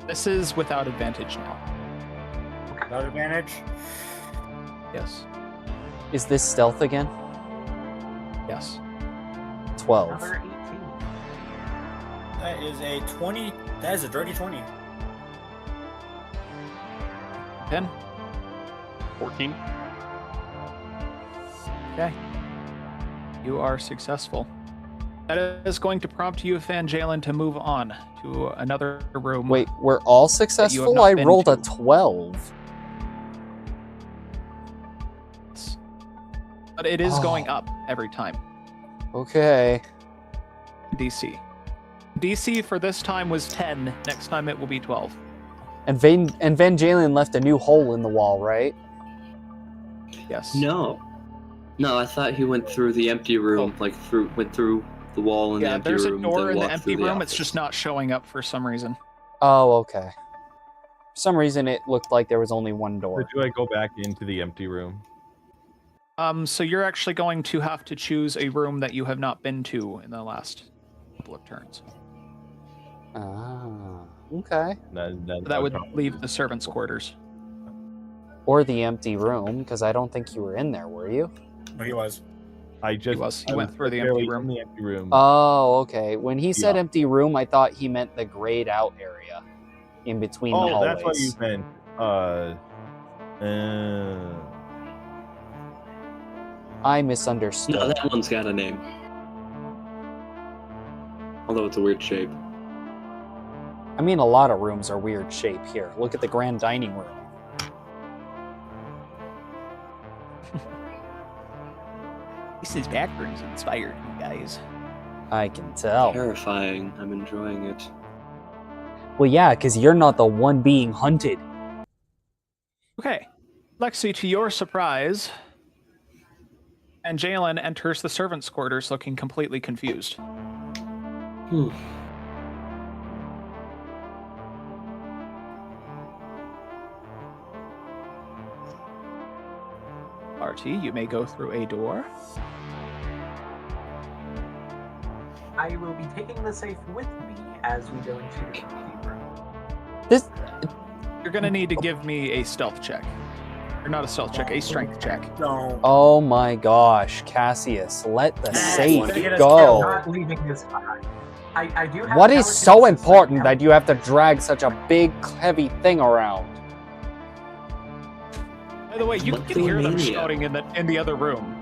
This is without advantage now. Without advantage. Yes. Is this stealth again? Yes. 12. Another 18. That is a 20. That is a dirty 20. Pin. 14. Okay. You are successful. That is going to prompt you, Fanjalen, to move on to another room. Wait, we're all successful? not I been rolled a to. 12. But it is Oh. going up every time. Okay. DC. DC for this time was 10. Next time it will be 12. And Van Jalen left a new hole in the wall, right? Yes. No. No, I thought he went through the empty room, went through the wall in the Yeah, empty there's a room. door then in the walked empty through the room. It's office. just not showing up for some reason. Oh, okay. For some reason, it looked like there was only one Or door. do I go back into the empty room? So you're actually going to have to choose a room that you have not been to in the last couple of turns. Ah, okay. That would leave the servants' quarters. Or the empty room, because I don't think you were in there, were you? No, he was. He went through the empty room. In the empty room. Oh, okay. When he said Yeah. empty room, I thought he meant the grayed out area in between the hallways. That's what you meant. I misunderstood. No, that one's got a name. Although it's a weird shape. I mean, a lot of rooms are weird shape here. Look at the grand dining room. This is Backrooms inspired, you guys. I can tell. Terrifying. I'm enjoying it. Well, yeah, because you're not the one being hunted. Okay. Lexi, to your surprise, and Jalen enters the servants' quarters looking completely confused. Hmm. RT, you may go through a door. I will be taking the safe with me as we go into the empty room. This. You're gonna need to give me a stealth check. Or not a stealth check, a strength check. No. Oh my gosh, Cassius, let the That's safe what it is. I'm go. not leaving this behind. I do have What is so telekinesis, important I that you have to drag such a big, heavy thing around? By the way, you What can hear them mania? shouting in the other room.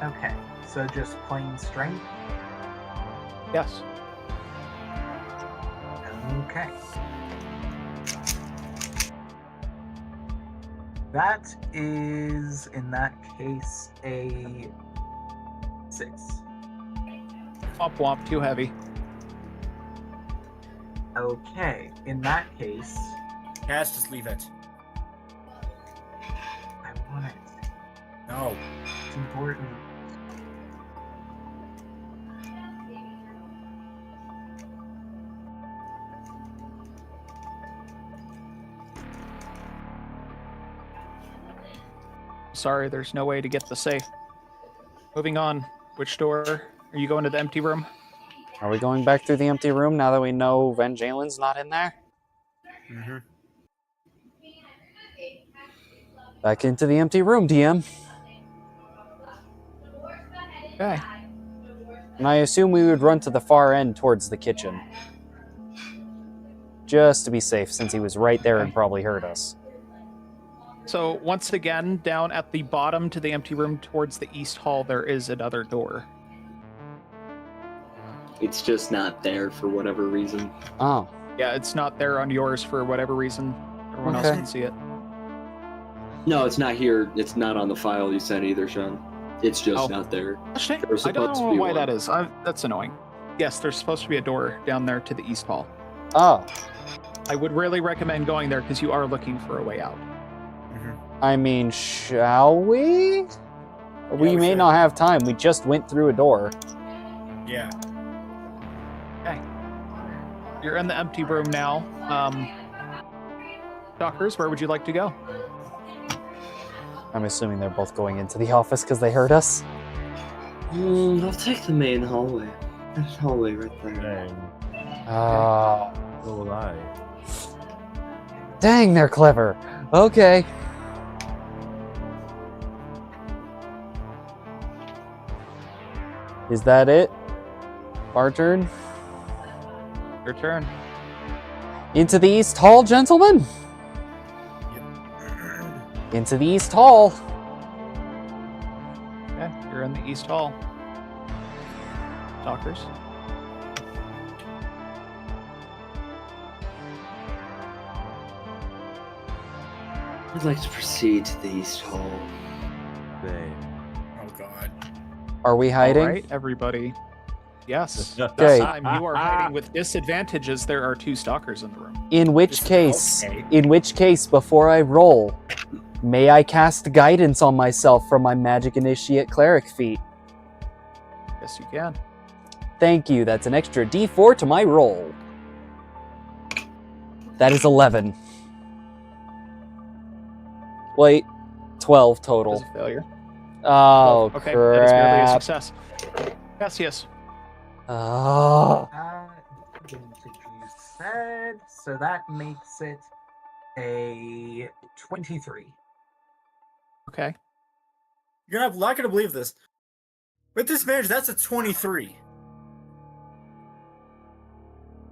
Okay, so just plain strength. Yes. Okay. That is, in that case, a 6. Womp womp, too heavy. Okay, in that case, Cass, just leave it. I want it. No. It's important. Sorry, there's no way to get the safe. Moving on. Which door? Are you going to the empty room? Are we going back through the empty room now that we know Van Jalen's not in there? Mm-hmm. Back into the empty room, DM. Okay. And I assume we would run to the far end towards the kitchen. Just to be safe, since he was right there and probably heard us. So once again, down at the bottom to the empty room towards the east hall, there is another door. It's just not there for whatever reason. Oh. Yeah, it's not there on yours for whatever reason. Everyone else Okay. can see it. No, it's not here. It's not on the file you sent either, Sean. It's just Oh. not there. Actually, There was I don't supposed to know be why one. that is. That's annoying. Yes, there's supposed to be a door down there to the east hall. Oh. I would really recommend going there because you are looking for a way out. I mean, shall we? We we may should. not have time. We just went through a door. Yeah. Okay. You're in the empty room now. Dockers, where would you like to go? I'm assuming they're both going into the office because they heard us. I'll take the main hallway. That hallway right there. Dang. Ah. So will I. Dang, they're clever. Okay. Is that it? Our turn? Your turn. Into the East Hall, gentlemen? Into the East Hall. Okay, you're in the east hall. Dockers. I'd like to proceed to the East Hall. Dang. Oh god. Are we hiding? All right, everybody. Yes. Okay. This time you are hiding with disadvantages. There are two stalkers in the room. In which Just- case, okay. before I roll, may I cast guidance on myself from my magic initiate cleric feat? Yes, you can. Thank you. That's an extra D4 to my roll. That is 11. Wait, 12 That is total. a failure. Oh, Okay, that is merely a crap. success. Cassius. Oh. Vintage you said, so that makes it a 23. Okay. You're not gonna believe this. With disadvantage, that's a 23.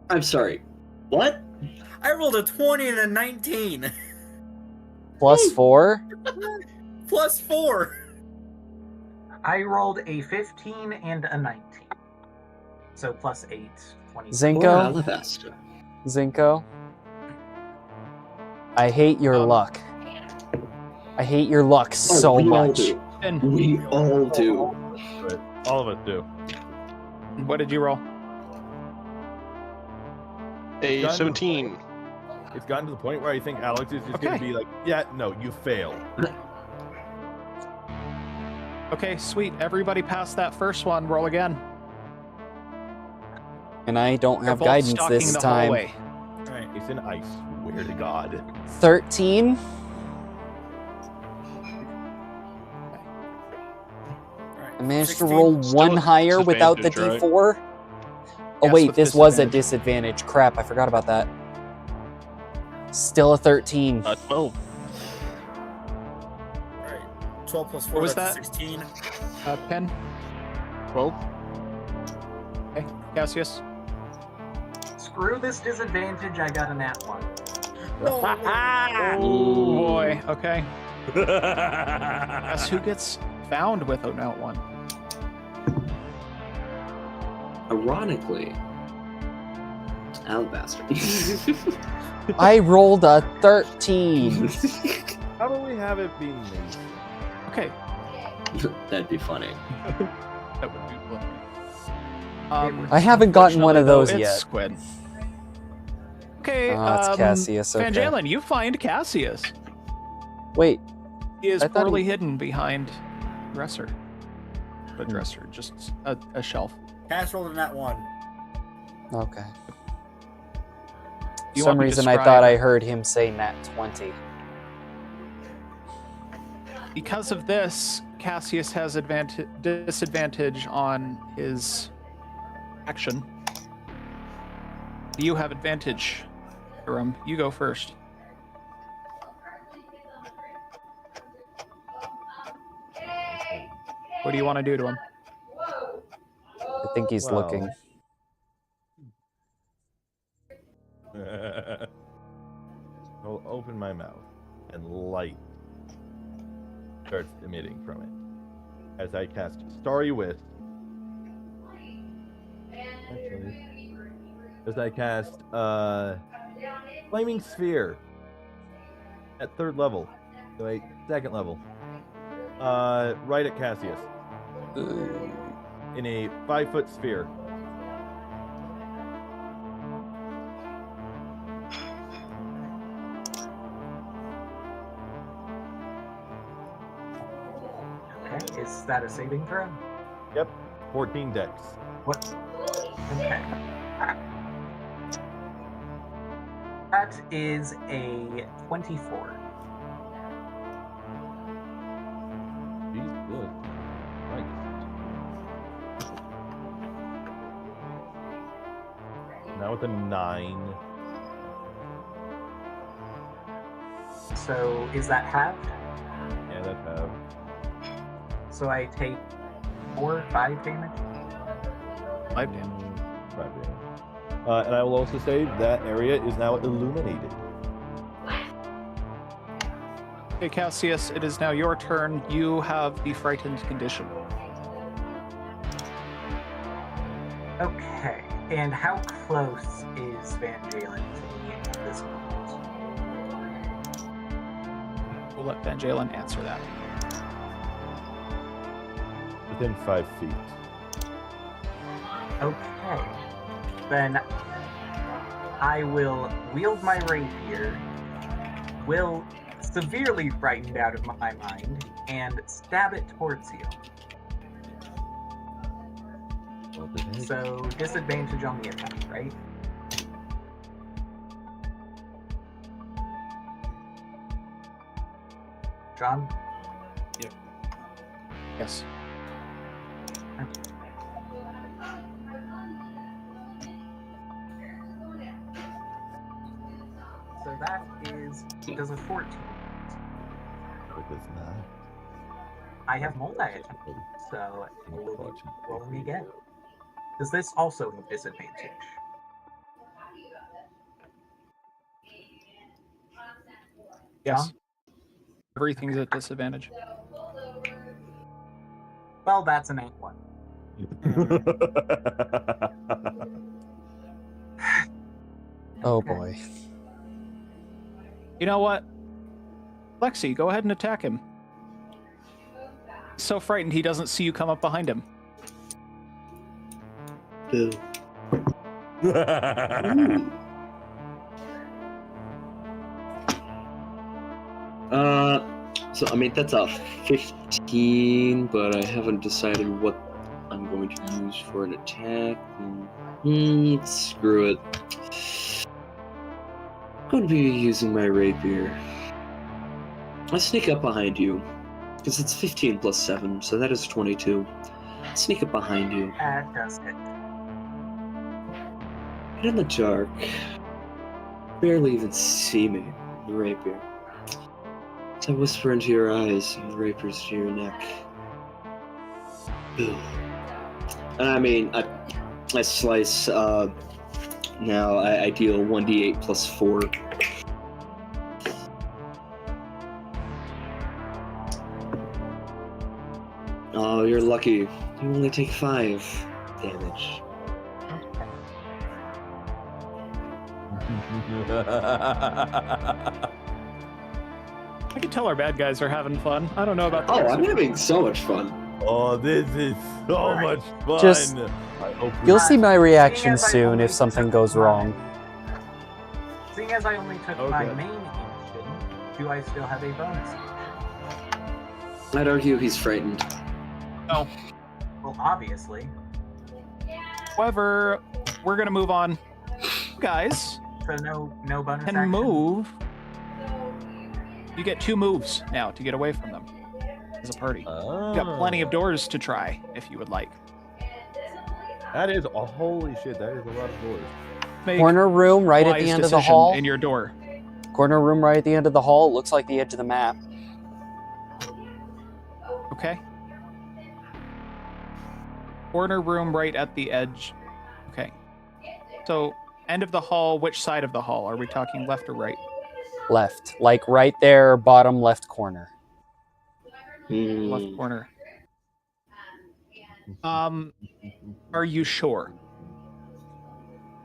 I'm sorry. What? I rolled a 20 and a 19. Plus 4? Plus 4. I rolled a 15 and a 19. So plus 8, 20. Or Zinko? Alabasta. Zinko? I hate your luck. I hate your luck so we all much. do. And We all do. But all of us do. what did you roll? A Done. 17. It's gotten to the point where I think Alex is just gonna Okay. be like, yeah, no, you fail. Okay, sweet. Everybody passed that first one. Roll again. And I don't They're have both guidance stalking this the time. hallway. Alright. It's in ice. Swear to God. 13? I managed 16. to roll Still one a higher without the disadvantage, D4. Oh Yes, wait, with this was a disadvantage. disadvantage. Crap, I forgot about that. Still a 13. 12. Alright. 12 plus 4, What was that's that? 16. Pen. 12. Okay, Cassius. Screw this disadvantage, I got a nat 1. No, Oh boy. Okay. Guess who gets found with a note one? Ironically, Alabaster. I rolled a 13. How do we have it being me? Okay, That'd be funny. that would be lovely. I haven't gotten one of those Unfortunately, though, yet. it's Squid. Okay, Oh, it's Cassius. Okay. Van Jalen, you find Cassius. Wait, He is I thought poorly he- hidden behind dresser. A dresser, just a shelf. Cass rolled a nat 1. okay. You For some want me to reason I describe- thought I heard him say nat 20. Because of this, Cassius has disadvantage on his action. You have advantage, Durham. You go first. What do you want to do to him? I think he's Well. looking. I'll open my mouth and light starts emitting from it. As I cast Starry Wisp. Actually, as I cast Flaming Sphere at 3rd level. So wait, 2nd level. Right at Cassius. In a 5-foot sphere. Okay, is that a saving throw? Yep, 14 dex. What? Okay. That is a 24. Jeez, good. Nice. Now with a 9. So is that halved? Yeah, that's half. So I take 5 damage? 5 damage. 5 damage. And I will also say that area is now illuminated. Okay, Cassius, it is now your turn. You have the frightened condition. Okay. And how close is Van Jalen to me at this moment? We'll let Van Jalen answer that. Within 5 feet. Okay. Then I will wield my rapier, will severely frightened out of my mind, and stab it towards you. So disadvantage on the attack, right? John? Yes. So that does a 14. It does not. I have multi-attack, so roll me again. Does this also have disadvantage? Yes. John? Everything's at disadvantage. Well, that's an 8-1. Oh boy. You know what? Lexi, go ahead and attack him. He's so frightened he doesn't see you come up behind him. Boo. So I mean that's a 15, but I haven't decided what I'm going to use for an attack. Screw it. I'm going to be using my rapier. I sneak up behind you, because it's 15 plus 7, so that is 22. Sneak up behind you. That does it. And in the dark, barely even see me, the rapier. So I whisper into your eyes, and the rapier's to your neck. Boo. And I mean, I slice, now I deal 1d8 plus 4. Oh, you're lucky. You only take 5 damage. I can tell our bad guys are having fun. I don't know about the Oh, rest I'm of you. having so much fun. Oh, this is so much fun. Just- I hope You'll see my reaction Seeing as I soon only if something took goes my- wrong. Seeing as I only took Oh, my good. main action, do I still have a bonus? I'd argue he's frightened. Well, obviously. However, we're gonna move on. You guys So no bonus can action. move. You get 2 moves now to get away from them as a party. You got plenty of doors to try if you would like. That is a holy shit. That is a lot of doors. Make Corner room right at wise the end of the decision hall. in your door. Corner room right at the end of the hall. Looks like the edge of the map. Okay. Corner room right at the edge. Okay. So, end of the hall, which side of the hall? Are we talking left or right? Left. Like right there, bottom left corner. Left corner. Are you sure?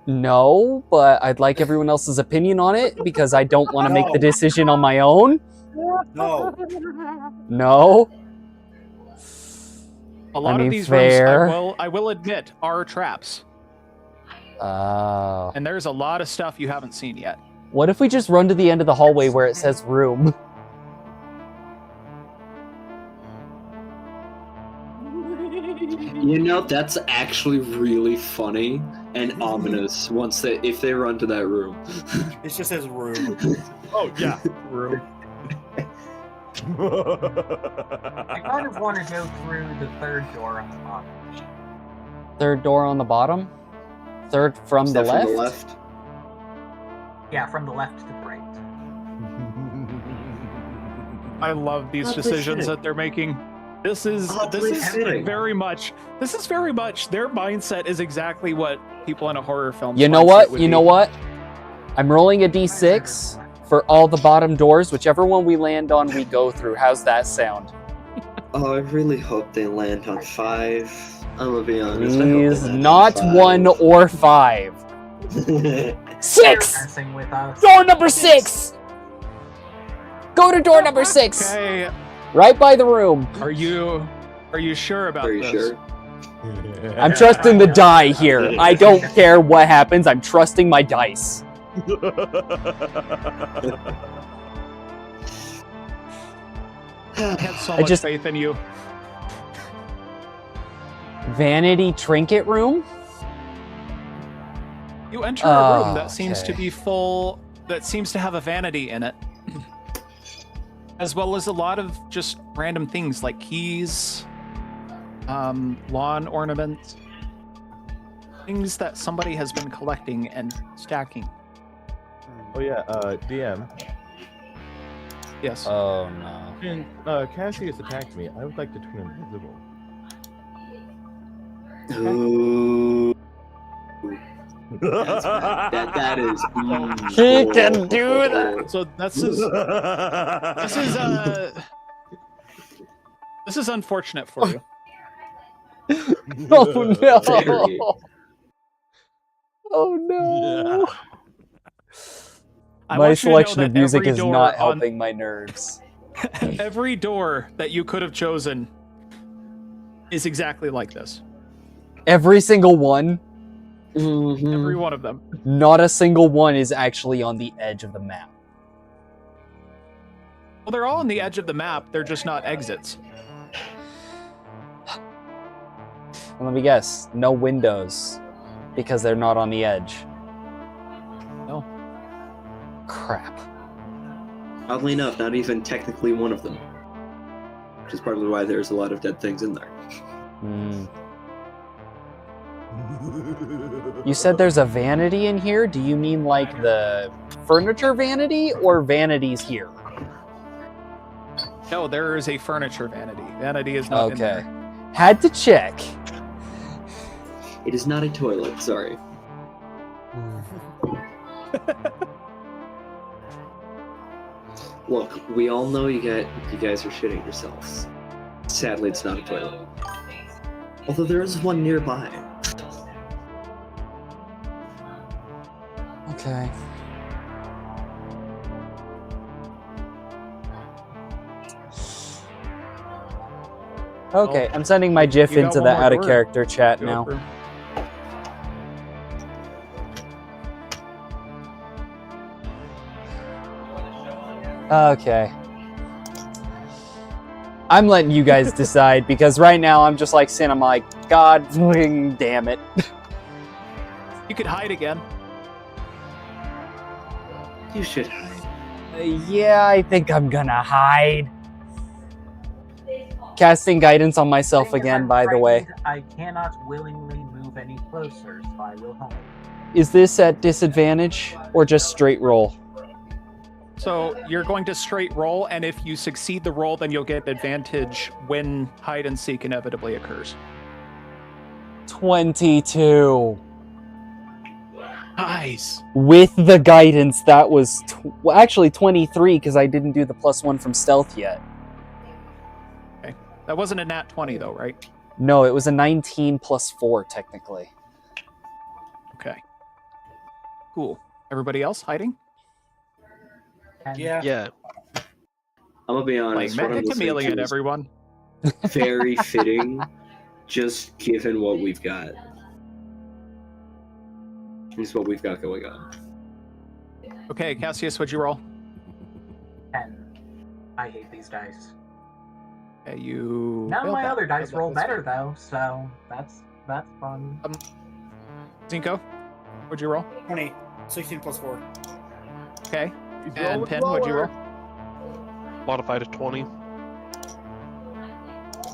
No, but I'd like everyone else's opinion on it because I don't want to make the decision on my own. No. No. A lot mean, of these fair. rooms, I will admit, are traps. Oh. And there's a lot of stuff you haven't seen yet. What if we just run to the end of the hallway where it says room? You know, that's actually really funny and ominous if they run to that room. It just says room. Oh yeah, room. I kind of want to go through the third door on the bottom. Third door on the bottom? Third from Is the that left? From the left? Yeah, from the left to the right. I love these Oddly decisions fitting. that they're making. This is Oddly fitting. very much their mindset is exactly what people in a horror film. You know what? You know what? I'm rolling a d6 for all the bottom doors. Whichever one we land on, we go through. How's that sound? Oh, I really hope they land on 5. I'm gonna be honest. I hope they Please, land not on 1 or 5. 6! Messing with us. Door number 6! Go to door number 6! Okay, Right by the room. are you sure about Are you this? sure? I'm trusting the die here. I don't care what happens. I'm trusting my dice. I have so I much just- faith in you. Vanity trinket room? You enter a room that seems Okay. to be full, that seems to have a vanity in it, as well as a lot of just random things like keys, lawn ornaments, things that somebody has been collecting and stacking. Oh yeah, DM. Yes. Oh no. When Cassius attacked me, I would like to turn invisible. Ooh. That's bad. That is. He can do that. So this is unfortunate for you. Oh no. Very. Oh no. I My want you to know selection of that music every is door not on- helping my nerves. Every door that you could have chosen is exactly like this. Every single one, Every one of them. not a single one is actually on the edge of the map. Well, they're all on the edge of the map. They're just not exits. And let me guess, no windows because they're not on the edge. No. Crap. Oddly enough, not even technically one of them. Which is probably why there's a lot of dead things in there. Hmm. You said there's a vanity in here? Do you mean like the furniture vanity or vanities here? No, there is a furniture vanity. Vanity is not in Okay. there. Had to check. It is not a toilet, sorry. Look, we all know you guys are shitting yourselves. Sadly, it's not a toilet. Although there is one nearby. Okay. Okay, I'm sending my GIF You got into one the more out of door. character chat Go now. through. Okay. I'm letting you guys decide because right now I'm just like sitting, I'm like, God fucking damn it. You could hide again. You should hide. Yeah, I think I'm gonna hide. Casting guidance on myself Thing is, again, I'm by the way. frightened. I cannot willingly move any closer, so I will hide. Is this at disadvantage or just straight roll? So you're going to straight roll, and if you succeed the roll, then you'll get advantage when hide and seek inevitably occurs. 22. Nice. With the guidance, that was well, actually 23 because I didn't do the +1 from stealth yet. That wasn't a nat 20 though, right? No, it was a 19 plus 4, technically. Okay. Cool. Everybody else hiding? And Yeah. I'm gonna be honest. Playing What I'm Mega listening Chameleon, to is everyone. very fitting, just given what we've got. Just what we've got going on. Okay, Cassius, what'd you roll? 10. I hate these dice. Yeah, you. None of failed my that. other dice Failed that. roll That's better fine. though, so that's fun. Zinko, what'd you roll? 20. 16 plus 4. Okay. He's And rolling Pen, what'd you lower. roll? Modified to 20.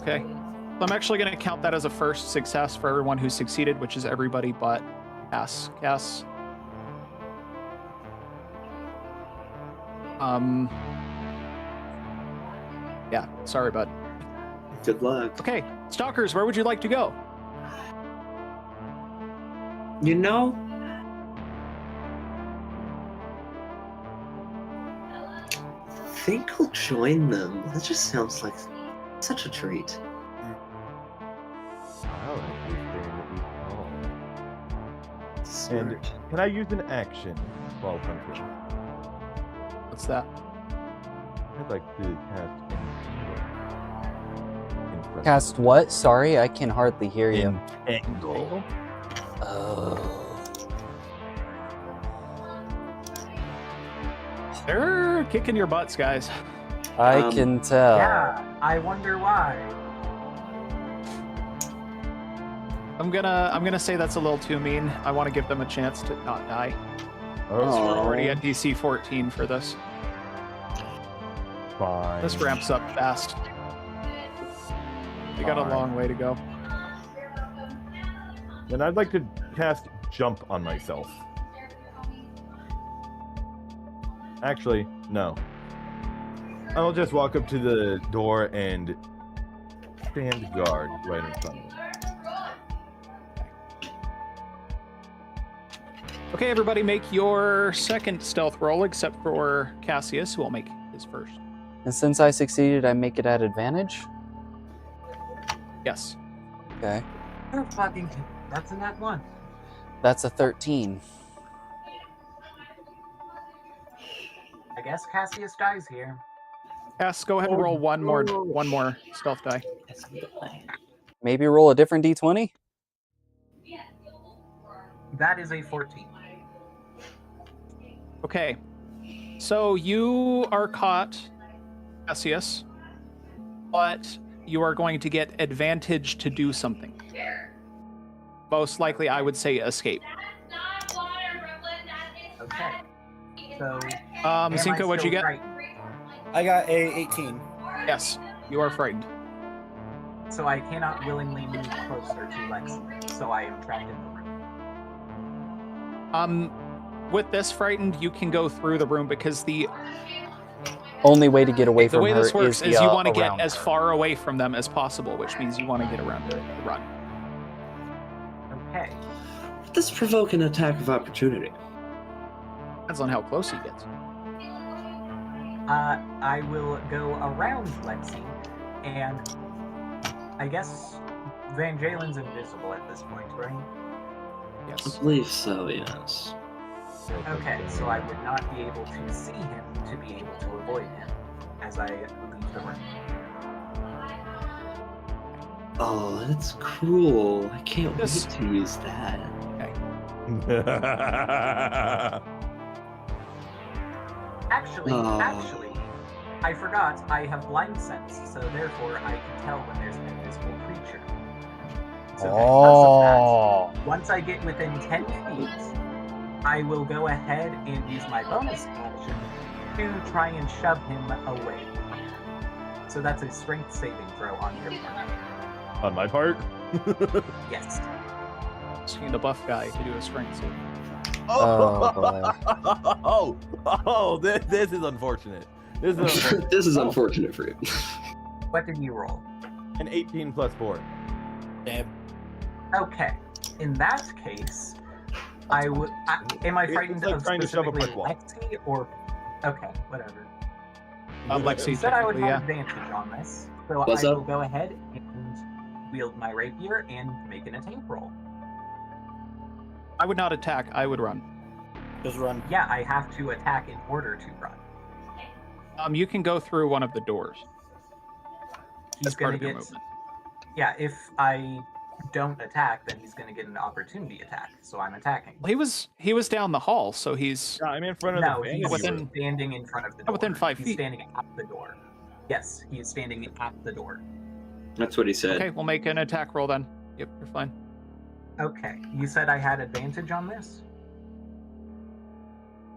Okay. So I'm actually going to count that as a first success for everyone who succeeded, which is everybody but Cass. Cass. Yeah, sorry, bud. Good luck. Okay, Stalkers, where would you like to go? You know, I think I'll join them. That just sounds like such a treat. I don't understand what you call. Smart. Can I use an action while hunting? What's that? I'd like to cast Entangle. Cast what? Sorry, I can hardly hear you. Entangle. Oh. They're kicking your butts, guys. I Um, can tell. Yeah, I wonder why. I'm gonna say that's a little too mean. I want to give them a chance to not die. Oh, We're already at DC 14 for this. fine. This ramps up fast. We got a Fine. long way to go. Then I'd like to cast Jump on myself. Actually, no. I'll just walk up to the door and stand guard right in front of it. Okay, everybody, make your second stealth roll, except for Cassius, who will make his first. And since I succeeded, I make it at advantage? Yes. Okay. Oh, fucking, that's a net 1. That's a 13. I guess Cassius dies here. Cass, go ahead and roll one more stealth die. Maybe roll a different d20? That is a 14. Okay. So you are caught, Cassius, but you are going to get advantage to do something. Most likely, I would say escape. Okay. So, am I Zinko, what'd you still get? frightened? I got a 18. Yes, you are frightened. So I cannot willingly move closer to Lexi, so I am trapped in the room. With this frightened, you can go through the room because the Only way to get away from way her this works is via you want to get around as her. far away from them as possible, which means you want to get around her to run. Okay. Let's provoke an attack of opportunity. Depends on how close he gets. I will go around Lexi, and I guess Van Jalen's invisible at this point, right? I Yes. believe so, yes. Okay, so I would not be able to see him to be able to avoid him as I leave the room. Oh, that's cruel. I can't Yes. wait to use that. Actually, Oh. I forgot I have blind sense, so therefore I can tell when there's an invisible creature. So because of that, once I get within 10 feet, I will go ahead and use my bonus action to try and shove him away. So that's a strength saving throw on your part. On my part? Yes. Just need a buff guy to do a strength save. Oh, This is unfortunate. This is unfortunate. This is unfortunate for you. What did you roll? An 18 plus 4. Damn. Okay. In that case, I would. Am I frightened like of trying to shove a specifically brick wall. Lexi or? Okay, whatever. Lexi, You said I would technically, have yeah. advantage on this, so What's I up? will go ahead and wield my rapier and make an attack roll. I would not attack. I would run. Just run. Yeah, I have to attack in order to run. You can go through one of the doors. He's As part gonna of your get. movement. Yeah, if I don't attack, then he's gonna get an opportunity attack. So I'm attacking. Well, he was down the hall, so he's Yeah, I'm in front of No, the he's vanity within- room. standing in front of the door. within 5 He's feet. standing at the door. Yes, he is standing at the door. That's what he said. okay. We'll make an attack roll then. Yep, you're fine. Okay, you said I had advantage on this?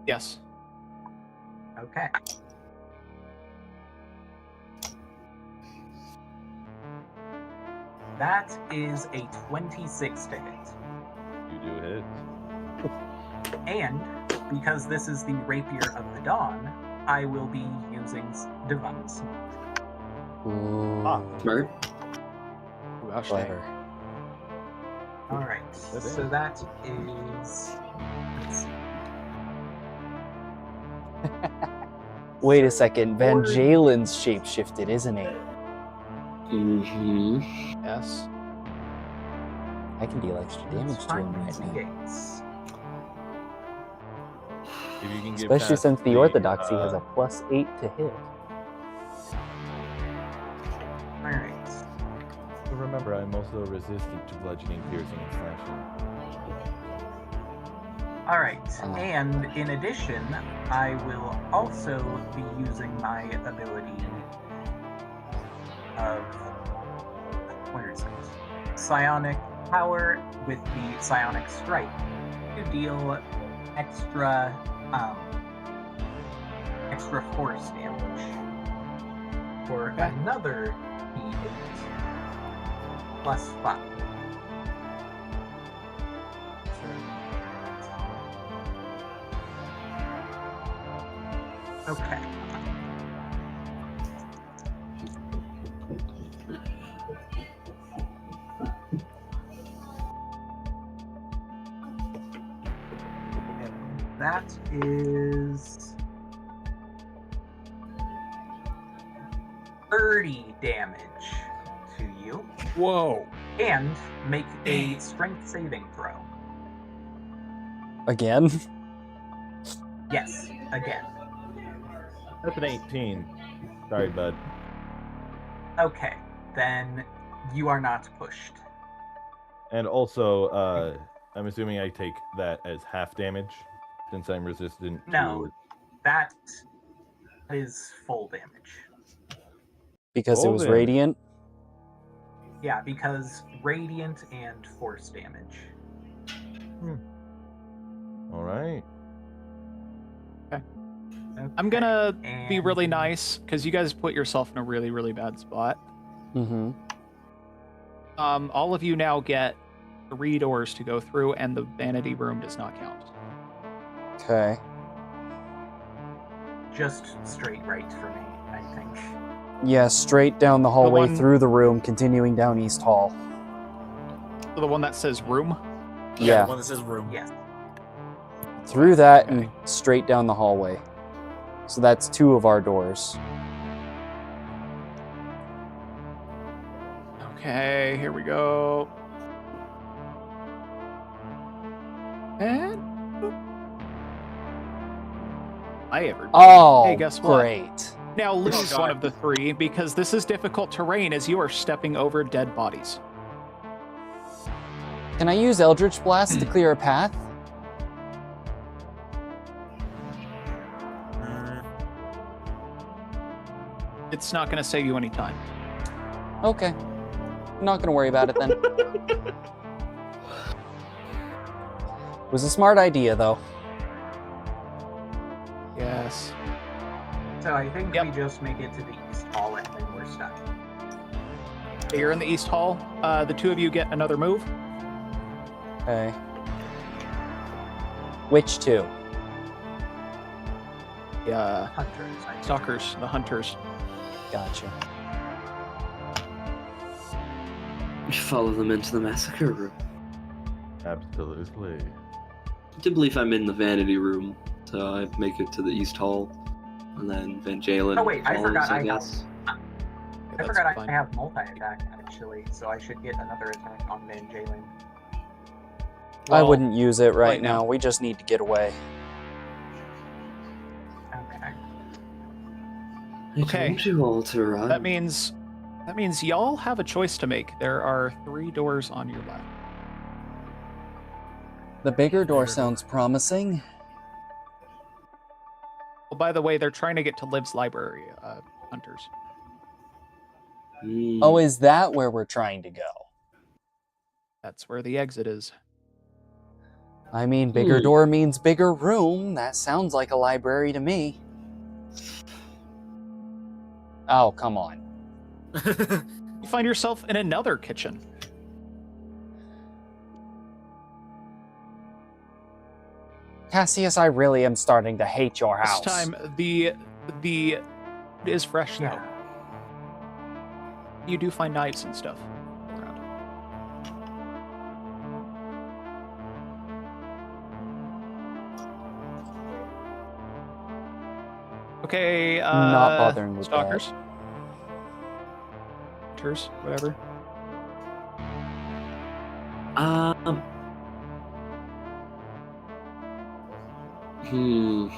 Yes. Okay. That is a 26 to hit. You do hit. And because this is the Rapier of the Dawn, I will be using Divine Smite. Ooh, Smart. Ooh, gosh dang. clever. Alright, That's so it. that is. Let's see. Wait a second, Van Or- Jalen's shapeshifted, isn't he? Mm-hmm. Yes. I can deal extra damage Let's to him find right now. D8s. If you can get Especially past since the Orthodoxy has a uh, +8 to hit. Alright. Remember, I'm also resistant to bludgeoning, piercing, and slashing. Alright, Ah. and in addition, I will also be using my ability of. Where is it? Psionic Power with the Psionic Strike to deal extra force damage for another D8 plus 5. Okay. And that is 30 damage to you. Whoa. And make a strength saving throw. Again? Yes, again. That's an 18. Sorry, bud. Okay, then you are not pushed. And also, I'm assuming I take that as half damage, since I'm resistant No, to... that is full damage. Because it Roll was then. radiant? Yeah, because radiant and force damage. Alright. I'm gonna be And- really nice because you guys put yourself in a really, really bad spot. Mm-hmm. All of you now get 3 doors to go through, and the vanity room does not count. Okay. Just straight right for me, I think. Yeah, straight down the hallway one- through the room, continuing down East Hall. So the one that says room. Yeah, The one that says room. Yes. through that Okay. and straight down the hallway. So that's 2 of our doors. Okay, here we go. And boop. Hi, everybody. Oh, Hey, guess what? great. Now lose one of the 3 because this is difficult terrain as you are stepping over dead bodies. Can I use Eldritch Blast to clear a path? Mm, It's not going to save you any time. Okay. I'm not gonna worry about it then. Was a smart idea though. Yes. So I think Yep. we just make it to the East Hall and then we're stuck. You're in the East Hall. The 2 of you get another move. Okay. Which 2? Yeah. Hunters. I think. Stalkers, the hunters. Gotcha. Follow them into the massacre room. Absolutely. I do believe I'm in the vanity room, so I make it to the East Hall. And then Van Jalen. Oh, wait, I follows, forgot I have- guess. I That's forgot fine. I have multi-attack, actually, so I should get another attack on Van Jalen. I Well, wouldn't use it right right now. now. We just need to get away. Okay. I Okay. told you all to run. That means y'all have a choice to make. There are 3 doors on your left. The bigger door sounds promising. Well, by the way, they're trying to get to Liv's library, hunters. Hmm. Oh, is that where we're trying to go? That's where the exit is. I mean, bigger door means bigger room. That sounds like a library to me. Oh, come on. You find yourself in another kitchen. Cassius, I really am starting to hate your This house. time, the it is fresh though. Yeah. You do find knives and stuff around. Okay, Not bothering with stalkers. Hunters, whatever. Hmm.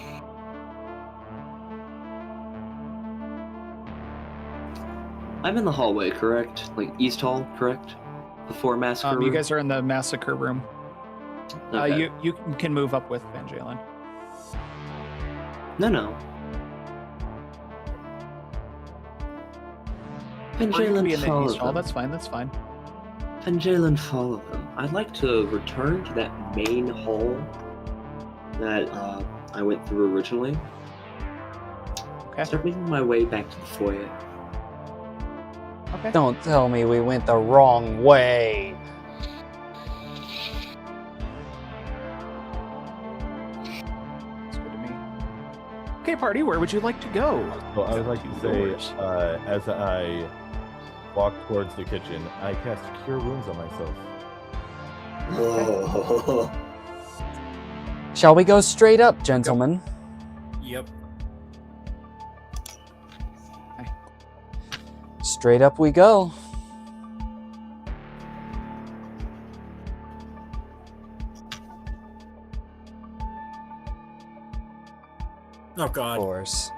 I'm in the hallway, correct? Like East Hall, correct? Before massacre. You room? guys are in the massacre room. Okay. You can move up with Van Jalen. No. Van Or you can be Jalen, in the follow East Hall. them. That's fine. That's fine. Van Jalen, follow them. I'd like to return to that main hall that I went through originally. Okay. Start making my way back to the foyer. Okay. Don't tell me we went the wrong way. That's good to me. Okay, party. Where would you like to go? Well, I would like to Two say, doors. as I walk towards the kitchen, I cast Cure Wounds on myself. Oh. Shall we go straight up, gentlemen? Yep. Straight up we go. Oh Of god. course.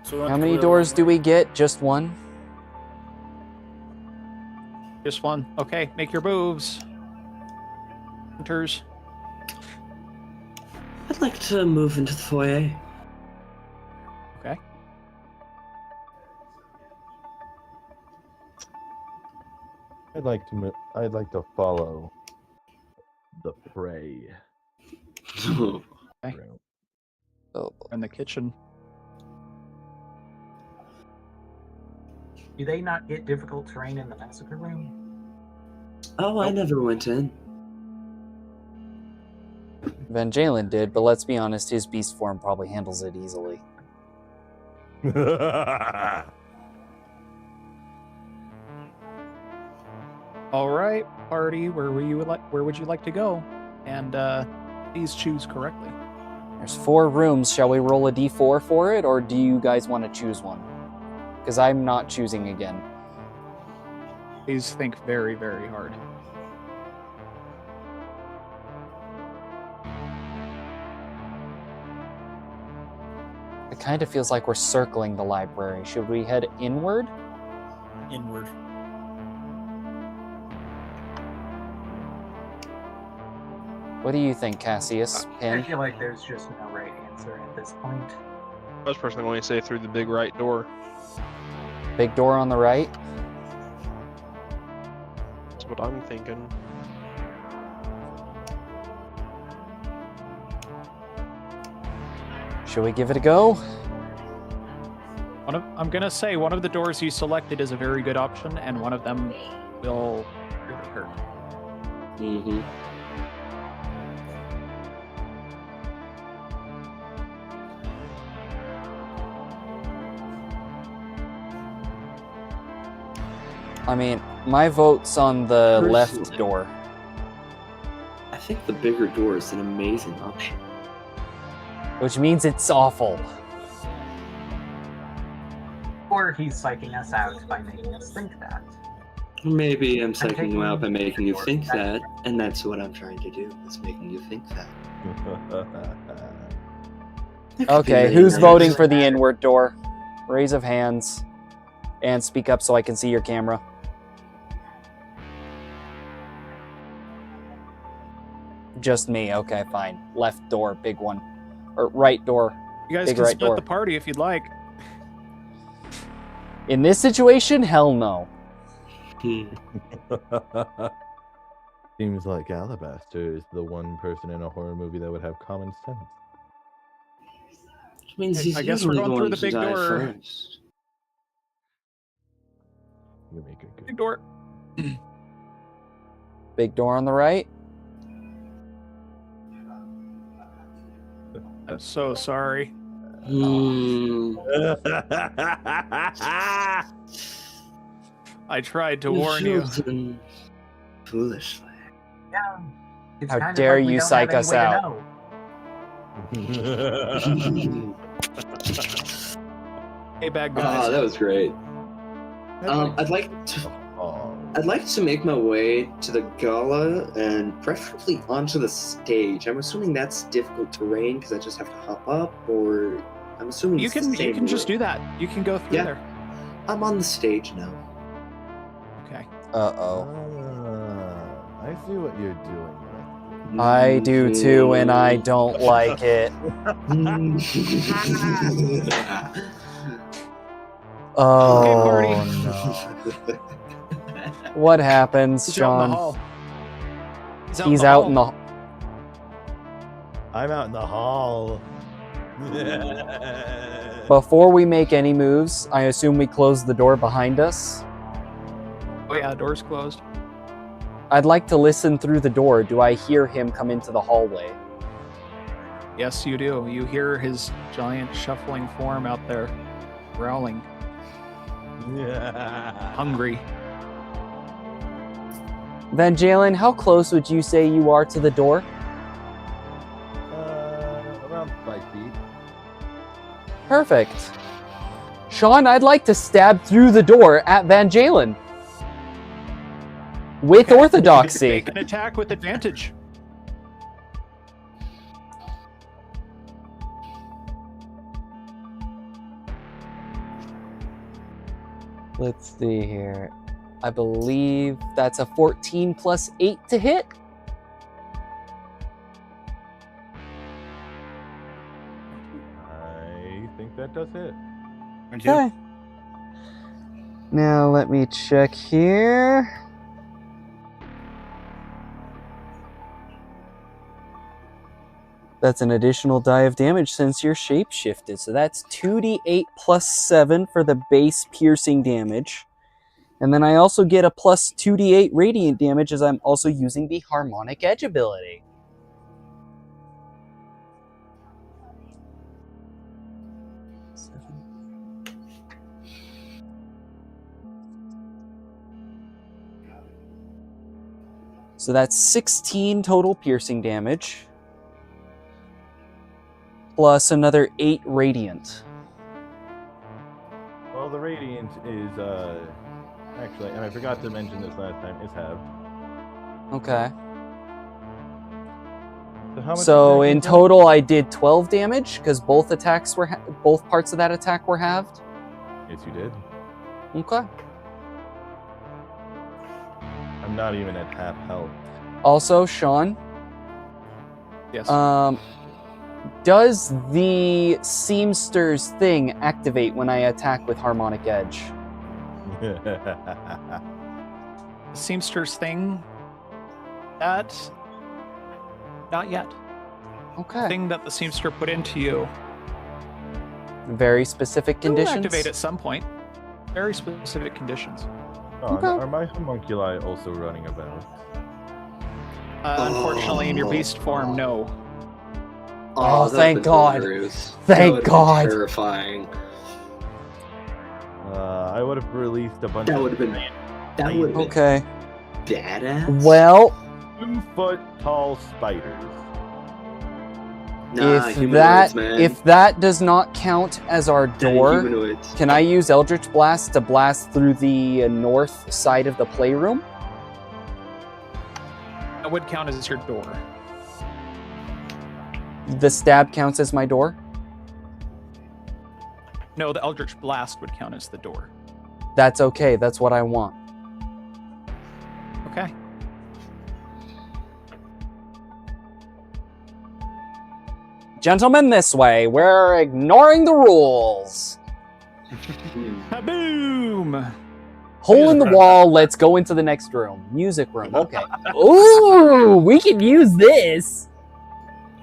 So we went How the many clear doors one. do we get? Just one? Just one. Okay, make your moves. Hunters. I'd like to move into the foyer. Okay. I'd like to follow the prey. Oh, boy. In the kitchen. Do they not get difficult terrain in the massacre room? Oh, I Nope. never went in. Van Jalen did, but let's be honest, his beast form probably handles it easily. All right, party. Where would you like to go? And please choose correctly. There's 4 rooms. Shall we roll a d4 for it, or do you guys want to choose one? Because I'm not choosing again. Please think very, very hard. It kind of feels like we're circling the library. Should we head inward? Inward. What do you think, Cassius? I Pin? feel like there's just no right answer at this point. I was personally going to say through the big right door. Big door on the right? That's what I'm thinking. Should we give it a go? I'm gonna say one of the doors you selected is a very good option, and one of them will really hurt. Mm-hmm. I mean, my vote's on the left Personally. door. I think the bigger door is an amazing option. Which means it's awful. Or he's psyching us out by making us think that. Maybe I'm psyching taking you out by making you your think that, judgment. and that's what I'm trying to do, is making you think that. Okay, who's voting for the inward door? Raise of hands. And speak up so I can see your camera. Just me. Okay, fine. Left door, big one. Or right door. You guys Big can right split door. the party if you'd like. In this situation, hell no. Seems like Alabaster is the one person in a horror movie that would have common sense. Which means he's I guess we're usually going through one the to big die door. first. You make it good. Big door. Big door on the right. I'm so sorry. I tried to warn you. chosen foolishly. Yeah. It's How kind of dare like we you don't psych have us any way to out. know. Hey, bad guys. Ah, that was great. I'd like to make my way to the gala and preferably onto the stage. I'm assuming that's difficult terrain because I just have to hop up, or I'm assuming You it's the can same just route. do that. You can go through Yeah. there. I'm on the stage now. Okay. Uh-oh. I see what you're doing. I do too, and I don't like it. Oh, party. no. What happens, He's out in the Sean? hall. He's out in the... I'm out in the hall. Before we make any moves, I assume we close the door behind us. Oh yeah, door's closed. I'd like to listen through the door. Do I hear him come into the hallway? Yes, you do. You hear his giant shuffling form out there, growling, hungry. Van Jalen, how close would you say you are to the door? Around 5 feet. Perfect. Sean, I'd like to stab through the door at Van Jalen. With orthodoxy. Make an attack with advantage. Let's see here. I believe that's a 14 plus 8 to hit. I think that does hit. Okay. Now let me check here. That's an additional die of damage since you're shapeshifted. So that's 2d8 plus 7 for the base piercing damage. And then I also get a plus 2d8 radiant damage as I'm also using the Harmonic Edge ability. So that's 16 total piercing damage. Plus another 8 radiant. Well, the radiant is actually, and I forgot to mention this last time, is halved. Okay. So, how much So attack in is that? total, I did 12 damage because both attacks were both parts of that attack were halved. Yes, you did. Okay. I'm not even at half health. Also, Sean, Yes. does the Seamster's thing activate when I attack with Harmonic Edge? Seamster's thing. That. Not yet. Okay. Thing that the Seamster put into you. Very specific It will conditions. activate at some point. Very specific conditions. Oh, Okay. are my homunculi also running about? Unfortunately, in your beast form, no. Oh, that'd thank been God. hilarious. Thank That would've been God. Terrifying. I would have released a bunch That of would have been. That would have been Okay. badass. Well, 2-foot tall spiders. Nah, if humanoids, that man. if that does not count as our door, Humanoids. can I use Eldritch Blast to blast through the north side of the playroom? That would count as your door. The stab counts as my door? No, the Eldritch Blast would count as the door. That's okay. That's what I want. Okay. Gentlemen, this way. We're ignoring the rules. Boom! Hole in the wall. Let's go into the next room. Music room. Okay. Ooh, we can use this.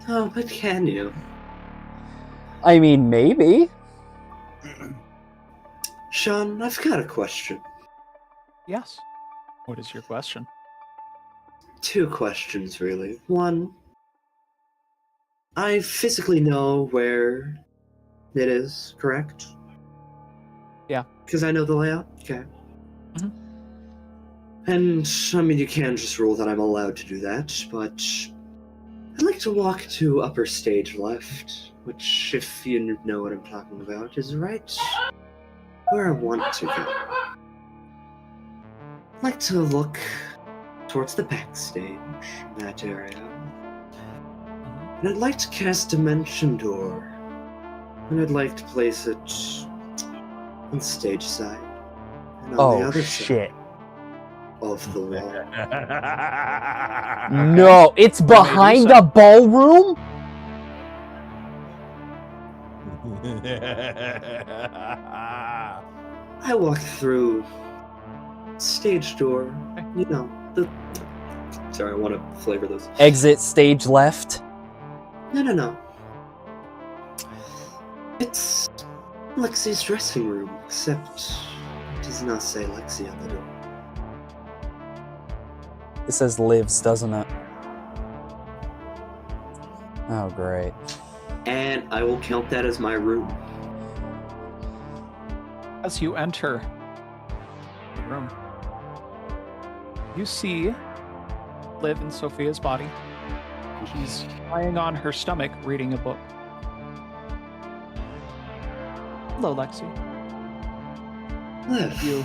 Oh, but can you? I mean, maybe. Sean, I've got a question. Yes. What is your question? 2 questions, really. One, I physically know where it is, correct? Yeah. Because I know the layout? Okay. Mhm. And, I mean, you can just rule that I'm allowed to do that, but I'd like to walk to upper stage left, which, if you know what I'm talking about, is right where I want to go. I'd like to look towards the backstage, that area. And I'd like to cast Dimension Door. And I'd like to place it on the stage side. And on the Oh, other shit. side of the wall. No, it's behind the ballroom? I walk through stage door, you know, the... Sorry, I want to flavor this. Exit stage left. No. It's Lexi's dressing room, except it does not say Lexi on the door. It says lives, doesn't it? Oh, great. And I will count that as my room. As you enter the room, you see Liv in Sophia's body. She's lying on her stomach reading a book. Hello, Lexi. Liv. Have you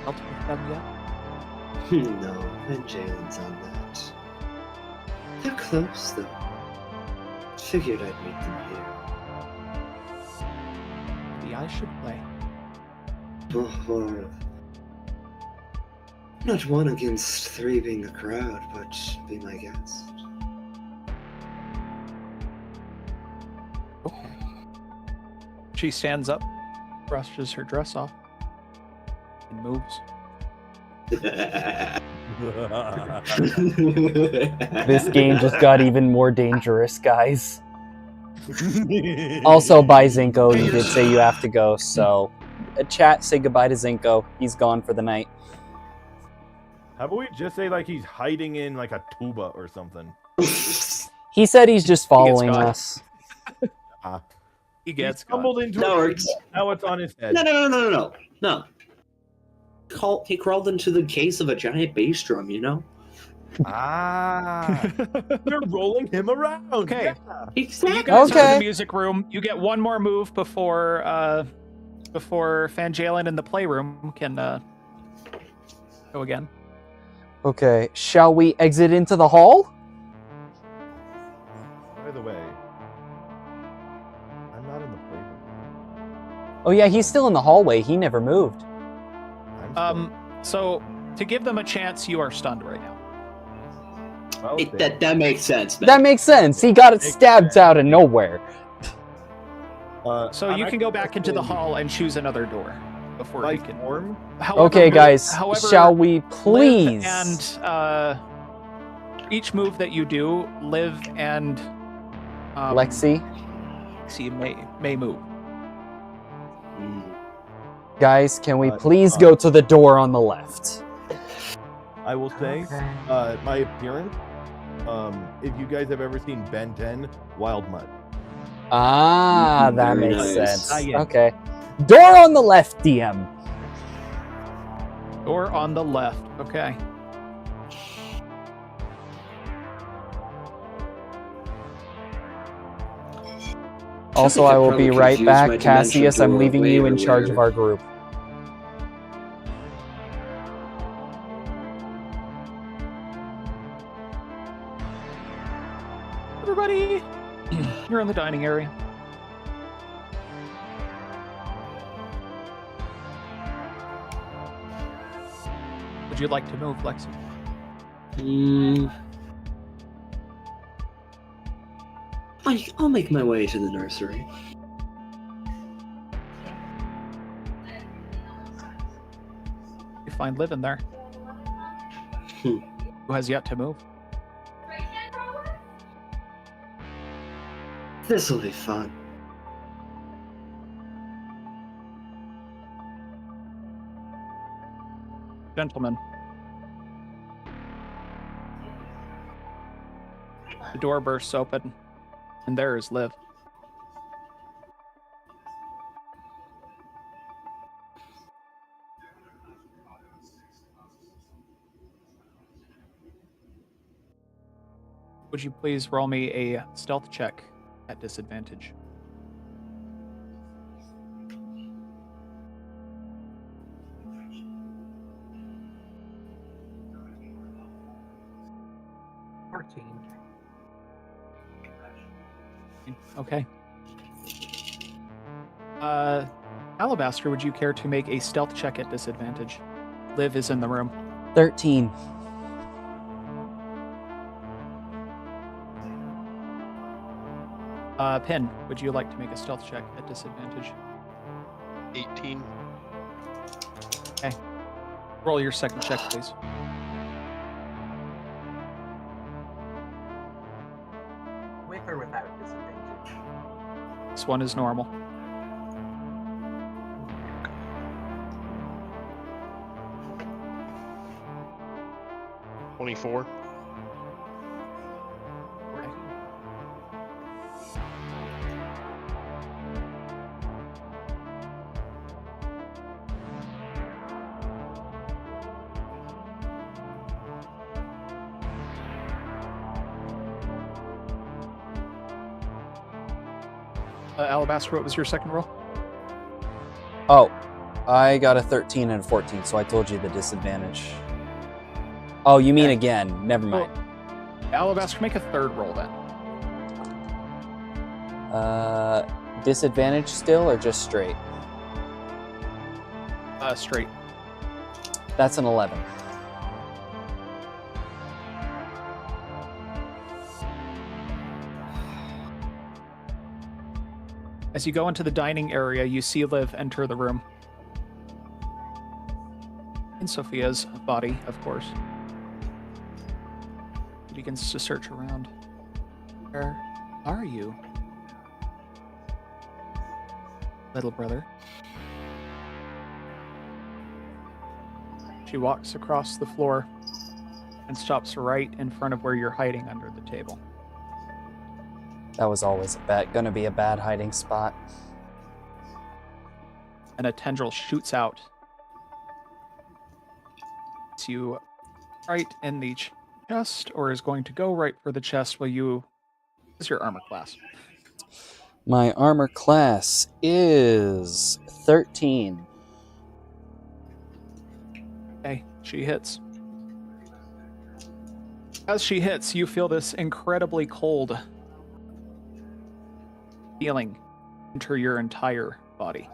dealt with them yet? No, and Jalen's on that. They're close, though. Figured I'd meet them here. Maybe I should play. Or not 1 against 3 being a crowd, but be my guest. Okay. She stands up, brushes her dress off, and moves. This game just got even more dangerous, guys. Also, bye, Zinko. You did say you have to go, so... Chat, say goodbye to Zinko. He's gone for the night. How about we just say like he's hiding in like a tuba or something? He said he's just following caught. us. He gets stumbled into That it. works. Now it's on his head. No. He crawled into the case of a giant bass drum, you know? Ah, you're rolling him around. Okay. Yeah. So you guys are in Okay. the music room. You get one more move before Fangalen in the playroom can go again. Okay, shall we exit into the hall? By the way, I'm not in the playroom. Oh yeah, he's still in the hallway. He never moved. I'm So to give them a chance, you are stunned right now. well, That makes sense, man. That makes sense. He got it stabbed out of nowhere. So you can go back into the hall and choose another door before you Like can. form? However, Okay, guys, however, shall we Liv please? and each move that you do, Liv and Lexi, Lexi may move. guys, can we Uh, please go to the door on the left? I will say, Okay. my appearance. If you guys have ever seen Ben 10, Wild Mud. Ah, that Very makes nice. sense. Yeah. Okay. Door on the left, DM. Door on the left. Okay. Also, think I I will probably be could've right used my back. dimension Cassius, I'm door leaving way you in charge of earlier. our group. Everybody, you're in the dining area. Would you like to move, Lexi? I'll make my way to the nursery. You find Liv in there. Who has yet to move? This'll be fun. Gentlemen. The door bursts open, and there is Liv. Would you please roll me a stealth check at disadvantage? Okay. Alabaster, would you care to make a stealth check at disadvantage? Liv is in the room. 13. Pin, would you like to make a stealth check at disadvantage? 18. Okay. Roll your second check, please. With or without disadvantage? This one is normal. $24. Alabaster, what was your second roll? Oh, I got a 13 and a 14, so I told you the disadvantage. Oh, you mean again? Never mind. Alabaster, make a third roll then. Disadvantage still or just straight? Straight. That's an 11. As you go into the dining area, you see Liv enter the room. In Sophia's body, of course. He begins to search around. Where are you, little brother? She walks across the floor and stops right in front of where you're hiding under the table. That was always gonna be a bad hiding spot. And a tendril shoots out. It's you right in the chest, or is going to go right for the chest. Will you... What's your armor class? My armor class is 13. Okay, she hits. As she hits, you feel this incredibly cold feeling enter your entire body.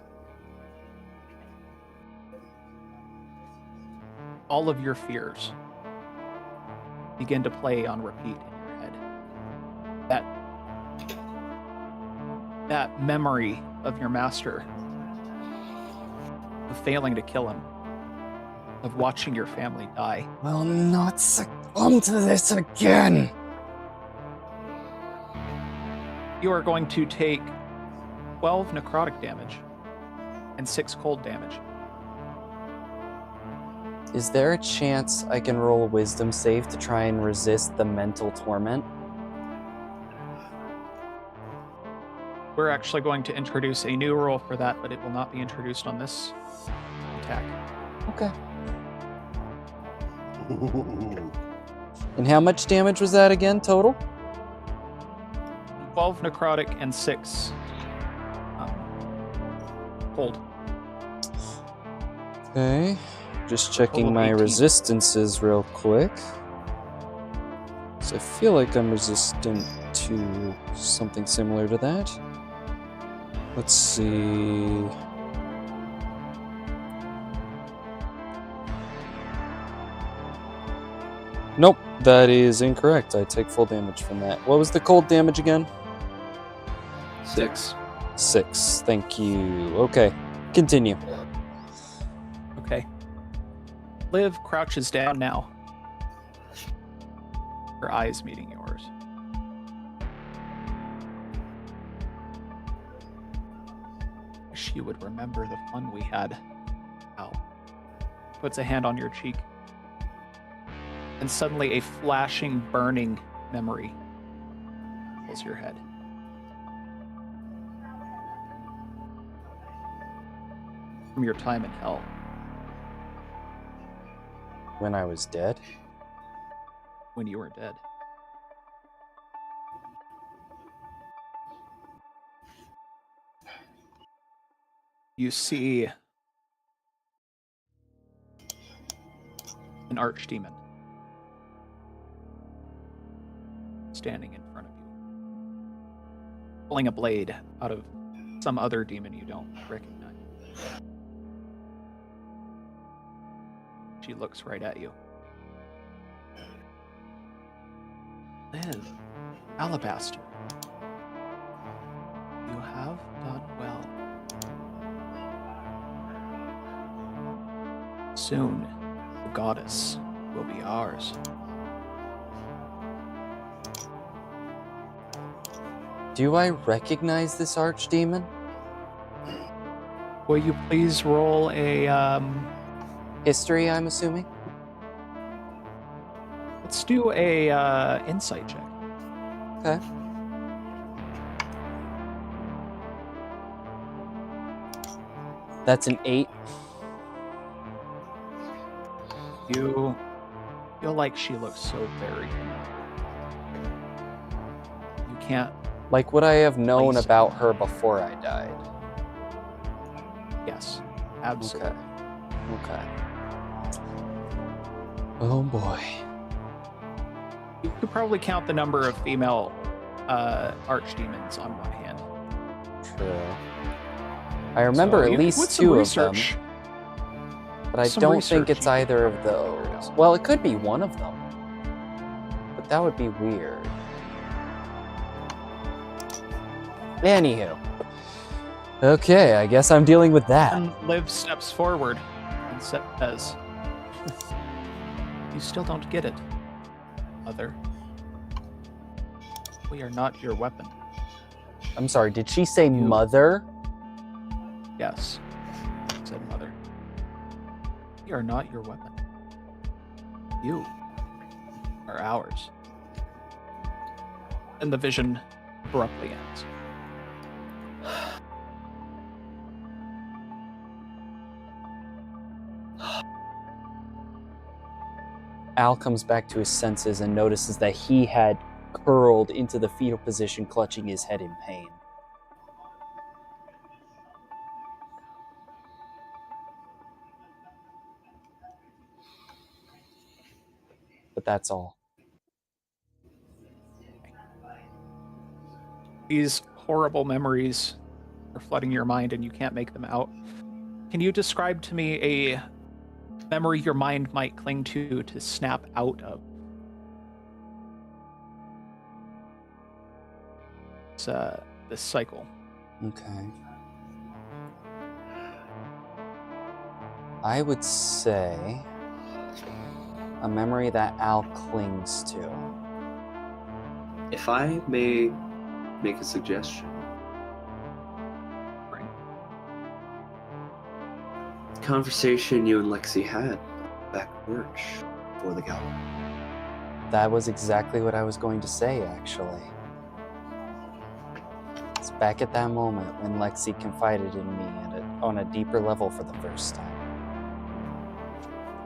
All of your fears begin to play on repeat in your head. That memory of your master, of failing to kill him, of watching your family die. Will not succumb to this again. You are going to take 12 necrotic damage and 6 cold damage. Is there a chance I can roll a wisdom save to try and resist the mental torment? We're actually going to introduce a new roll for that, but it will not be introduced on this attack. Okay. And how much damage was that again, total? 12 necrotic and 6 Okay. Just checking Total my 18. resistances real quick. So I feel like I'm resistant to something similar to that. Let's see. Nope, that is incorrect. I take full damage from that. What was the cold damage again? 6. 6. Thank you. Okay, continue. Okay. Liv crouches down now. Her eyes meeting yours. Wish you would remember the fun we had. Ow. Puts a hand on your cheek. And suddenly a flashing, burning memory fills your head. From your time in hell. When I was dead? When you were dead. You see an archdemon standing in front of you, pulling a blade out of some other demon you don't recognize. She looks right at you. Liv, Alabaster, you have done well. Soon, the goddess will be ours. Do I recognize this archdemon? Will you please roll a, History, I'm assuming? let's do a, insight check. Okay. That's an 8. You feel like she looks so very familiar. You can't, Like, would I have known Place. about her before I died? yes, absolutely. Okay. Oh boy. You could probably count the number of female archdemons on one hand. True. I remember So at you could least put some 2 of them, research. but I some don't think research it's you could either of figure it those. out. Well, it could be one of them, but that would be weird. Anywho. Okay, I guess I'm dealing with that. And Liv steps forward and says, "You still don't get it, Mother. We are not your weapon." I'm sorry, did she say mother? Yes, said Mother. We are not your weapon. You are ours. And the vision abruptly ends. Al comes back to his senses and notices that he had curled into the fetal position, clutching his head in pain. But that's all. These horrible memories are flooding your mind and you can't make them out. Can you describe to me a memory your mind might cling to snap out of? It's, this cycle. Okay. I would say a memory that Al clings to. If I may make a suggestion. Right. Conversation you and Lexi had back porch for the gala. That was exactly what I was going to say, actually. It's back at that moment when Lexi confided in me on a deeper level for the first time.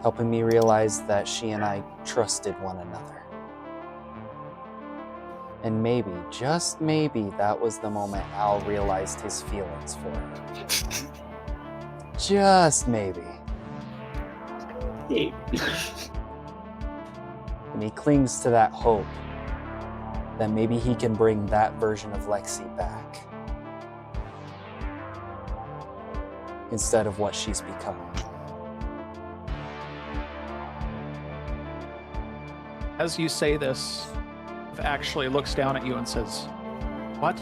Helping me realize that she and I trusted one another. And maybe, just maybe, that was the moment Al realized his feelings for her. Just maybe. Hey. And he clings to that hope that maybe he can bring that version of Lexi back instead of what she's become. As you say this, Liv actually looks down at you and says, "What?"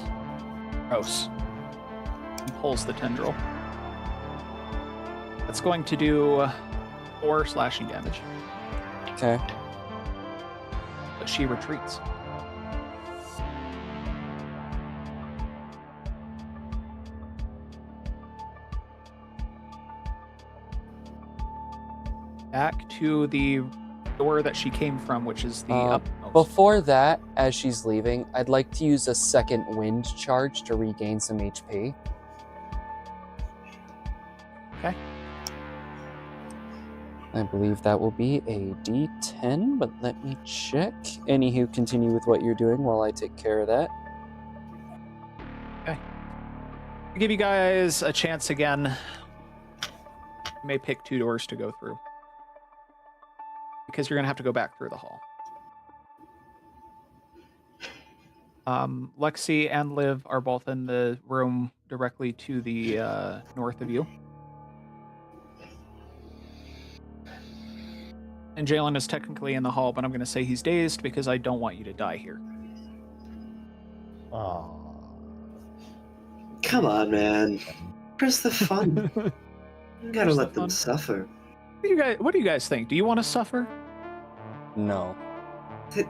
Gross. And pulls the tendril. That's going to do 4 slashing damage, Okay. but she retreats. Back to the door that she came from, which is the upmost. Before that, as she's leaving, I'd like to use a second wind charge to regain some HP. Okay. I believe that will be a D10, but let me check. Anywho, continue with what you're doing while I take care of that. I'll give you guys a chance again. You may pick 2 doors to go through, because you're going to have to go back through the hall. Lexi and Liv are both in the room directly to the north of you. And Jalen is technically in the hall, but I'm going to say he's dazed because I don't want you to die here. Oh. Come on, man. Where's the fun? You gotta Where's let the them fun? suffer. What do you guys think? Do you want to suffer? No. Th-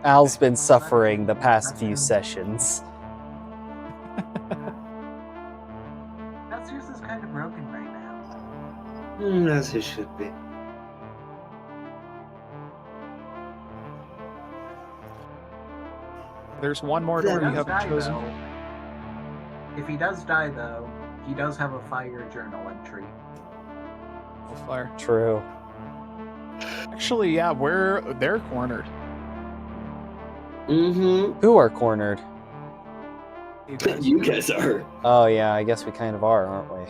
Al's been suffering the past few sessions. Celsius is kind of broken right now. As he should be. There's one more door If he you does haven't die, chosen. though, if he does die, though, he does have a fire journal entry. Oh, fire. True. Actually, yeah, they're cornered. Mm-hmm. Who are cornered? You guys. You guys are. Oh yeah, I guess we kind of are, aren't we?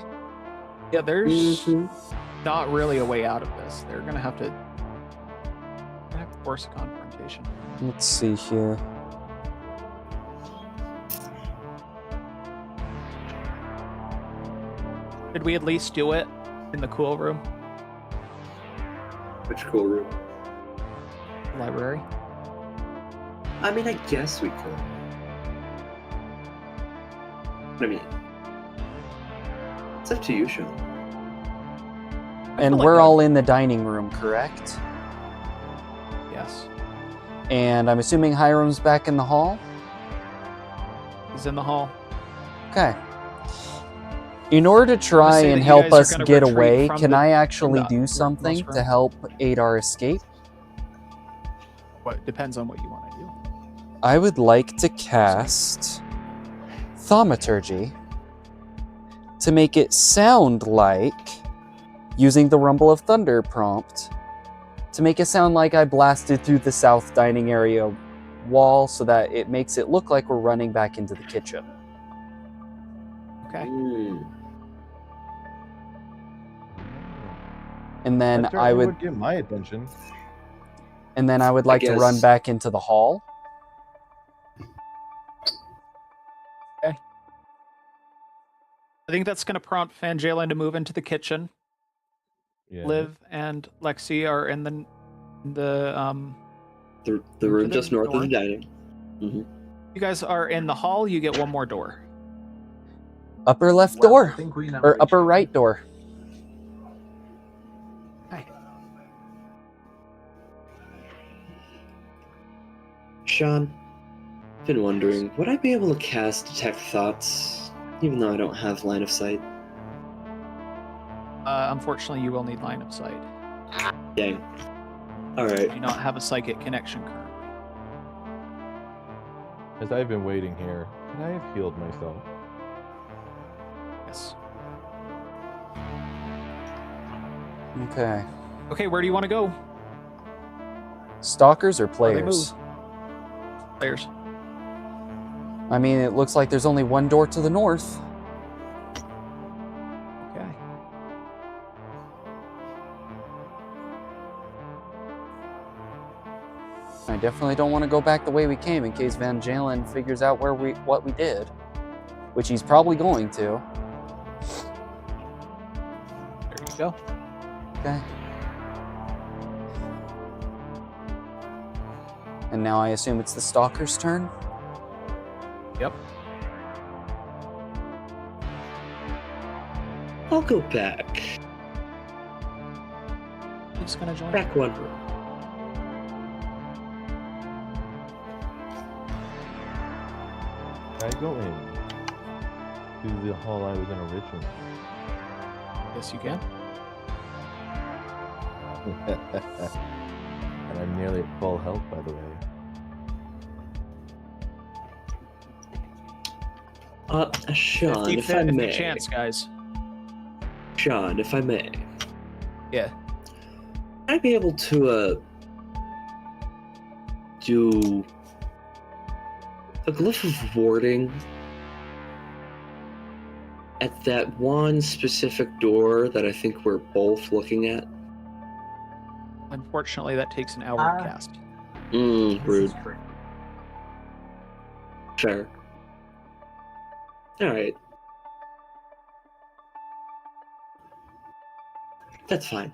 Yeah, there's Mm-hmm. not really a way out of this. They're gonna have to force a confrontation. Let's see here. Did we at least do it in the cool room, Which cool room? library? I mean, I guess we could. I mean, it's up to you, Sean. I And feel like we're that- all in the dining room, correct? Yes, And I'm assuming Hiram's back in the hall? he's in the hall. Okay. In order to try say and that you help guys are us gonna get retreat away, from can the- I actually the do most something room. to help aid our escape? What depends on what you want to do. I would like to cast Thaumaturgy to make it sound like, using the Rumble of Thunder prompt, to make it sound like I blasted through the south dining area wall so that it makes it look like we're running back into the kitchen. Okay. And then That I certainly would get my attention. like to run guess- back into the hall. I think that's going to prompt Fangela to move into the kitchen. Yeah. Liv and Lexi are in the The room the just north of door. the dining. you guys are in the hall. You get one more door. Upper left Well, I door. think we know Or which upper one. right door. Sean, been wondering, would I be able to cast Detect Thoughts, even though I don't have line of sight? Unfortunately, you will need line of sight. Dang. You Alright. do not have a psychic connection currently. As I've been waiting here, can I have healed myself? Yes. Okay. Okay, where do you want to go? Stalkers or they players? Players. I mean, it looks like there's only one door to the north. Okay. I definitely don't want to go back the way we came in case Van Jalen figures out what we did, which he's probably going to. There you go. Okay. And now I assume it's the Stalker's turn? Yep. I'll go back. Who's gonna join? Back one room. Can I go in to the hall I was in originally? Yes, you can. And I'm nearly at full health, by the way. Sean, 50, if I 50 may. chance, guys. Sean, if I may. Yeah. I'd be able to do a glyph of warding at that one specific door that I think we're both looking at. Unfortunately, that takes an hour to cast. This Rude. is true. Fair. Alright. That's fine.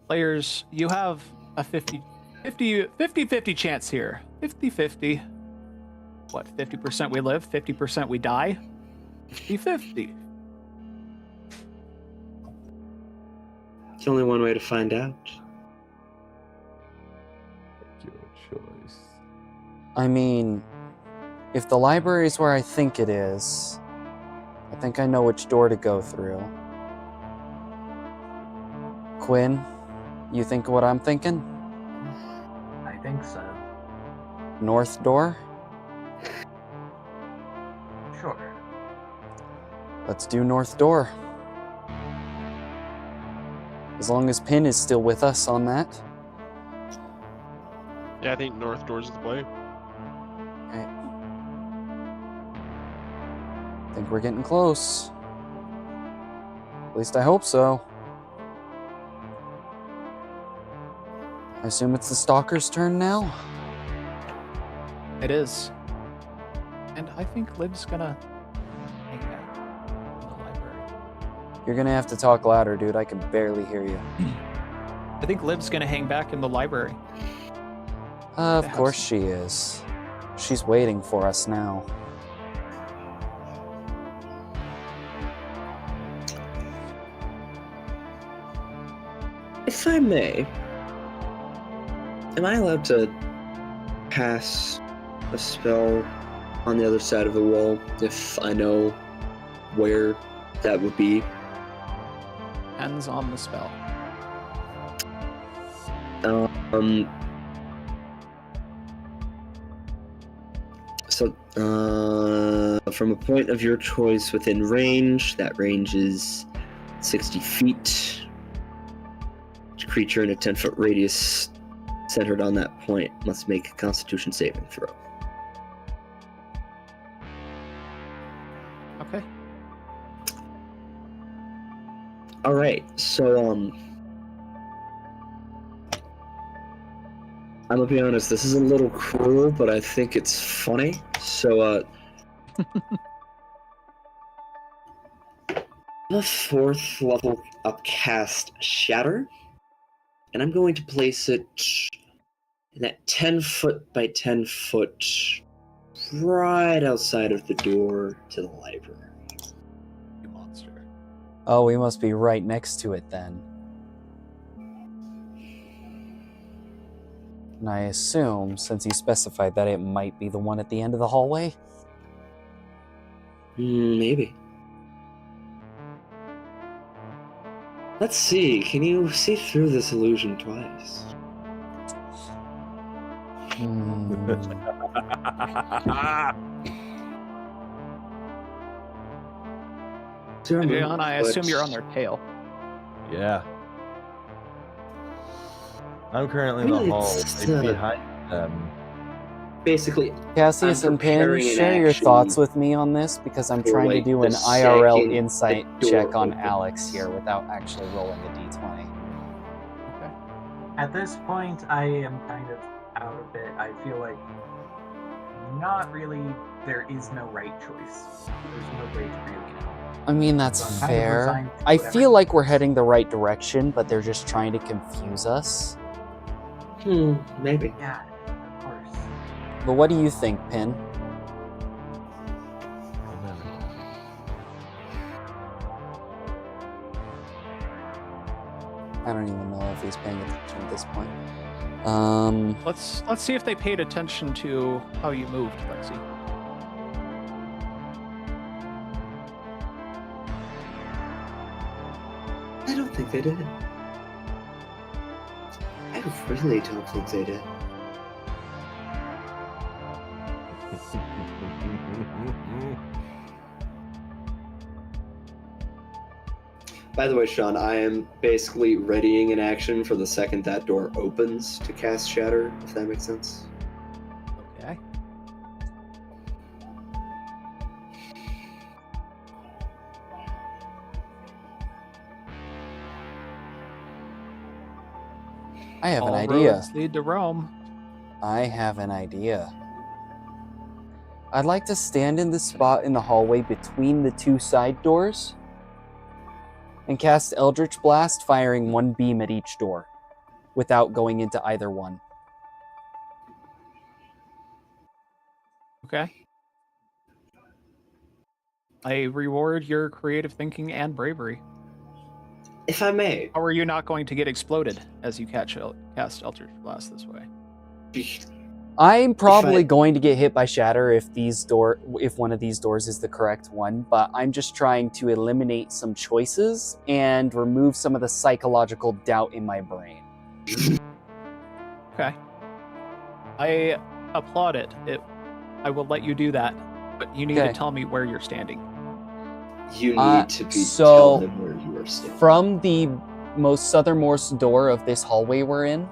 Players, you have a 50 chance here. 50-50. What, 50% we live, 50% we die? 50-50. It's only one way to find out. Your choice. I mean, if the library is where I think it is, I think I know which door to go through. Quinn, you think what I'm thinking? I think so. North door? Sure. Let's do north door. As long as Pin is still with us on that. Yeah, I think North Door's the play. Okay. I think we're getting close. At least I hope so. I assume it's the Stalker's turn now? It is. And I think Liv's gonna hang back in the library. You're gonna have to talk louder, dude. I can barely hear you. I think Liv's gonna hang back in the library. Of course she is. She's waiting for us now. If I may, am I allowed to pass a spell on the other side of the wall if I know where that would be? Depends on the spell. From a point of your choice within range, that range is 60 feet. Each creature in a 10-foot radius centered on that point must make a Constitution saving throw. Okay. Alright, so, I'm gonna be honest, this is a little cruel, but I think it's funny. So, I'm a 4th level upcast Shatter, and I'm going to place it in that 10-foot by 10-foot right outside of the door to the library. You monster. Oh, we must be right next to it then. And I assume, since you specified that, it might be the one at the end of the hallway? Maybe. Let's see, can you see through this illusion twice? John, I assume you're on their tail. Yeah. I'm currentally in the Really, hall, it's, right behind them. basically, Cassius I'm and Pin, preparing an share your action thoughts with me on this because I'm for, trying to like, do the an IRL second insight the check door on opens. Alex here without actually rolling a d20. At this point, I am kind of out of it. I feel like not really. There is no right choice. There's no way to really know. I mean, that's So I'm kind of fair. resigned to I whatever feel like we're happens. heading the right direction, but they're just trying to confuse us. Maybe. Yeah, of course. But what do you think, Pin? I don't even know if he's paying attention at this point. Let's see if they paid attention to how you moved, Lexi. I don't think they did. I really don't think they did. By the way, Sean, I am basically readying an action for the second that door opens to cast Shatter, if that makes sense. Okay. I have an All idea. roads lead to Rome. I have an idea. I'd like to stand in the spot in the hallway between the two side doors and cast Eldritch Blast, firing one beam at each door without going into either one. Okay. I reward your creative thinking and bravery. If I may, How are you not going to get exploded as you cast Eldritch Blast this way? I'm probably I- going to get hit by Shatter if one of these doors is the correct one, but I'm just trying to eliminate some choices and remove some of the psychological doubt in my brain. Okay. I applaud it. I will let you do that, but you need Okay. to tell me where you're standing. you need to be so- tell them where you are standing. From the most southernmost door of this hallway we're in,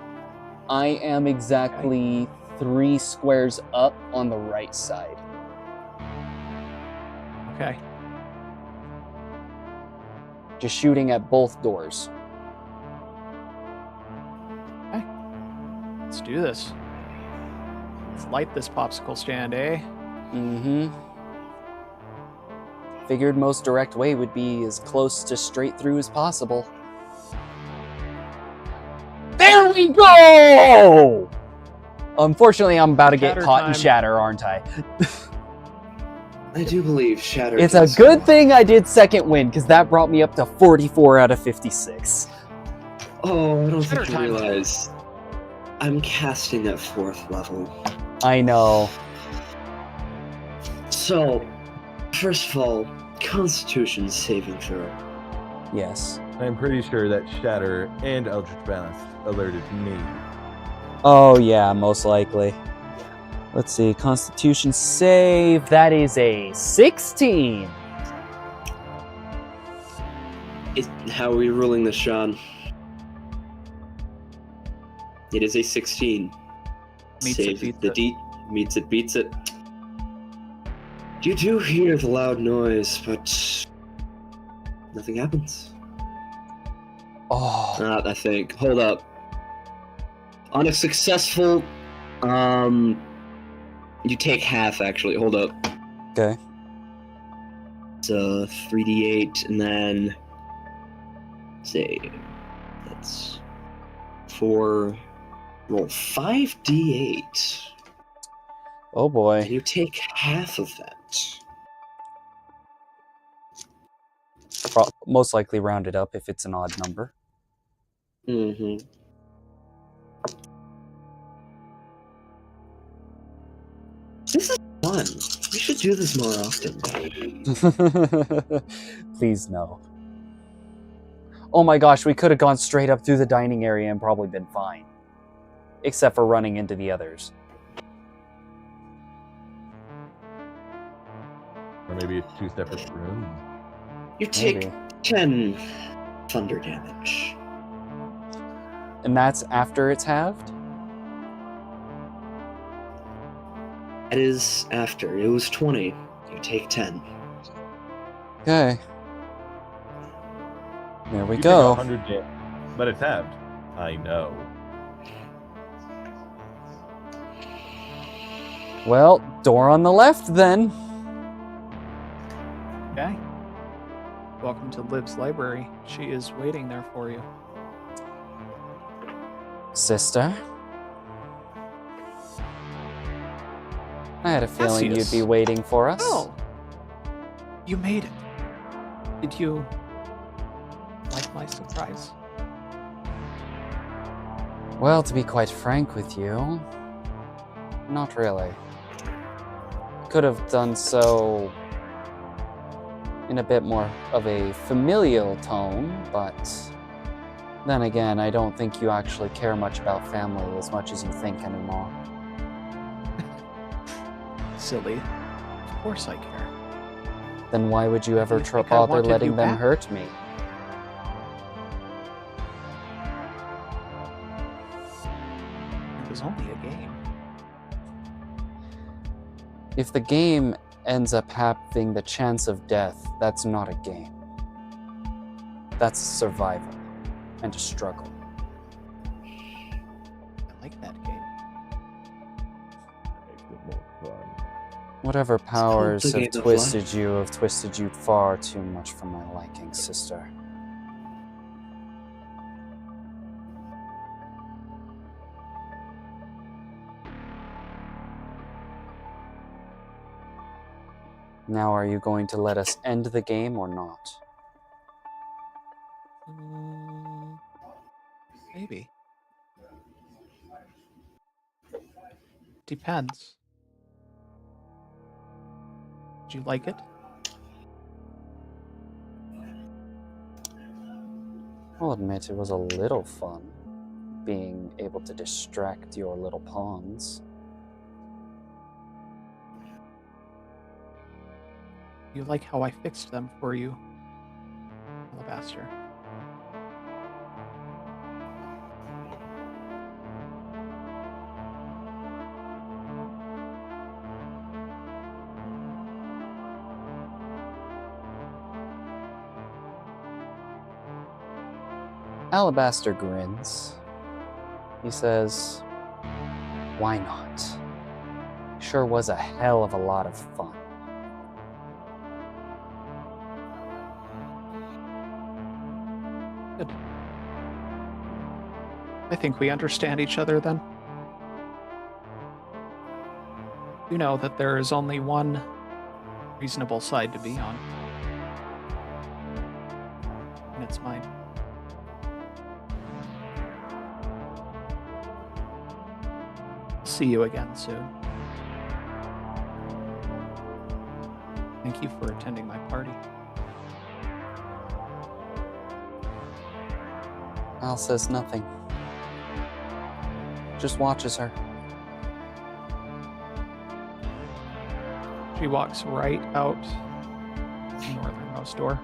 I am exactly 3 squares up on the right side. Okay. Just shooting at both doors. Let's do this. Let's light this popsicle stand, eh? Mm-hmm. Figured most direct way would be as close to straight through as possible. There we go! Unfortunately, I'm about to get Shatter caught in time. Shatter, aren't I? I do believe Shatter. It's a does good go. thing I did second win, because that brought me up to 44 out of 56. Oh, I don't Shatter think you time. realize. I'm casting at 4th level. I know. So, first of all, Constitution saving throw. Yes. I'm pretty sure that Shatter and Eldritch Blast alerted me. Oh, yeah, most likely. Let's see. Constitution save. That is a 16. How are we ruling this, Sean? It is a 16. Meets it, Save beats the it. D. Meets it, beats it. You do hear the loud noise, but nothing happens. Oh. I think. Hold up. On a successful, you take half actually. Hold up. Okay. It's 3d8, and then say that's 4. Roll 5d8, Oh, and boy. you take half of that. Most likely rounded up if it's an odd number. Mm-hmm. This is fun. We should do this more often. Please, no. Oh my gosh, we could have gone straight up through the dining area and probably been fine. Except for running into the others. Or maybe it's 2 separate rooms. You take Maybe. 10 thunder damage. And that's after it's halved? That is after. It was 20. You take 10. Okay. There we You go. take 100 damage, but it's halved. I know. Well, door on the left then. Okay. Welcome to Liv's library. She is waiting there for you. Sister. I had a feeling Cassius. you'd be waiting for us. Oh, you made it. Did you like my surprise? Well, to be quite frank with you, not really. Could have done so in a bit more of a familial tone, but then again, I don't think you actually care much about family as much as you think anymore. Silly. Of course I care. Then why would you ever You think I bother wanted letting you them back? hurt me? It was only a game. If the game ends up having the chance of death, that's not a game. That's survival and a struggle. I like that game. Makes it more fun. Whatever powers the have game of twisted you far too much for my liking, sister. Now, are you going to let us end the game or not? Maybe. Depends. Did you like it? I'll admit it was a little fun, being able to distract your little pawns. You like how I fixed them for you, Alabaster? Alabaster grins. He says, "Why not? Sure was a hell of a lot of fun." Good. I think we understand each other then. You know that there is only one reasonable side to be on. And it's mine. See you again soon. Thank you for attending my party. Al says nothing. Just watches her. She walks right out the northernmost door.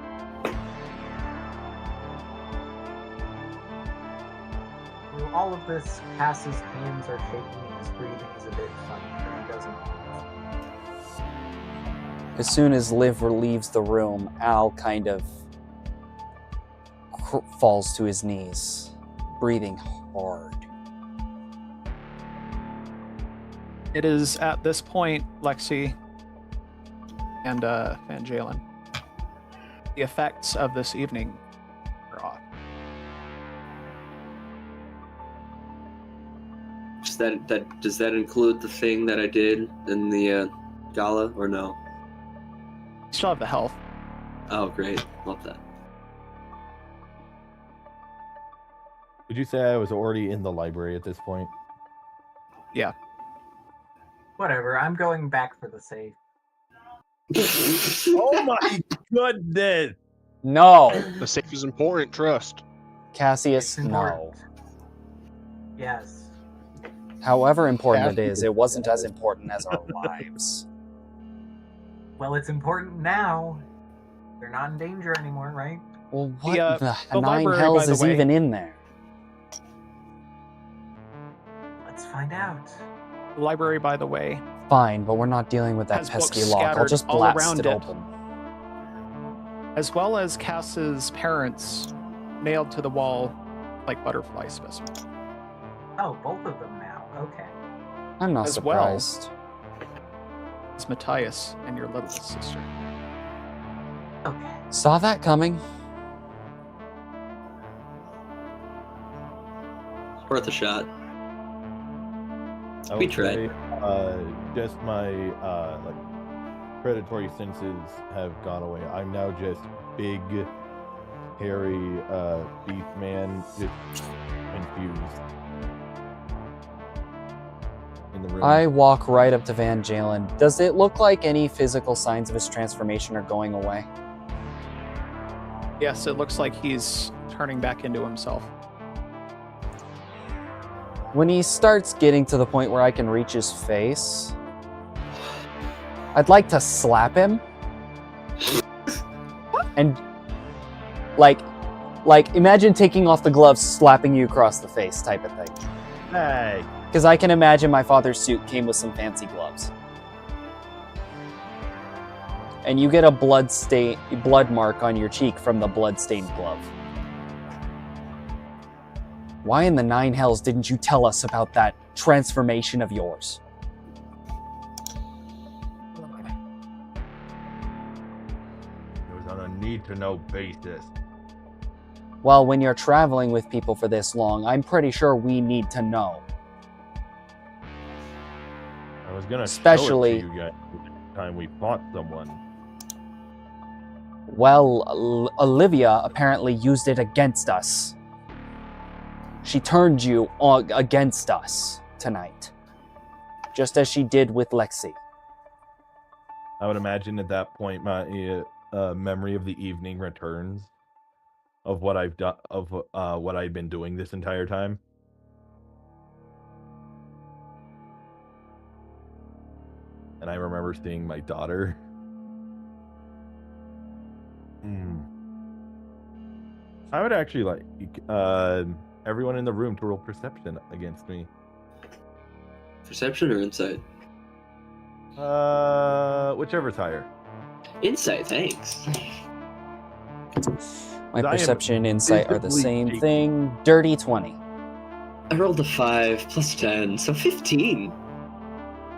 Through all of this, Cass's hands are shaking and his breathing is a bit funny, but he doesn't. As soon as Liv leaves the room, Al kind of falls to his knees, breathing hard. It is at this point, Lexi and Fangalen, the effects of this evening are off. Does that include the thing that I did in the gala or no? You still have the health. Oh, great! Love that. Did you say I was already in the library at this point? Yeah. Whatever, I'm going back for the save. Oh my goodness! No! The safe is important, trust. Cassius, It's no. important. Yes. However important it is, it wasn't as important as our lives. Well, it's important now. They're not in danger anymore, right? Well, what The the nine library, by hells the is way- even in there? Let's find out. The library, by the way, Fine, but we're not dealing with that Has books pesky lock. I'll scattered just all blast around it it. open. As well as Cass's parents nailed to the wall like butterfly specimens. Oh, both of them now. Okay. I'm not As well. surprised. It's Matthias and your littlest sister. Okay. Saw that coming. Worth a shot. I We would tried. say, just my like predatory senses have gone away. I'm now just big, hairy beast man, just confused in the room. I walk right up to Van Jalen. Does it look like any physical signs of his transformation are going away? Yes, it looks like he's turning back into himself. When he starts getting to the point where I can reach his face, I'd like to slap him. And like imagine taking off the gloves, slapping you across the face type of thing. Hey, Because I can imagine my father's suit came with some fancy gloves. And you get a blood mark on your cheek from the blood-stained glove. Why in the nine hells didn't you tell us about that transformation of yours? it was on a need-to-know basis. Well, when you're traveling with people for this long, I'm pretty sure we need to know. I was gonna Especially- show it to you guys the time we fought someone. Well, Olivia apparently used it against us. She turned you against us tonight. Just as she did with Lexi. I would imagine at that point my memory of the evening returns of what I've done, of what I've been doing this entire time. And I remember seeing my daughter. I would actually like everyone in the room to roll perception against me. Perception or insight? Whichever's higher. Insight, thanks. My I am perception and insight are the visibly same shaking. thing. Dirty 20. I rolled a 5 plus 10, so 15.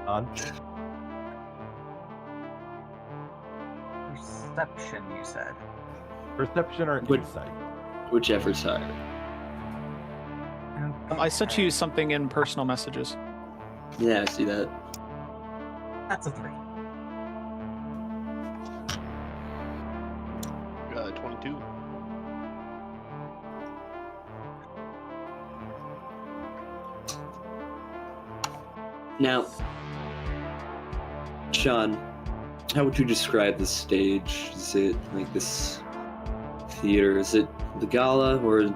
On. Perception, you said. Perception or Would- insight? Whichever's higher. I sent you something in personal messages. Yeah, I see that. That's a 3. 22. Now, Sean, how would you describe the stage? Is it like this theater? Is it the gala, or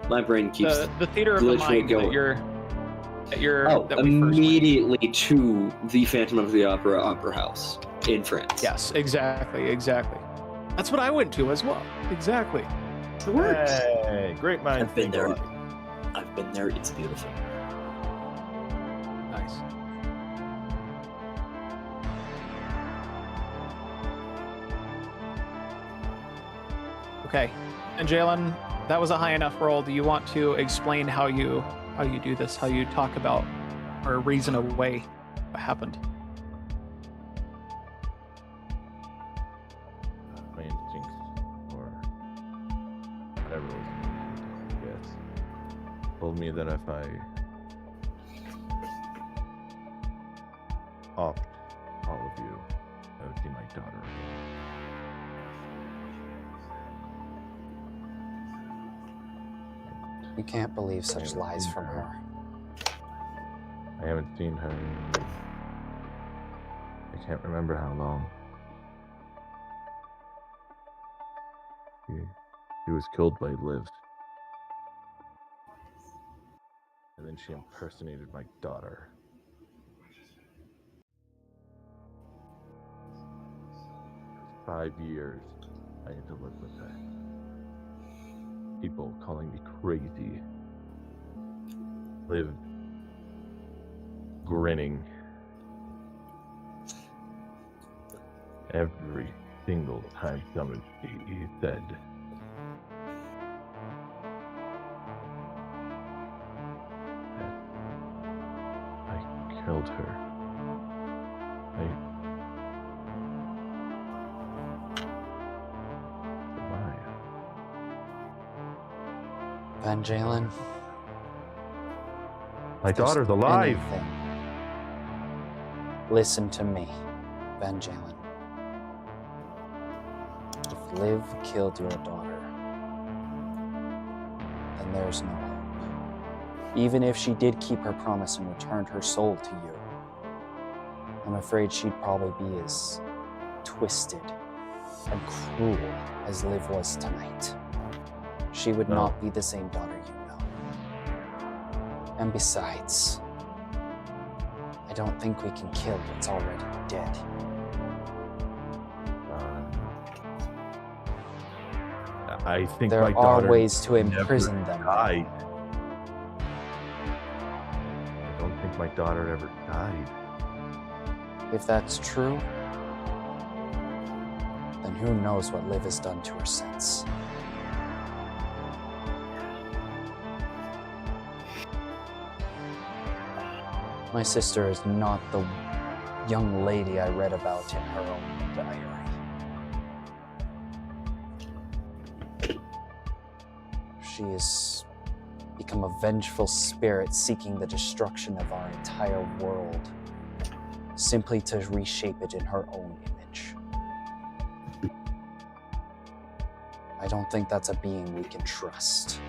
my brain keeps The theater of the literally mind going. that you're Oh, that we first went. immediately to the Phantom of the Opera House in France. Yes, exactly. That's what I went to as well. Exactly. it works. Hey, great minds I've been think there. alike. I've been there. It's beautiful. Nice. Okay, and Jalen, that was a high enough roll. Do you want to explain how you do this? How you talk about or reason away what happened? My instincts, or whatever it was, I guess, told me that if I offed all of you, I would see my daughter again. You can't believe such lies from her. I haven't seen her in, I can't remember how long. She was killed by Liv. And then she impersonated my daughter. For 5 years, I had to live with that. People calling me crazy. Liv grinning Every single time someone he said, that I killed her. Van Jalen. My if there's daughter's alive. anything, listen to me, Van Jalen. If Liv killed your daughter, then there's no hope. Even if she did keep her promise and returned her soul to you, I'm afraid she'd probably be as twisted and cruel as Liv was tonight. She would No. not be the same daughter you know. And besides, I don't think we can kill what's already dead. I think There my are daughter ways to never imprison them. died. I don't think my daughter ever died. If that's true, then who knows what Liv has done to her since. My sister is not the young lady I read about in her own diary. She has become a vengeful spirit seeking the destruction of our entire world, simply to reshape it in her own image. I don't think that's a being we can trust.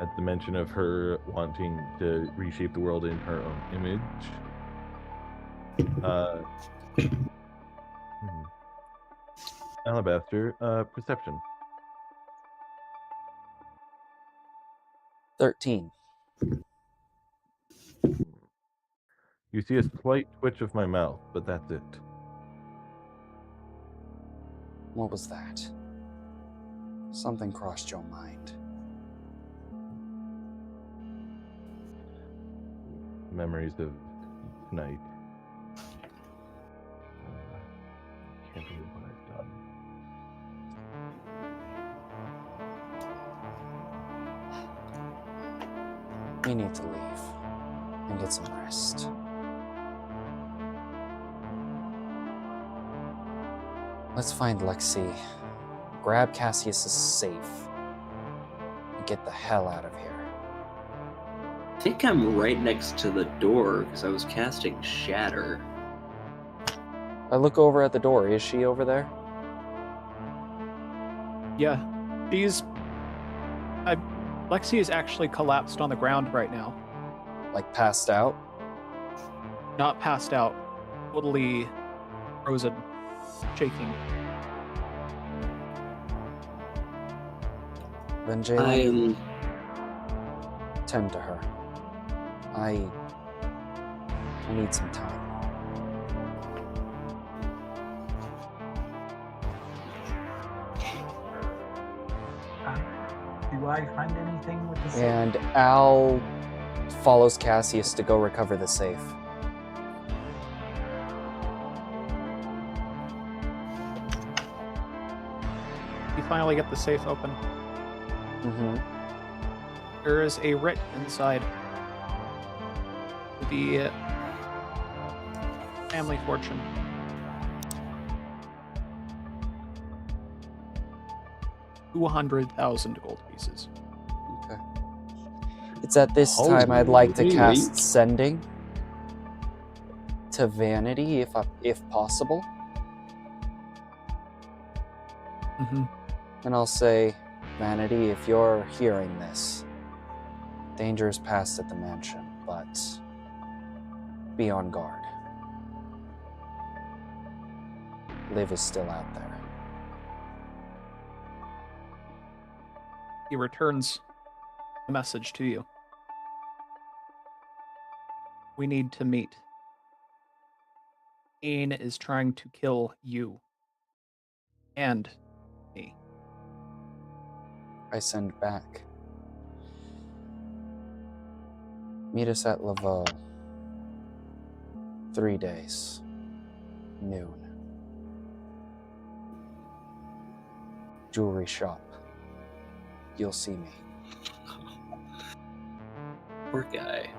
At the mention of her wanting to reshape the world in her own image, Alabaster, perception. 13. You see a slight twitch of my mouth, but that's it. What was that? Something crossed your mind. Memories of tonight. Can't believe what I've done. We need to leave and get some rest. Let's find Lexi, grab Cassius's safe, and get the hell out of here. I think I'm right next to the door because I was casting Shatter. I look over at the door. Is she over there? Yeah. Lexi is actually collapsed on the ground right now. Like passed out? Not passed out. Totally frozen. Shaking. Then Jalen, I'm tend to her. I need some time. Do I find anything with the safe? And Al follows Cassius to go recover the safe. You finally get the safe open. Mm-hmm. There is a writ inside. The family fortune. $200,000 gold pieces. Okay. It's at this time I'd like to cast Sending to Vanity, if possible. Mm-hmm. And I'll say, Vanity, if you're hearing this, danger is past at the mansion, but be on guard. Liv is still out there. He returns a message to you. We need to meet. Cain is trying to kill you. And me. I send back. Meet us at Laval. 3 days. Noon. Jewelry shop. You'll see me. Poor guy.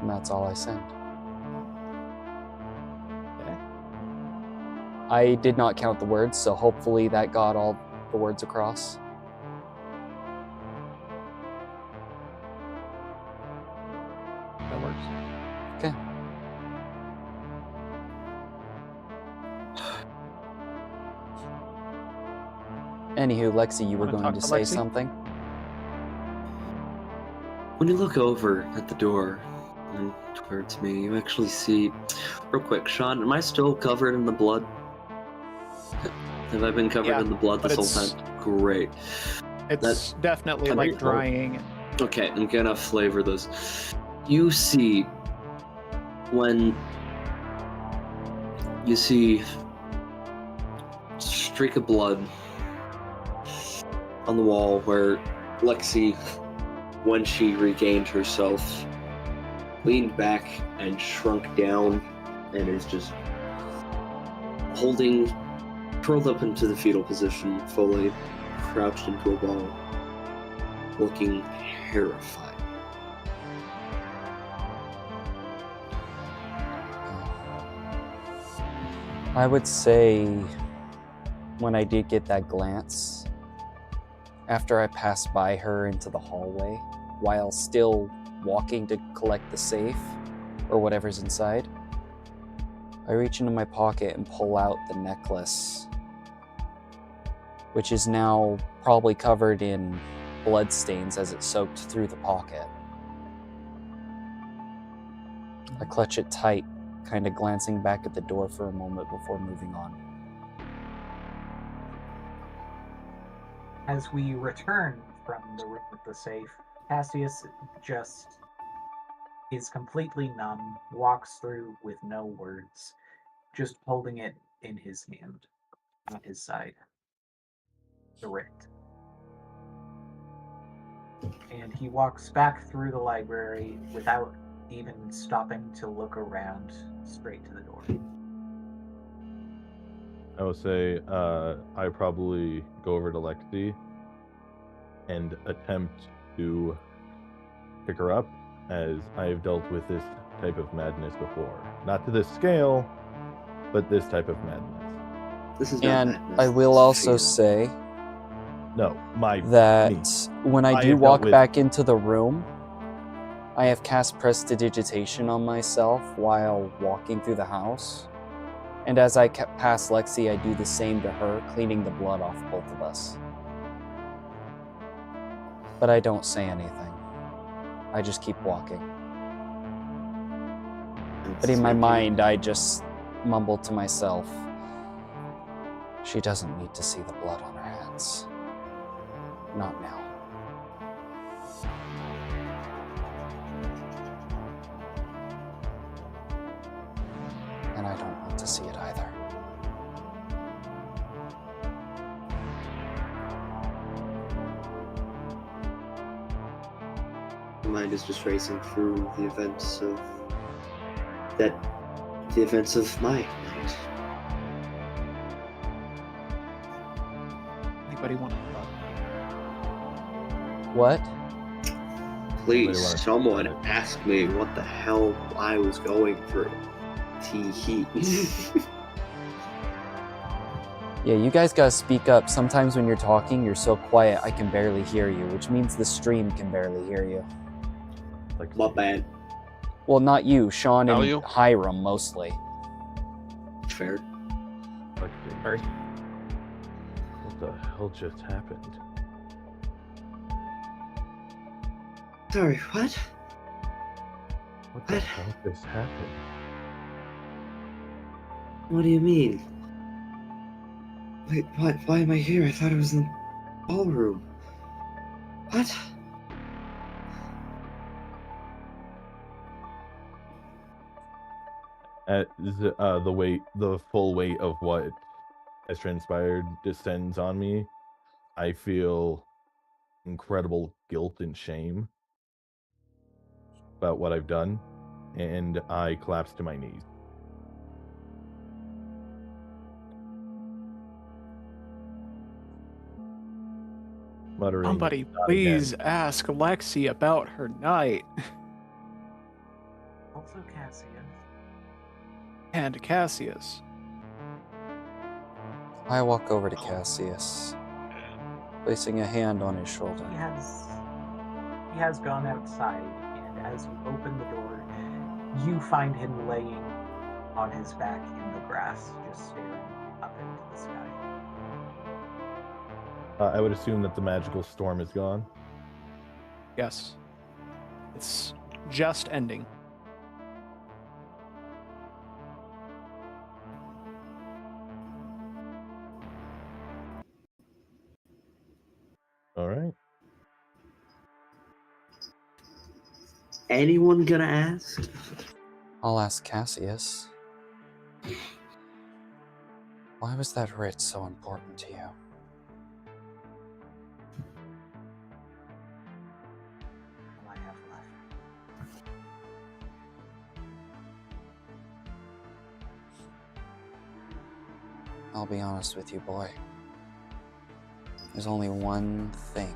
And that's all I sent. I did not count the words, so hopefully that got all the words across. That works. Okay. Anywho, Lexi, you were Wanna going talk to to say Lexi? something? When you look over at the door and towards me, you actually see. Real quick, Sean, am I still covered in the blood? Have I been covered Yeah, in the blood but this whole it's- time? Great. It's definitely can I like help? drying. Okay, I'm gonna flavor this. You see when you see a streak of blood on the wall where Lexi, when she regained herself, leaned back and shrunk down and is just holding, curled up into the fetal position, fully crouched into a ball, looking terrified. I would say when I did get that glance, after I passed by her into the hallway, while still walking to collect the safe or whatever's inside, I reach into my pocket and pull out the necklace, which is now probably covered in blood stains as it soaked through the pocket. I clutch it tight, kind of glancing back at the door for a moment before moving on. As we return from the room with the safe, Cassius just is completely numb, walks through with no words, just holding it in his hand, at his side. Erect. And he walks back through the library without even stopping to look around, straight to the door. I would say I probably go over to Lexi and attempt to pick her up, as I've dealt with this type of madness before. Not to this scale, but this type of madness. This is not And madness, I will this is also fear. say No, me. that when I I do have dealt walk with- back into the room, I have cast Prestidigitation on myself while walking through the house. And as I pass Lexi, I do the same to her, cleaning the blood off both of us. But I don't say anything. I just keep walking. But in my mind, I just mumble to myself, she doesn't need to see the blood on her hands. Not now. And I don't want to see it either. My mind is just racing through the events of my night. Anybody want to? What? Please, wanna- someone ask me what the hell I was going through. Tee Yeah, you guys gotta speak up. Sometimes when you're talking, you're so quiet I can barely hear you, which means the stream can barely hear you. Like, My bad. Well, not you, Sean and Value? Hiram mostly. Fair. Lexi. Sorry. What the hell just happened? Sorry, what? What the What? hell just happened? What do you mean? Wait, what? Why am I here? I thought it was in the ballroom. What? The full weight of what has transpired descends on me. I feel incredible guilt and shame about what I've done, and I collapse to my knees. Muttering, Somebody "Not please again." ask Lexi about her night. Also Cassius. And Cassius. I walk over to Cassius, placing a hand on his shoulder. He has gone outside, and as you open the door, you find him laying on his back in the grass, just staring up into the sky. I would assume that the magical storm is gone. Yes. It's just ending. All right. Anyone gonna ask? I'll ask Cassius. Why was that writ so important to you? All I have left. I'll be honest with you, boy. There's only one thing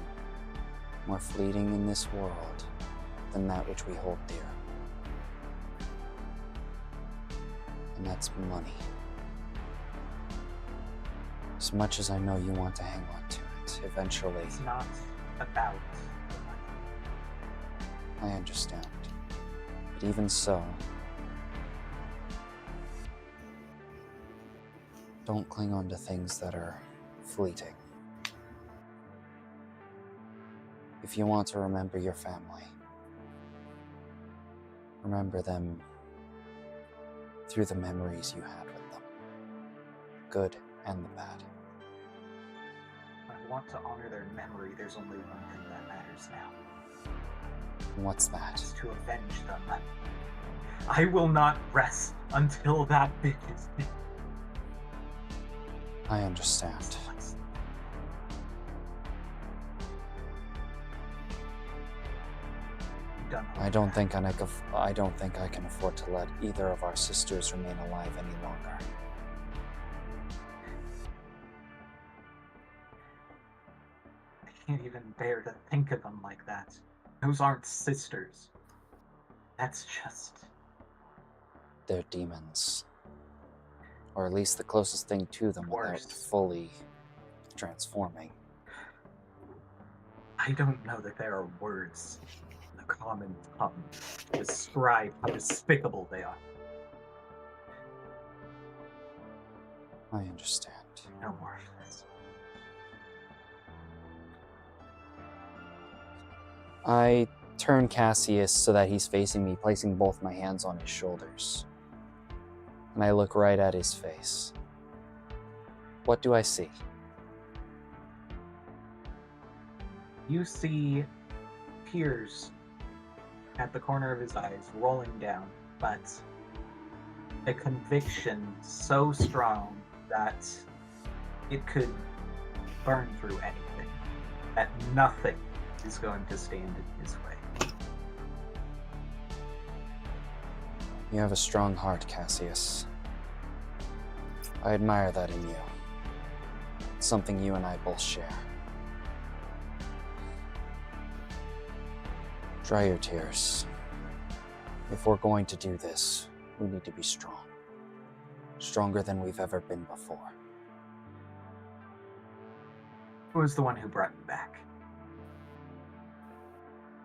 more fleeting in this world than that which we hold dear. And that's money. As much as I know you want to hang on to it, eventually, It's not about the money. I understand. But even so, don't cling on to things that are fleeting. If you want to remember your family, remember them through the memories you had with them, good and the bad. I want to honor their memory. There's only one thing that matters now. What's that? It's to avenge them. I will not rest until that bit is finished. I understand. I don't think I can afford to let either of our sisters remain alive any longer. I can't even bear to think of them like that. Those aren't sisters. That's just... They're demons. Or at least the closest thing to them without Worse. fully transforming. I don't know that there are words in the common tongue to describe how despicable they are. I understand. No more of this. I turn Cassius so that he's facing me, placing both my hands on his shoulders. And I look right at his face. What do I see? You see tears at the corner of his eyes rolling down, but a conviction so strong that it could burn through anything, that nothing is going to stand in his way. You have a strong heart, Cassius. I admire that in you. It's something you and I both share. Dry your tears. If we're going to do this, we need to be strong. Stronger than we've ever been before. Who was the one who brought me back?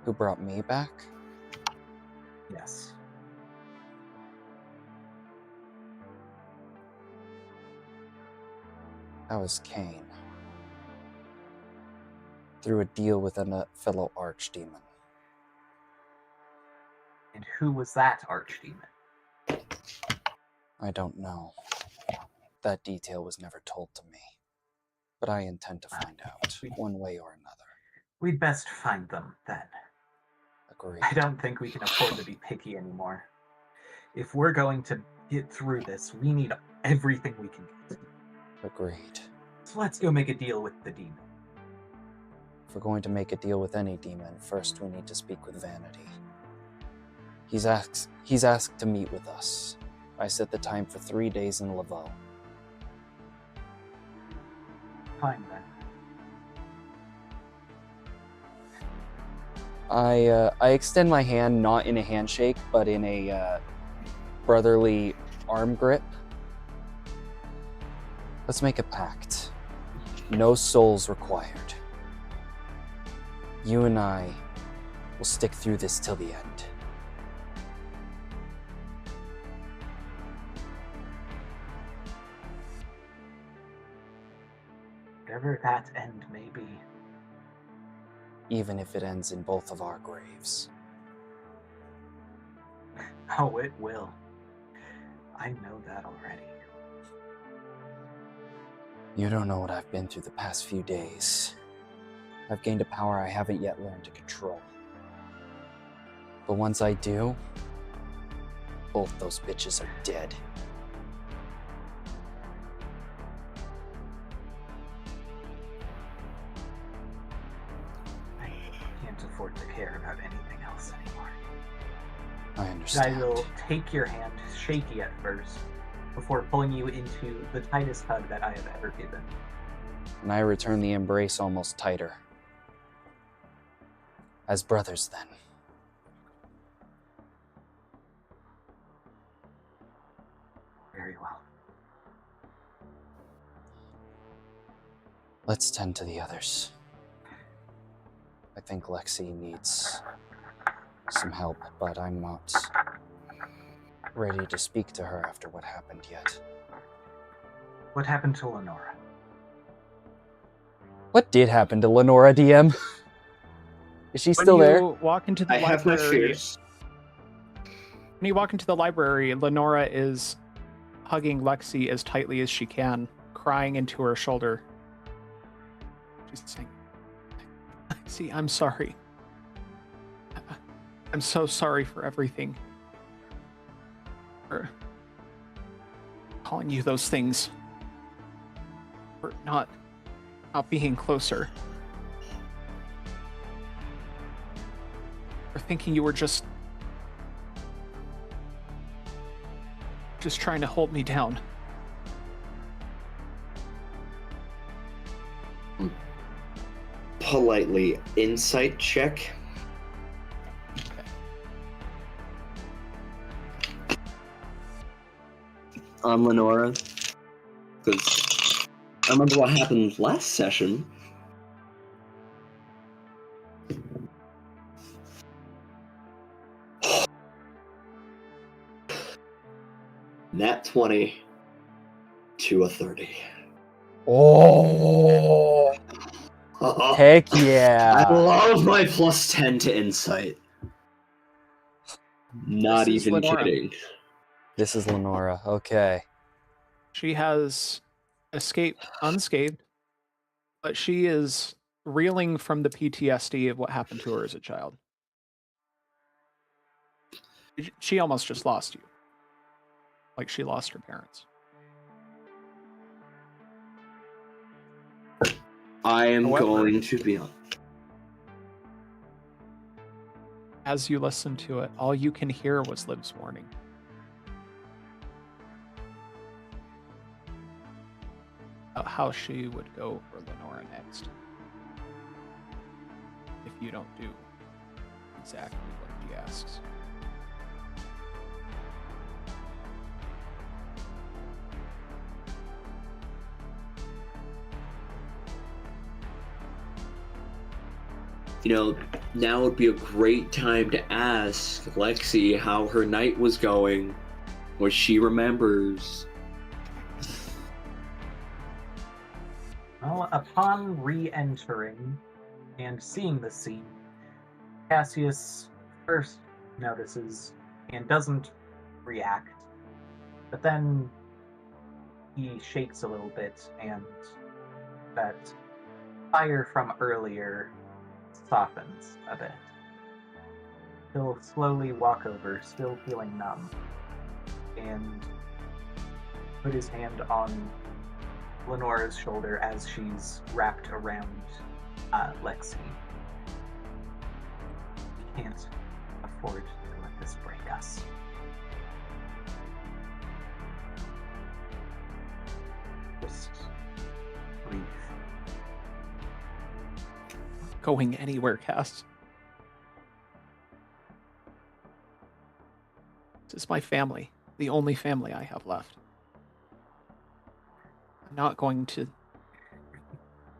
Who brought me back? Yes. That was Cain. Through a deal with a fellow archdemon. And who was that archdemon? I don't know. That detail was never told to me. But I intend to find out, one way or another. We'd best find them, then. Agreed. I don't think we can afford to be picky anymore. If we're going to get through this, we need everything we can get. Agreed. So let's go make a deal with the demon. If we're going to make a deal with any demon, first we need to speak with Vanity. He's asked to meet with us. I set the time for 3 days in Laveau. Fine then. I extend my hand, not in a handshake, but in a brotherly arm grip. Let's make a pact. No souls required. You and I will stick through this till the end. Whatever that end may be. Even if it ends in both of our graves. Oh, it will. I know that already. You don't know what I've been through the past few days. I've gained a power I haven't yet learned to control. But once I do, both those bitches are dead. I can't afford to care about anything else anymore. I understand. I will take your hand, shaky at first, before pulling you into the tightest hug that I have ever given. And I return the embrace almost tighter. As brothers, then. Very well. Let's tend to the others. I think Lexi needs some help, but I'm not ready to speak to her after what happened yet. What happened to Lenora? What did happen to Lenora, DM? Is she still there? When you walk into the I have my library, fears. when you walk into the library, Lenora is hugging Lexi as tightly as she can, crying into her shoulder. She's saying, "Lexi, I'm sorry. I'm so sorry for everything. For calling you those things. For not being closer. For thinking you were just trying to hold me down." Politely, insight check. On Lenora, because I remember what happened last session. Nat 20 to a 30. Oh, heck I yeah. love my plus 10 to insight. Not This is even Lenora. kidding. This is Lenora. Okay. She has escaped unscathed, but she is reeling from the PTSD of what happened to her as a child. She almost just lost you. Like she lost her parents. I am However- going to be on. As you listen to it, all you can hear was Liv's warning. About how she would go for Lenora next. If you don't do exactly what she asks. You know, now would be a great time to ask Lexi how her night was going, what she remembers. Well, upon re-entering and seeing the scene, Cassius first notices and doesn't react, but then he shakes a little bit, and that fire from earlier softens a bit. He'll slowly walk over, still feeling numb, and put his hand on Lenora's shoulder as she's wrapped around Lexi. We can't afford to let this break us. Just leave. Going anywhere, Cass. This is my family. The only family I have left. I'm not going to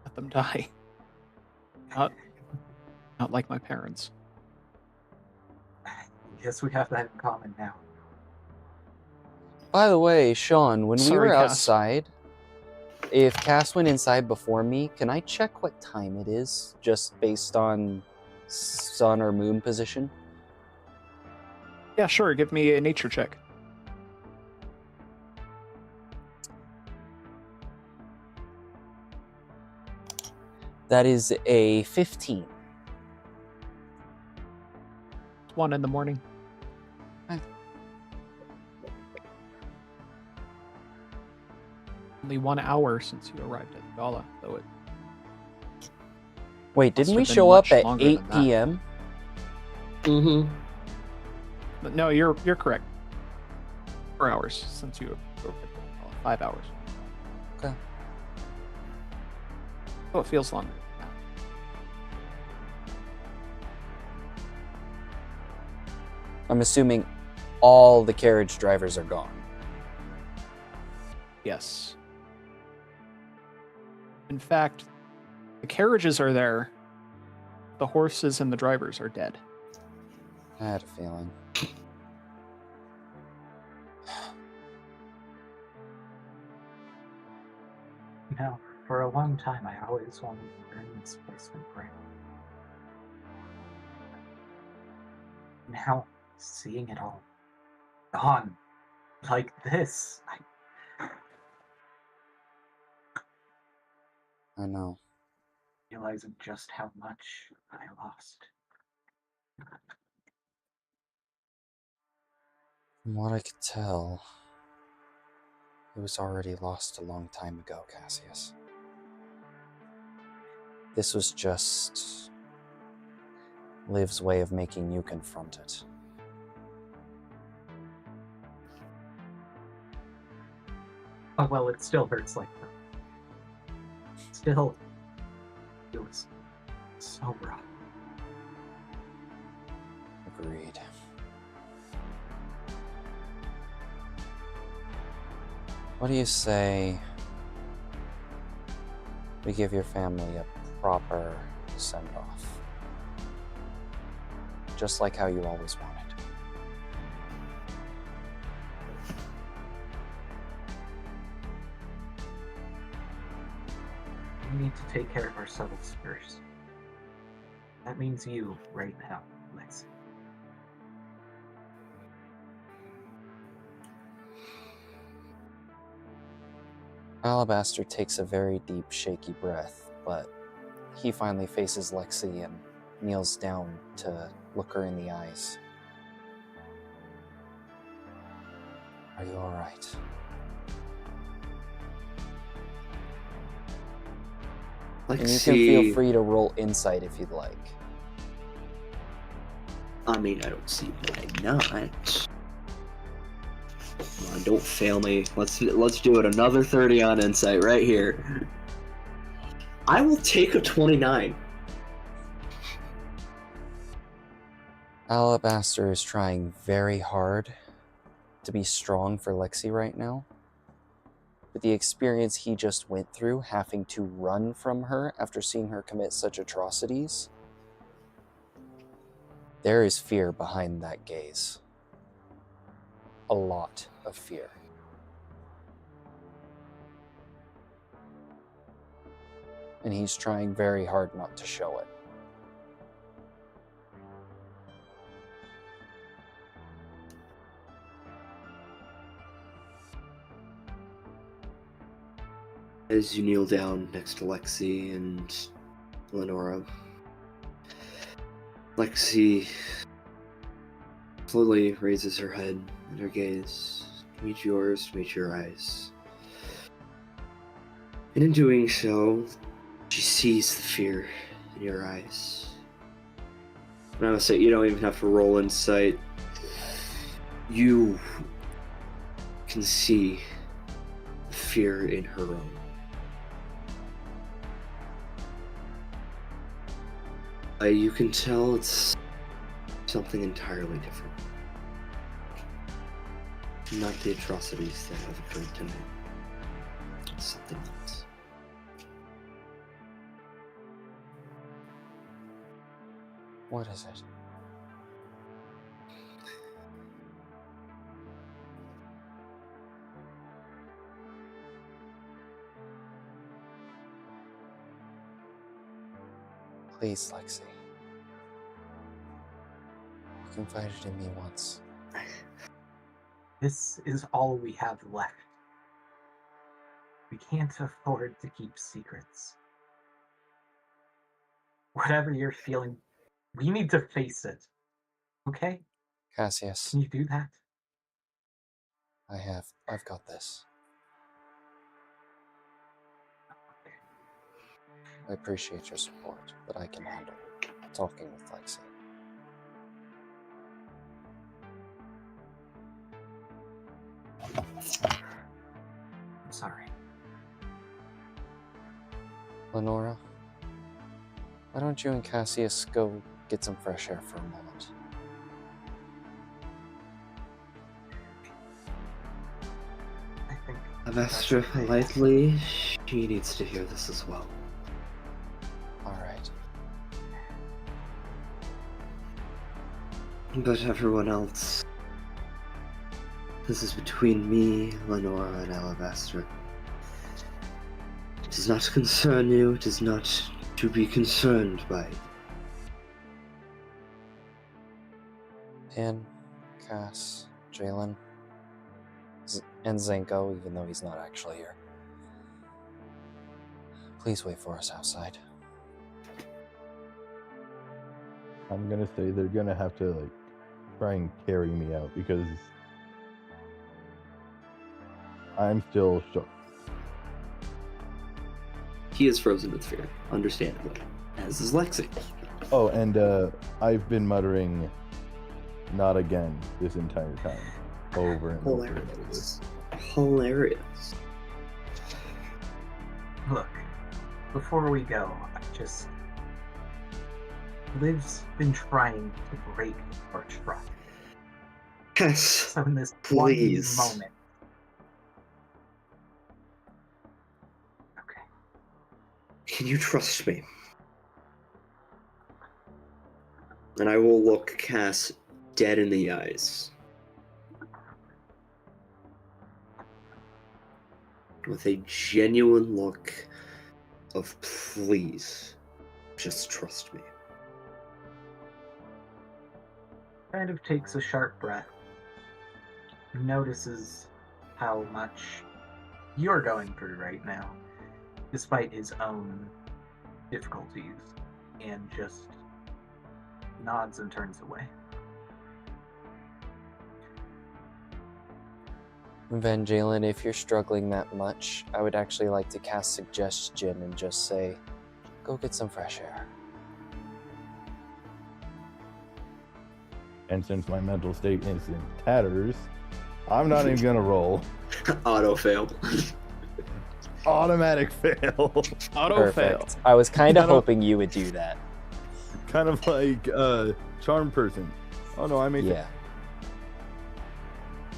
let them die. Not like my parents. Yes, we have that in common now. By the way, Sean, when we Sorry, were Cass. outside, if Cass went inside before me, can I check what time it is, just based on sun or moon position? Yeah, sure. Give me a nature check. That is a 15. It's 1 in the morning. Okay. Only 1 hour since you arrived at the gala, though it. Wait, didn't we have been show up much at longer 8 than that. p.m.? Mm-hmm. But no, you're correct. 4 hours since you arrived at the gala. 5 hours. Okay. Oh, it feels longer. I'm assuming all the carriage drivers are gone. Yes. In fact, the carriages are there. The horses and the drivers are dead. I had a feeling. Now, for a long time, I always wanted to earn this placement grant. Now, seeing it all gone like this, I know. realizing just how much I lost. From what I could tell, it was already lost a long time ago, Cassius. This was just Liv's way of making you confront it. Oh, well, it still hurts like that. Still, it was so rough. Agreed. What do you say we give your family a proper send-off? Just like how you always wanted. We need to take care of ourselves first. That means you, right now, Lexi. Alabaster takes a very deep, shaky breath, but he finally faces Lexi and kneels down to look her in the eyes. Are you alright? And you can feel free to roll insight if you'd like. I mean, I don't see why not. Come on, don't fail me. Let's do it. Another 30 on insight right here. I will take a 29. Alabaster is trying very hard to be strong for Lexi right now. But the experience he just went through, having to run from her after seeing her commit such atrocities, there is fear behind that gaze. A lot of fear. And he's trying very hard not to show it. As you kneel down next to Lexi and Lenora, Lexi slowly raises her head and her gaze to meet yours, to meet your eyes. And in doing so, she sees the fear in your eyes. And I would say you don't even have to roll insight. You can see fear in her own. You can tell it's something entirely different. Not the atrocities that have occurred tonight. It's something else. What is it? Please, Lexi. You confided in me once. This is all we have left. We can't afford to keep secrets. Whatever you're feeling, we need to face it. Okay? Cassius, Can you do that? I've got this. I appreciate your support, but I can handle talking with Lexi. I'm sorry. Lenora, why don't you and Cassius go get some fresh air for a moment? I think Avastra, politely, she needs to hear this as well. Alright. But everyone else, this is between me, Lenora, and Alabastra. It does not concern you, it is not to be concerned by. Pin, Cass, Jalen, and Zenko, even though he's not actually here. Please wait for us outside. I'm gonna say they're gonna have to like try and carry me out because I'm still shook. He is frozen with fear, understandably, as is Lexi. Oh, and I've been muttering "not again" this entire time, over and over. Hilarious. Hilarious. Look, before we go, Liv's been trying to break our trust. Yes, So in this please. one moment. Okay. Can you trust me? And I will look Cass dead in the eyes. With a genuine look of please, just trust me. Kind of takes a sharp breath. Notices how much you're going through right now, despite his own difficulties, and just nods and turns away. Van Jalen, if you're struggling that much, I would actually like to cast suggestion and just say, go get some fresh air. And since my mental state is in tatters, I'm not even gonna roll. Auto fail. Automatic fail. Auto fail. Perfect. I was kind of No, no. hoping you would do that. Kind of like charm person. Oh no, I made Yeah.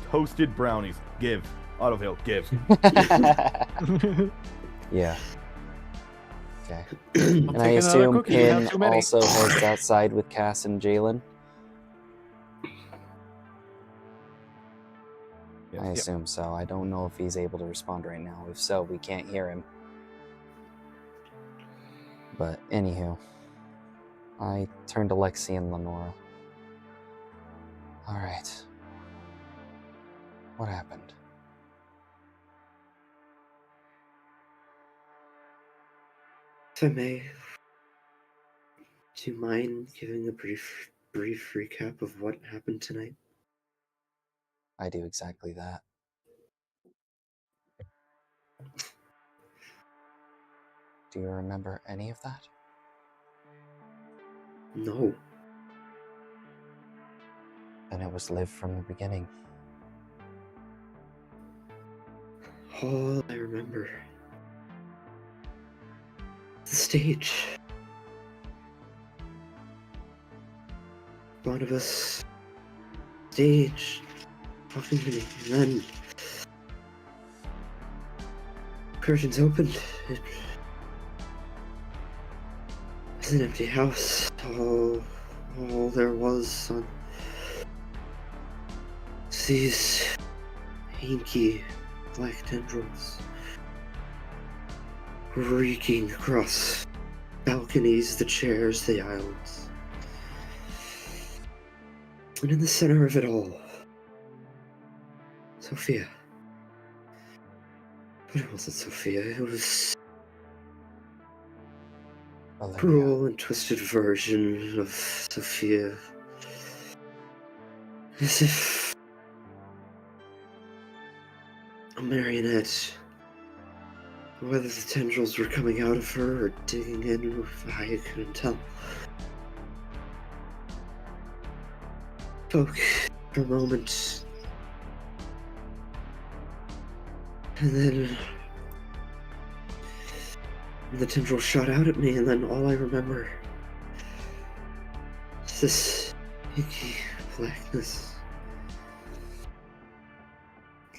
toasted brownies. Give. Auto fail. Give. Yeah. Okay. I'll And I take another assume cookie, you have Pin too many. also heads outside with Cass and Jalen. Yes, I yep. assume so. I don't know if he's able to respond right now. If so, we can't hear him. But anywho, I turn to Lexi and Lenora. All right. What happened? If I may, do you mind giving a brief recap of what happened tonight? I do exactly that. Do you remember any of that? No. Then it was Liv from the beginning. All I remember. The stage. Barnabas. Stage. Talking to me. And then. Curtains opened. It was an empty house. All there was on these inky black tendrils reeking across balconies, the chairs, the aisles. And in the center of it all, Sophia. But it wasn't Sophia, it was Olivia. cruel and twisted version of Sophia. As if a marionette. Whether the tendrils were coming out of her or digging in, I couldn't tell. Spoke for a moment. And then the tendril shot out at me, and then all I remember is this inky blackness.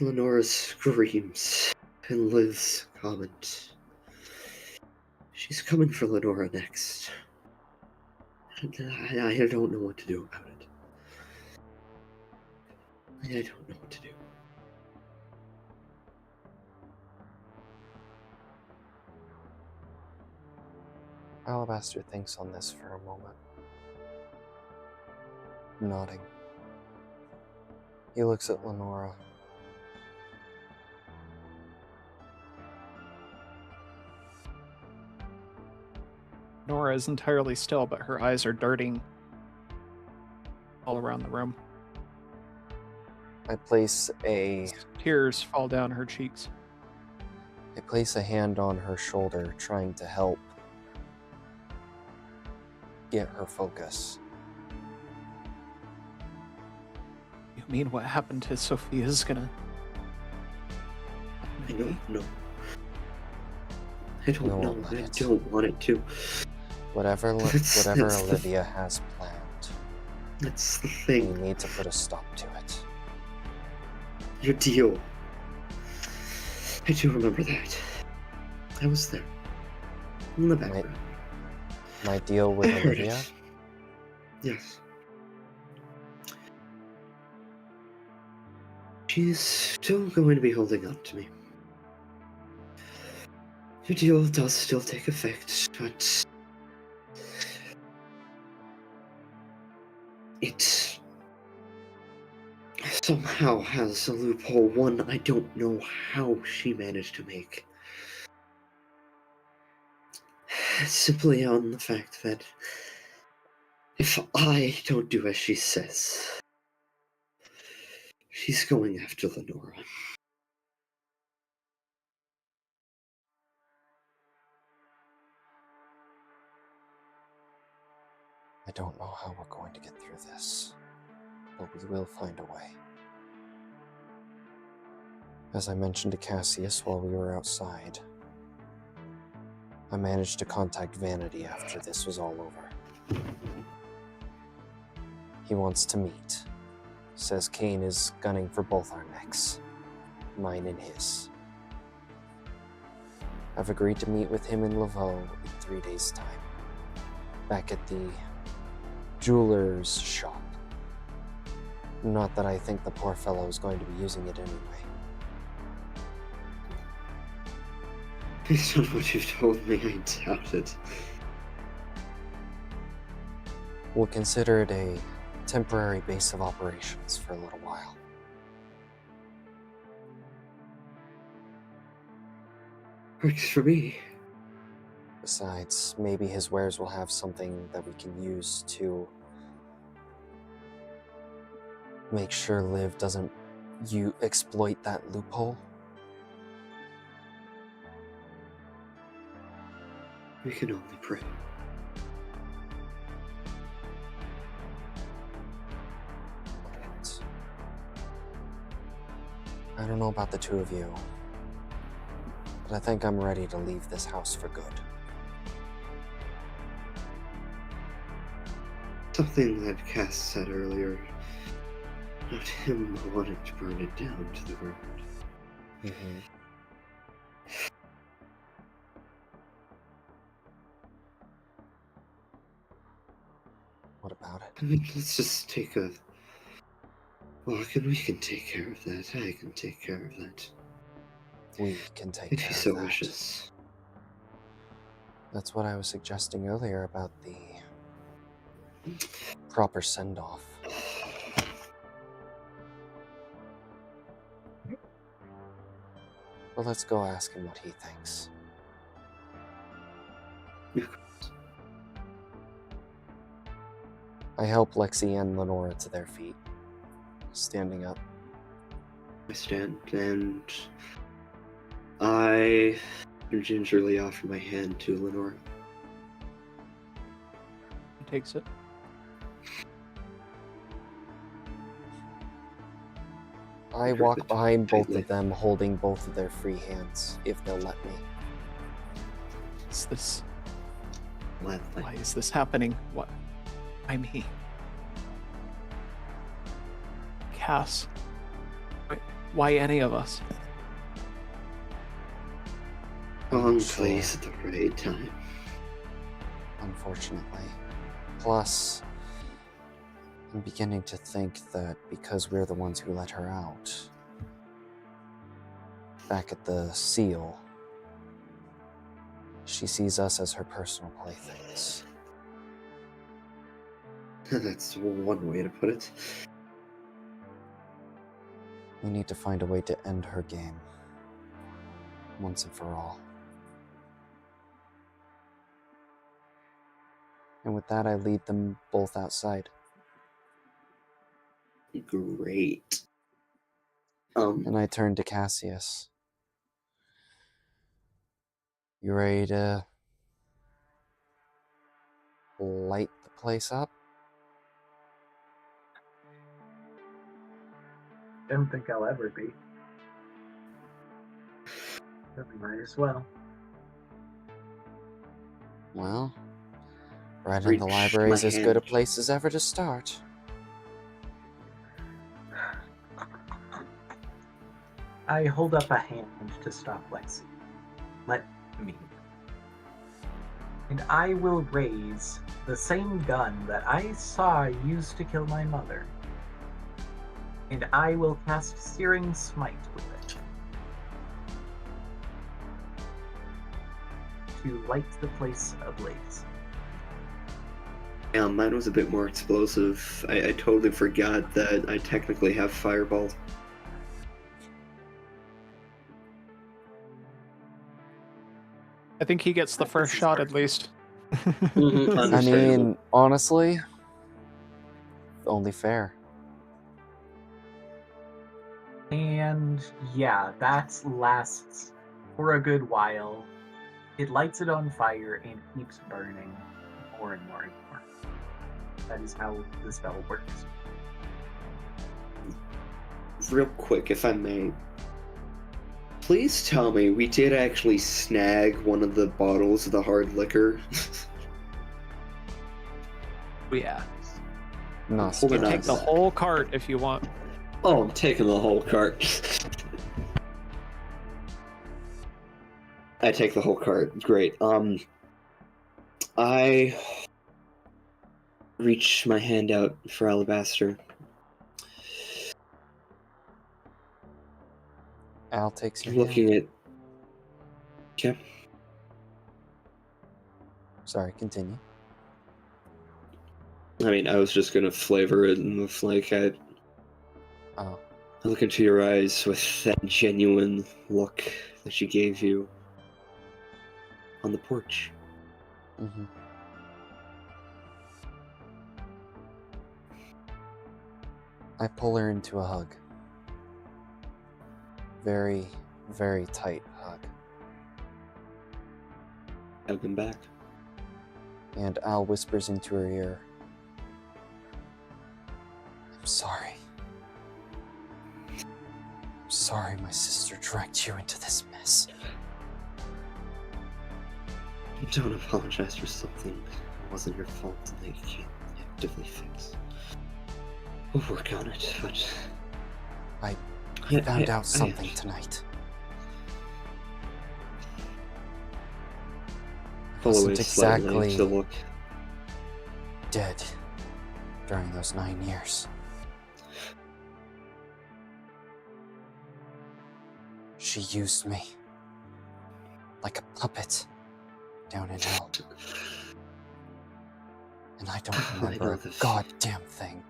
Lenora's screams and Liv's comment. She's coming for Lenora next. And I don't know what to do about it. I don't know what to do. Alabaster thinks on this for a moment. Nodding. He looks at Lenora. Nora is entirely still, but her eyes are darting all around the room. I place a Tears fall down her cheeks. hand on her shoulder, trying to help get her focus. You mean what happened to Sophia is gonna... I don't know. I don't No, know. not I it. don't want it to. Whatever That's the- Olivia has planned, That's the we thing. need to put a stop to it. Your deal. I do remember that. I was there. In the background. My deal with I heard Olivia? it. Yes. She's still going to be holding on to me. Your deal does still take effect, but it somehow has a loophole, one I don't know how she managed to make. Simply on the fact that if I don't do as she says, she's going after Lenora. I don't know how we're going to get through this, but we will find a way. As I mentioned to Cassius while we were outside, I managed to contact Vanity after this was all over. He wants to meet. Says Kane is gunning for both our necks, mine and his. I've agreed to meet with him in Laveau in 3 days' time, back at the jeweler's shop. Not that I think the poor fellow is going to be using it anyway. Based on what you've told me, I doubt it. We'll consider it a temporary base of operations for a little while. Works for me. Besides, maybe his wares will have something that we can use to make sure Liv doesn't exploit that loophole. We can only pray. I don't know about the two of you, but I think I'm ready to leave this house for good. Something that Cass said earlier. Not him wanting to burn it down to the ground. Mm-hmm. What about it? I mean, let's just take a walk and we can take care of that. I can take care of that. We can take If care he of so that. wishes. That's what I was suggesting earlier about the proper send-off. Well, let's go ask him what he thinks. I help Lexi and Lenora to their feet, standing up. I stand and I gingerly offer my hand to Lenora. He takes it. I walk behind both of them, holding both of their free hands, if they'll let me. Is this? Gladly. Why is this happening? What? Why me? Cass. Why any of us? Wrong Sure. place at the right time. Unfortunately. Plus, I'm beginning to think that because we're the ones who let her out, back at the seal, she sees us as her personal playthings. That's one way to put it. We need to find a way to end her game, once and for all. And with that, I lead them both outside. Great. And I turn to Cassius. You ready to light the place up? Don't think I'll ever be. But we might as well. Well, right in Reach the library is my as good a hand. place as ever to start. I hold up a hand to stop Lexi. Let me. And I will raise the same gun that I saw used to kill my mother. And I will cast Searing Smite with it. To light the place ablaze. Yeah, mine was a bit more explosive. I totally forgot that I technically have Fireball. I think he gets the first shot at least. I Understandable. mean, honestly, only fair. And yeah, that lasts for a good while. It lights it on fire and keeps burning more and more and more. That is how the spell works. Real quick, if I may. Please tell me we did actually snag one of the bottles of the hard liquor. Yeah. Not Hold You on. take the whole cart if you want. Oh, I'm taking the whole cart. I take the whole cart. Great. I reach my hand out for Alabaster. Al takes your I'm hand. looking at. Okay. Sorry, continue. I mean, I was just gonna flavor it and with like I Oh, look into your eyes with that genuine look that she gave you on the porch. mm-hmm. I pull her into a hug. Very, very tight hug. Hug him back. And Al whispers into her ear, I'm sorry. I'm sorry my sister dragged you into this mess. Don't apologize for something that wasn't your fault and that you can't actively fix. We'll work on it, but... I Yeah, found I- out something I- tonight. I Pull away wasn't slightly exactly to look. dead during those 9 years. She used me like a puppet down in hell. And I don't I remember know a the f- goddamn thing.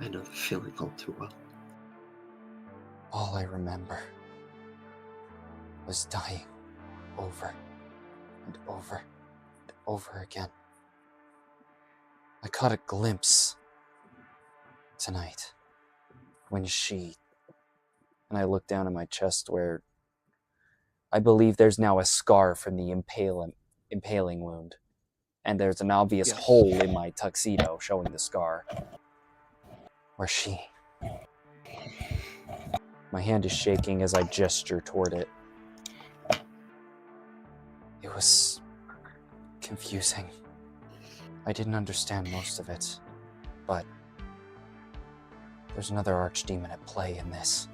I know the feeling all too well. All I remember was dying over and over and over again. I caught a glimpse tonight when she... And I looked down at my chest where I believe there's now a scar from the impaling wound. And there's an obvious Yes. hole in my tuxedo showing the scar. Where she... My hand is shaking as I gesture toward it. It was confusing. I didn't understand most of it, but there's another archdemon at play in this.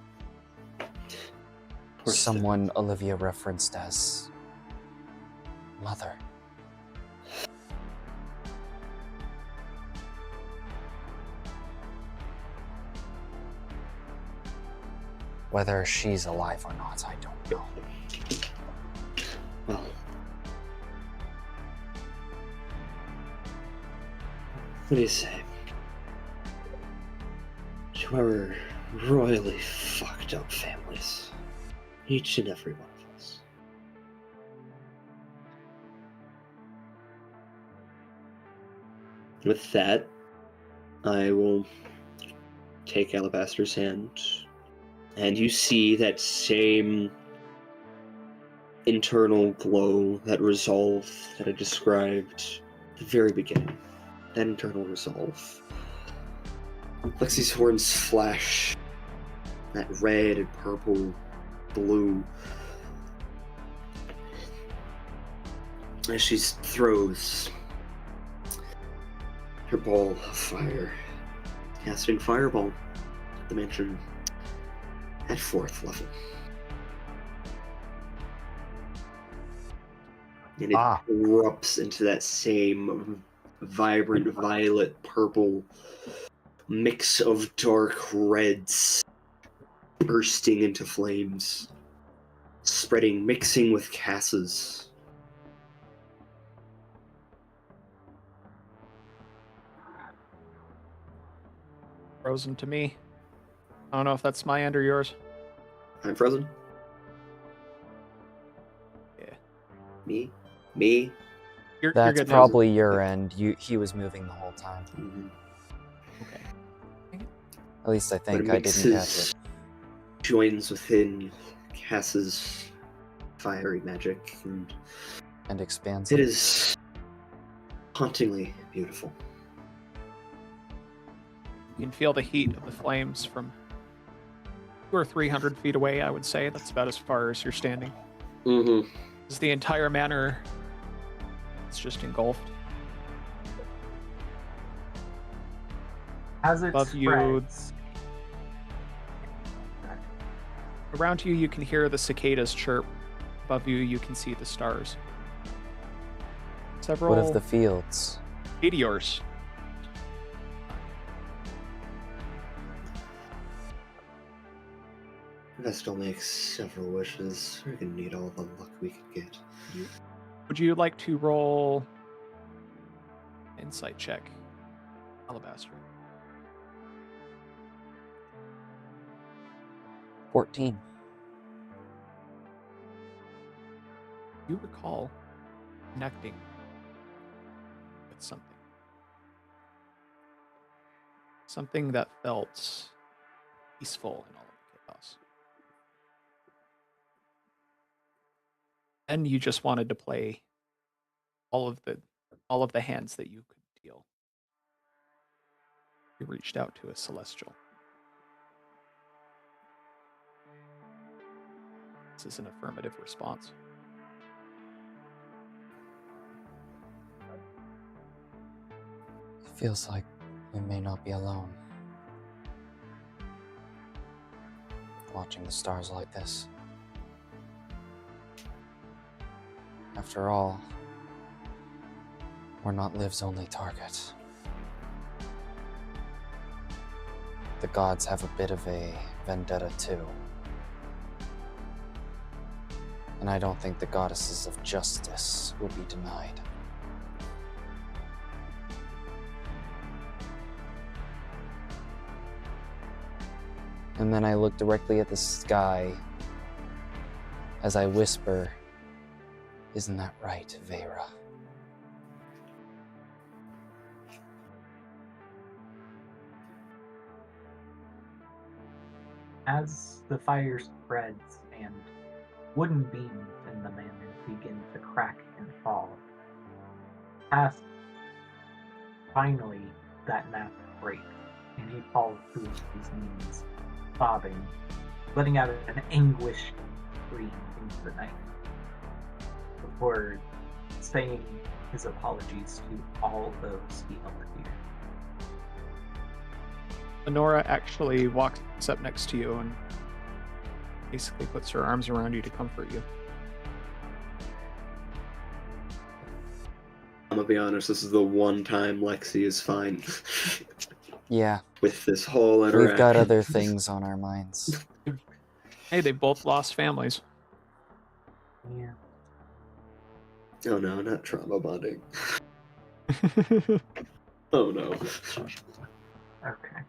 course Someone Olivia referenced as Mother. Whether she's alive or not, I don't know. Well, what do you say? To our royally fucked up families, each and every one of us. With that, I will take Alabaster's hand, and you see that same internal glow, that resolve that I described at the very beginning. That internal resolve. Lexi's horns flash. That red and purple, blue. As she throws her ball of fire, casting Fireball at the mansion at 4th level. And it erupts into that same vibrant violet purple mix of dark reds, bursting into flames, spreading, mixing with Cass's. Frozen to me. I don't know if that's my end or yours. I'm frozen. Yeah. Me? You're That's good. probably your end. He was moving the whole time. Mm-hmm. Okay. At least I But think it I didn't catch mixes, it. joins within Cass's fiery magic, and Expands it is hauntingly beautiful. You can feel the heat of the flames from 200 or 300 feet away, I would say. That's about as far as you're standing. Mm-hmm. Is the entire manor it's just engulfed. As it Above you, spreads, around you, you can hear the cicadas chirp. Above you, you can see the stars. Several What of the fields? meteors. Vestal makes several wishes. We're gonna need all the luck we can get. Would you like to roll insight check, Alabaster? 14. You recall connecting with something. Something that felt peaceful in all of the chaos. And you just wanted to play all of the hands that you could deal. You reached out to a celestial. nods as an affirmative response. It feels like we may not be alone. Watching the stars like this. After all, we're not Liv's only target. The gods have a bit of a vendetta too. And I don't think the goddesses of justice will be denied. And then I look directly at the sky as I whisper, "Isn't that right, Vera?" As the fire spreads and wooden beams in the manor begin to crack and fall, past finally that mask breaks, and he falls to his knees, sobbing, letting out an anguished scream into the night, before saying his apologies to all those he held dear. Lenora actually walks up next to you and basically puts her arms around you to comfort you. I'm gonna be honest, this is the one time Lexi is fine. Yeah, With this whole interaction. we've got other things on our minds. Hey, they both lost families. Yeah. Oh no, not trauma bonding. Oh no. Okay.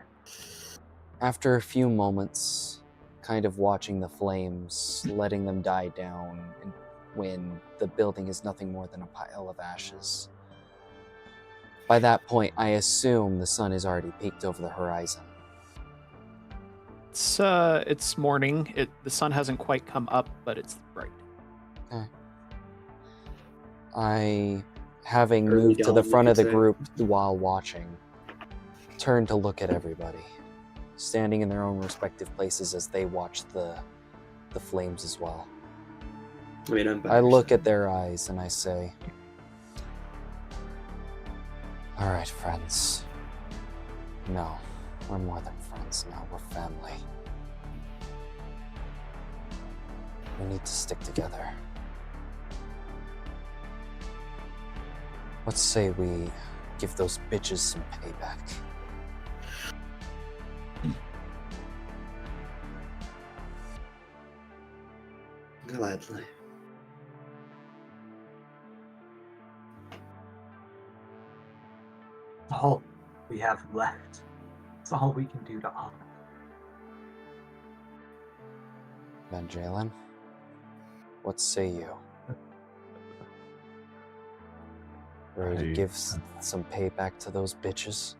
After a few moments, kind of watching the flames, letting them die down, and when the building is nothing more than a pile of ashes. By that point, I assume the sun is already peaked over the horizon. It's morning. The sun hasn't quite come up, but it's bright. Okay. I, having Early moved to the dawn, front you of the could say. group while watching, turn to look at everybody, standing in their own respective places as they watch the flames as well. I mean, I'm back. I look at their eyes and I say, "All right, friends. No, we're more than friends now. We're family. We need to stick together. Let's say we give those bitches some payback." Gladly. All we have left. It's all we can do to honor. Then Jalen, what say you? Ready to give some payback to those bitches?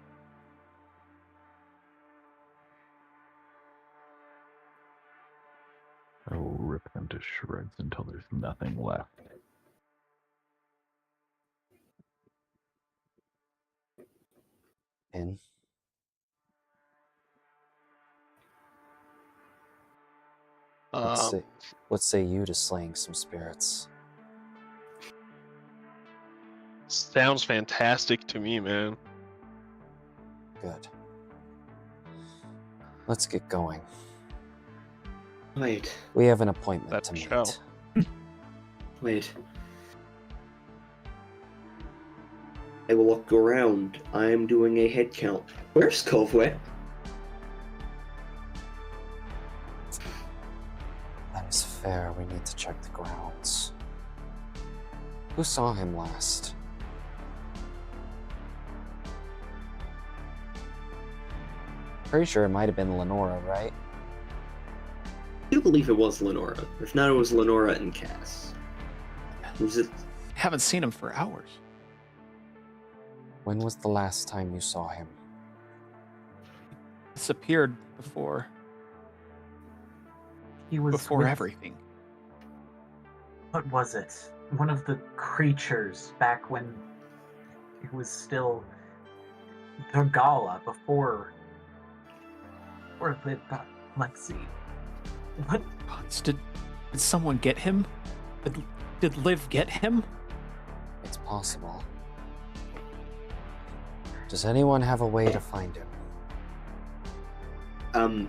I will rip them to shreds until there's nothing left. In. What say you to slaying some spirits? Sounds fantastic to me, man. Good. Let's get going. Wait, We have an appointment That's to meet. show. wait. I will look around. I am doing a head count. Where's Kovwe? That is fair. We need to check the grounds. Who saw him last? Pretty sure it might have been Lenora, right? I do believe it was Lenora. If not, it was Lenora and Cass. Was it? Haven't seen him for hours. When was the last time you saw him? Disappeared before He was with- everything. What was it? One of the creatures back when it was still Thorgala before Liv got Lexi. What? Gods, did Did someone get him? Did Liv get him? It's possible. Does anyone have a way to find him? I don't.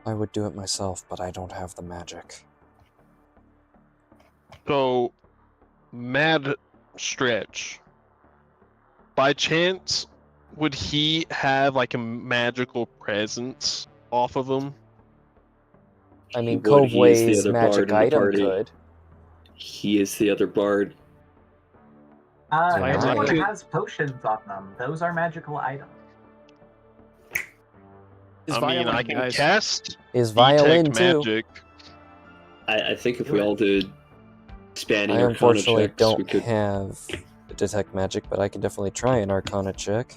I would do it myself, but I don't have the magic. So, Mad Stretch. By chance, would he have like a magical presence off of him? I mean, He would. He is the Kovway's other bard magic in the item party. could. He is the other bard. Why No not? one has potions on them. Those are magical items. Is I mean, Violin, I can guys. cast Is violin detect too. magic. I think if we all did spanning I Arcana unfortunately checks, we don't could. have detect magic, but I can definitely try an Arcana check.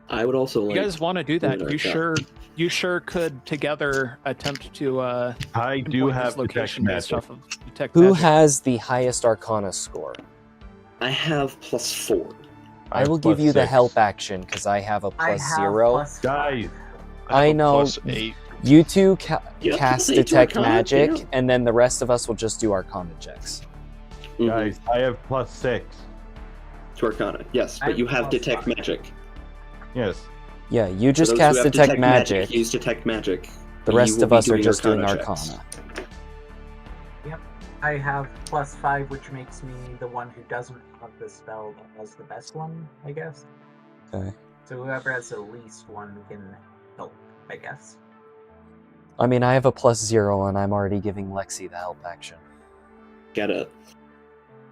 I would also You like. guys want to do that? Arcana. You sure could together attempt to I do pinpoint have his detect location based magic. off of detect Who magic. has the highest Arcana score? I have +4. I have will give plus you the 6. help action because I have a I have +0. +5. Guys, I have a know. +8. You two You have cast +8 to detect Arcana? magic, Damn. and then the rest of us will just do Arcana checks. Mhm. guys, I have +6. To Arcana, yes, I but you have have detect +5. magic. Yes. Yeah, you just For those who cast have detect magic. Use detect magic. The You rest will of be us are just doing Arcana checks. Arcana. I have +5, which makes me the one who doesn't have the spell that has the best one, I guess. Okay. So whoever has the least one can help, I guess. I mean, I have a +0, and I'm already giving Lexi the help action. Gotta.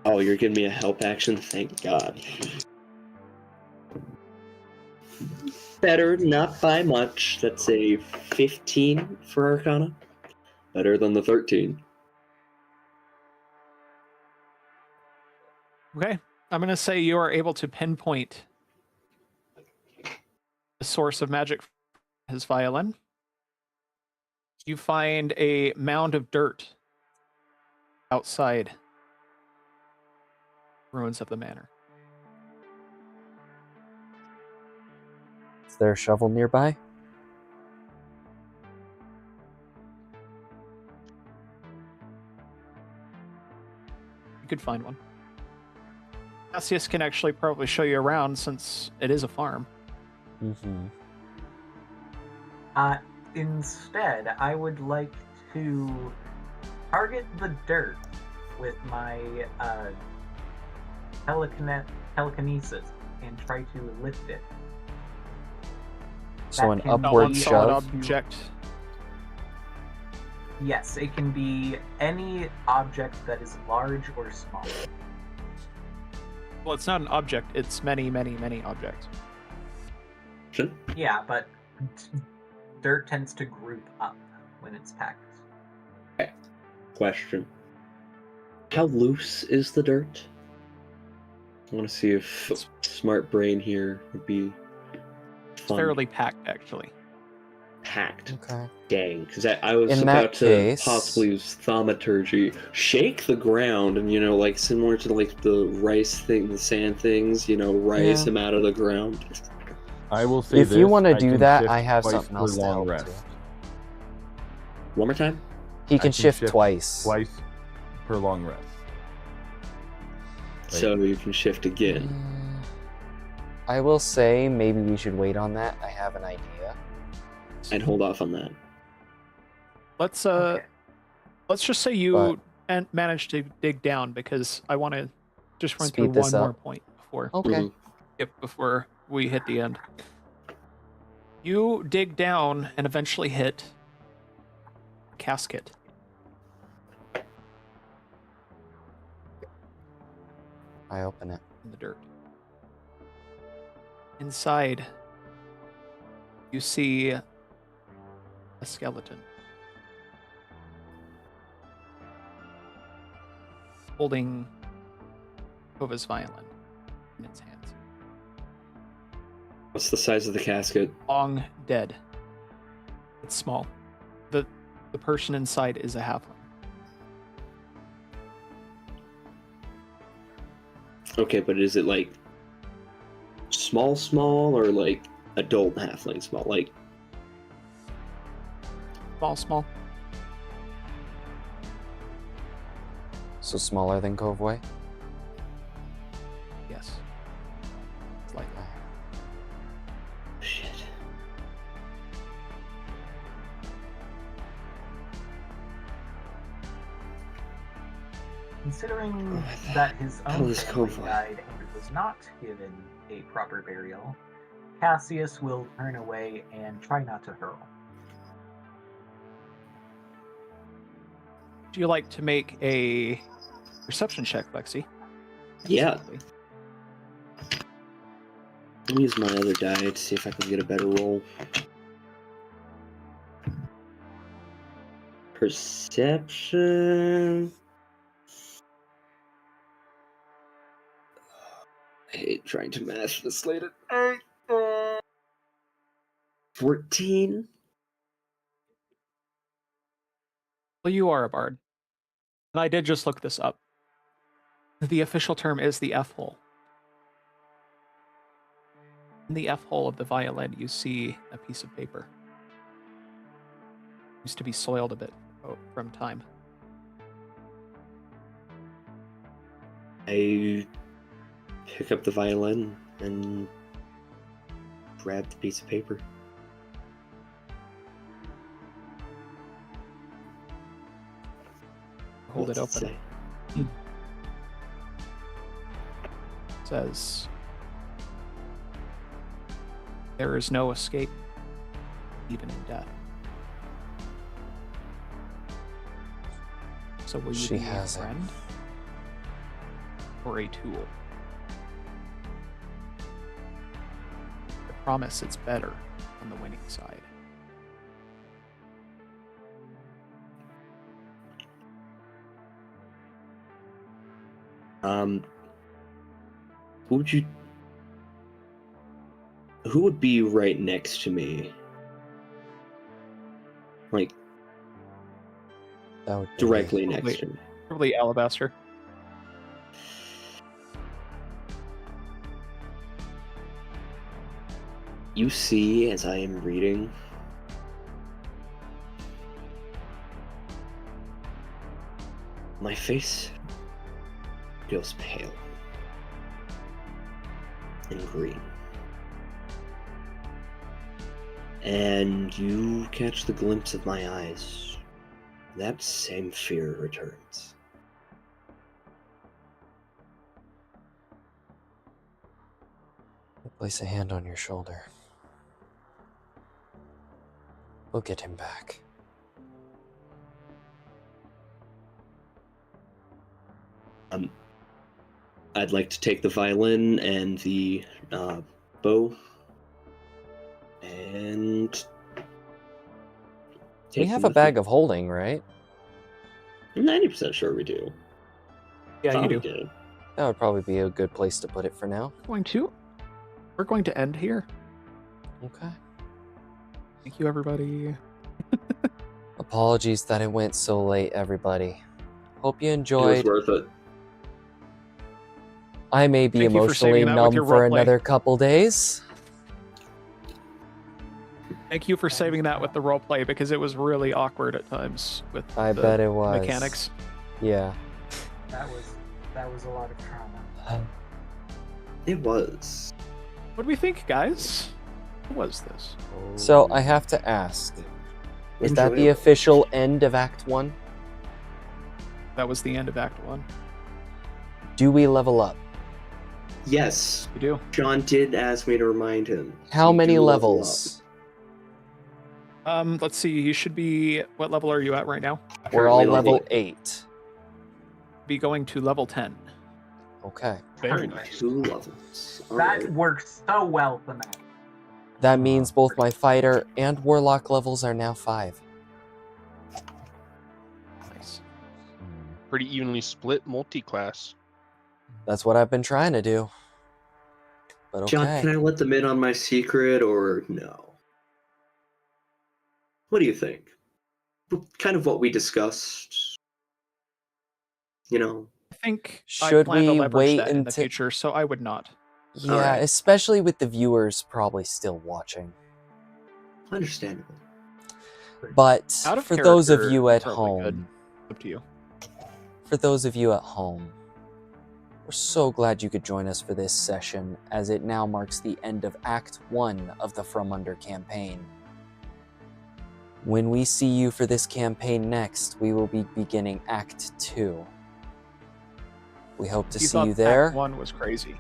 Oh, you're giving me a help action? Thank God. Better, not by much. That's a 15 for Arcana. Better than the 13. Okay, I'm gonna say you are able to pinpoint the source of magic for his violin. You find a mound of dirt outside ruins of the manor. Is there a shovel nearby? You could find one. Cassius can actually probably show you around since it is a farm. Mm-hmm. Instead, I would like to target the dirt with my telekinesis and try to lift it. So That an can upward be solid shove. object. Yes, it can be any object that is large or small. Well, it's not an object. It's many, many, many objects. Sure. Yeah, but dirt tends to group up when it's packed. Question. How loose is the dirt? I want to see if smart brain here would be It's fun. fairly packed, actually. Packed. Okay. Dang, because I was In that about to case- possibly use thaumaturgy, shake the ground, and like similar to like the rice thing, the sand things, rice Yeah. them out of the ground. I will say If you this, want to I do can that, shift I have twice something per else to long help rest. too. One more time. He I can shift shift twice. Twice per long rest. Wait. So you can shift again. I will say maybe we should wait on that. I have an idea. I'd hold off on that. Let's Okay. let's just say you But- and manage to dig down because I want to just run Speed through this one more up. point before Okay. Mhm. before we hit the end. You dig down and eventually hit a casket. I open it. In the dirt. Inside, you see a skeleton holding Kova's violin in its hands. What's the size of the casket? Long dead. It's small. The person inside is a halfling. Okay, but is it like small, or like adult halfling small? Like, Small. So smaller than Coveway? Yes. Slightly. shit. Considering that his How own is family Kofi? died and was not given a proper burial, Cassius will turn away and try not to hurl. Do you like to make a perception check, Lexi? Yeah. Let me use my other die to see if I can get a better roll. Perception. I hate trying to mash this late at night. 14. Well, you are a bard. And I did just look this up. The official term is the F hole. In the F hole of the violin, you see a piece of paper. Used to be soiled a bit from time. I pick up the violin and grab the piece of paper. Hold it What's open. say? It says, "There is no escape, even in death." So will you She be a has it. friend or a tool? I promise it's better on the winning side. Who would be right next to me? Like, That would be directly me. next Wait. to me. Probably Alabaster. You see, as I am reading, my face feels pale and green. And you catch the glimpse of my eyes. That same fear returns. I place a hand on your shoulder. We'll get him back. I'd like to take the violin and the bow and We take have them a with bag me. of holding, right? I'm 90% sure we do. Yeah, Thought you we do. did. That would probably be a good place to put it for now. We're going to end here. Okay. Thank you, everybody. Apologies that it went so late, everybody. Hope you It was enjoyed. worth it. I may be Thank you for emotionally saving that with numb your for roleplay. another couple days. Thank you for saving that with the roleplay because it was really awkward at times with I the bet it was. mechanics. Yeah. That was a lot of trauma. It was. What do we think, guys? What was this? So I have to ask. Was that the Enjoyable. official end of Act 1? That was the end of Act 1. Do we level up? Yes, We do. John did ask me to remind him. How We many do level levels? Let's see. You should be. What level are you at right now? We're all Currently level level 8. Be going to level 10. Okay. Very Perfect. nice. 2 levels. That Alright. works so well for me. That means both my fighter and warlock levels are now 5. Nice. Pretty evenly split multi-class. That's what I've been trying to do. But okay. John, can I let them in on my secret or no? What do you think? Kind of what we discussed. You know, I think I Should plan to we leverage wait that in the until- future, so I would not. Yeah, Alright. especially with the viewers probably still watching. Understandable. But Out of for those of character, you at probably good. home, Up to you. for those of you at home, we're so glad you could join us for this session, as it now marks the end of Act 1 of the From Under campaign. When we see you for this campaign next, we will be beginning Act 2. We hope to You see thought you there. Act 1 was crazy.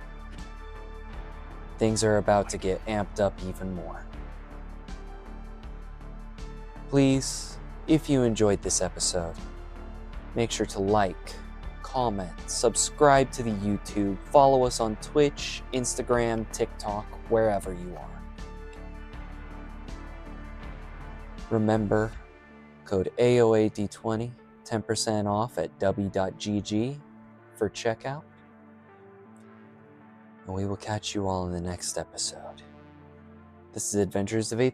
Things are about to get amped up even more. Please, if you enjoyed this episode, make sure to like, comment, subscribe to the YouTube, follow us on Twitch, Instagram, TikTok, wherever you are. Remember, code AOAD20, 10% off at w.gg for checkout. And we will catch you all in the next episode. This is Adventures of 8th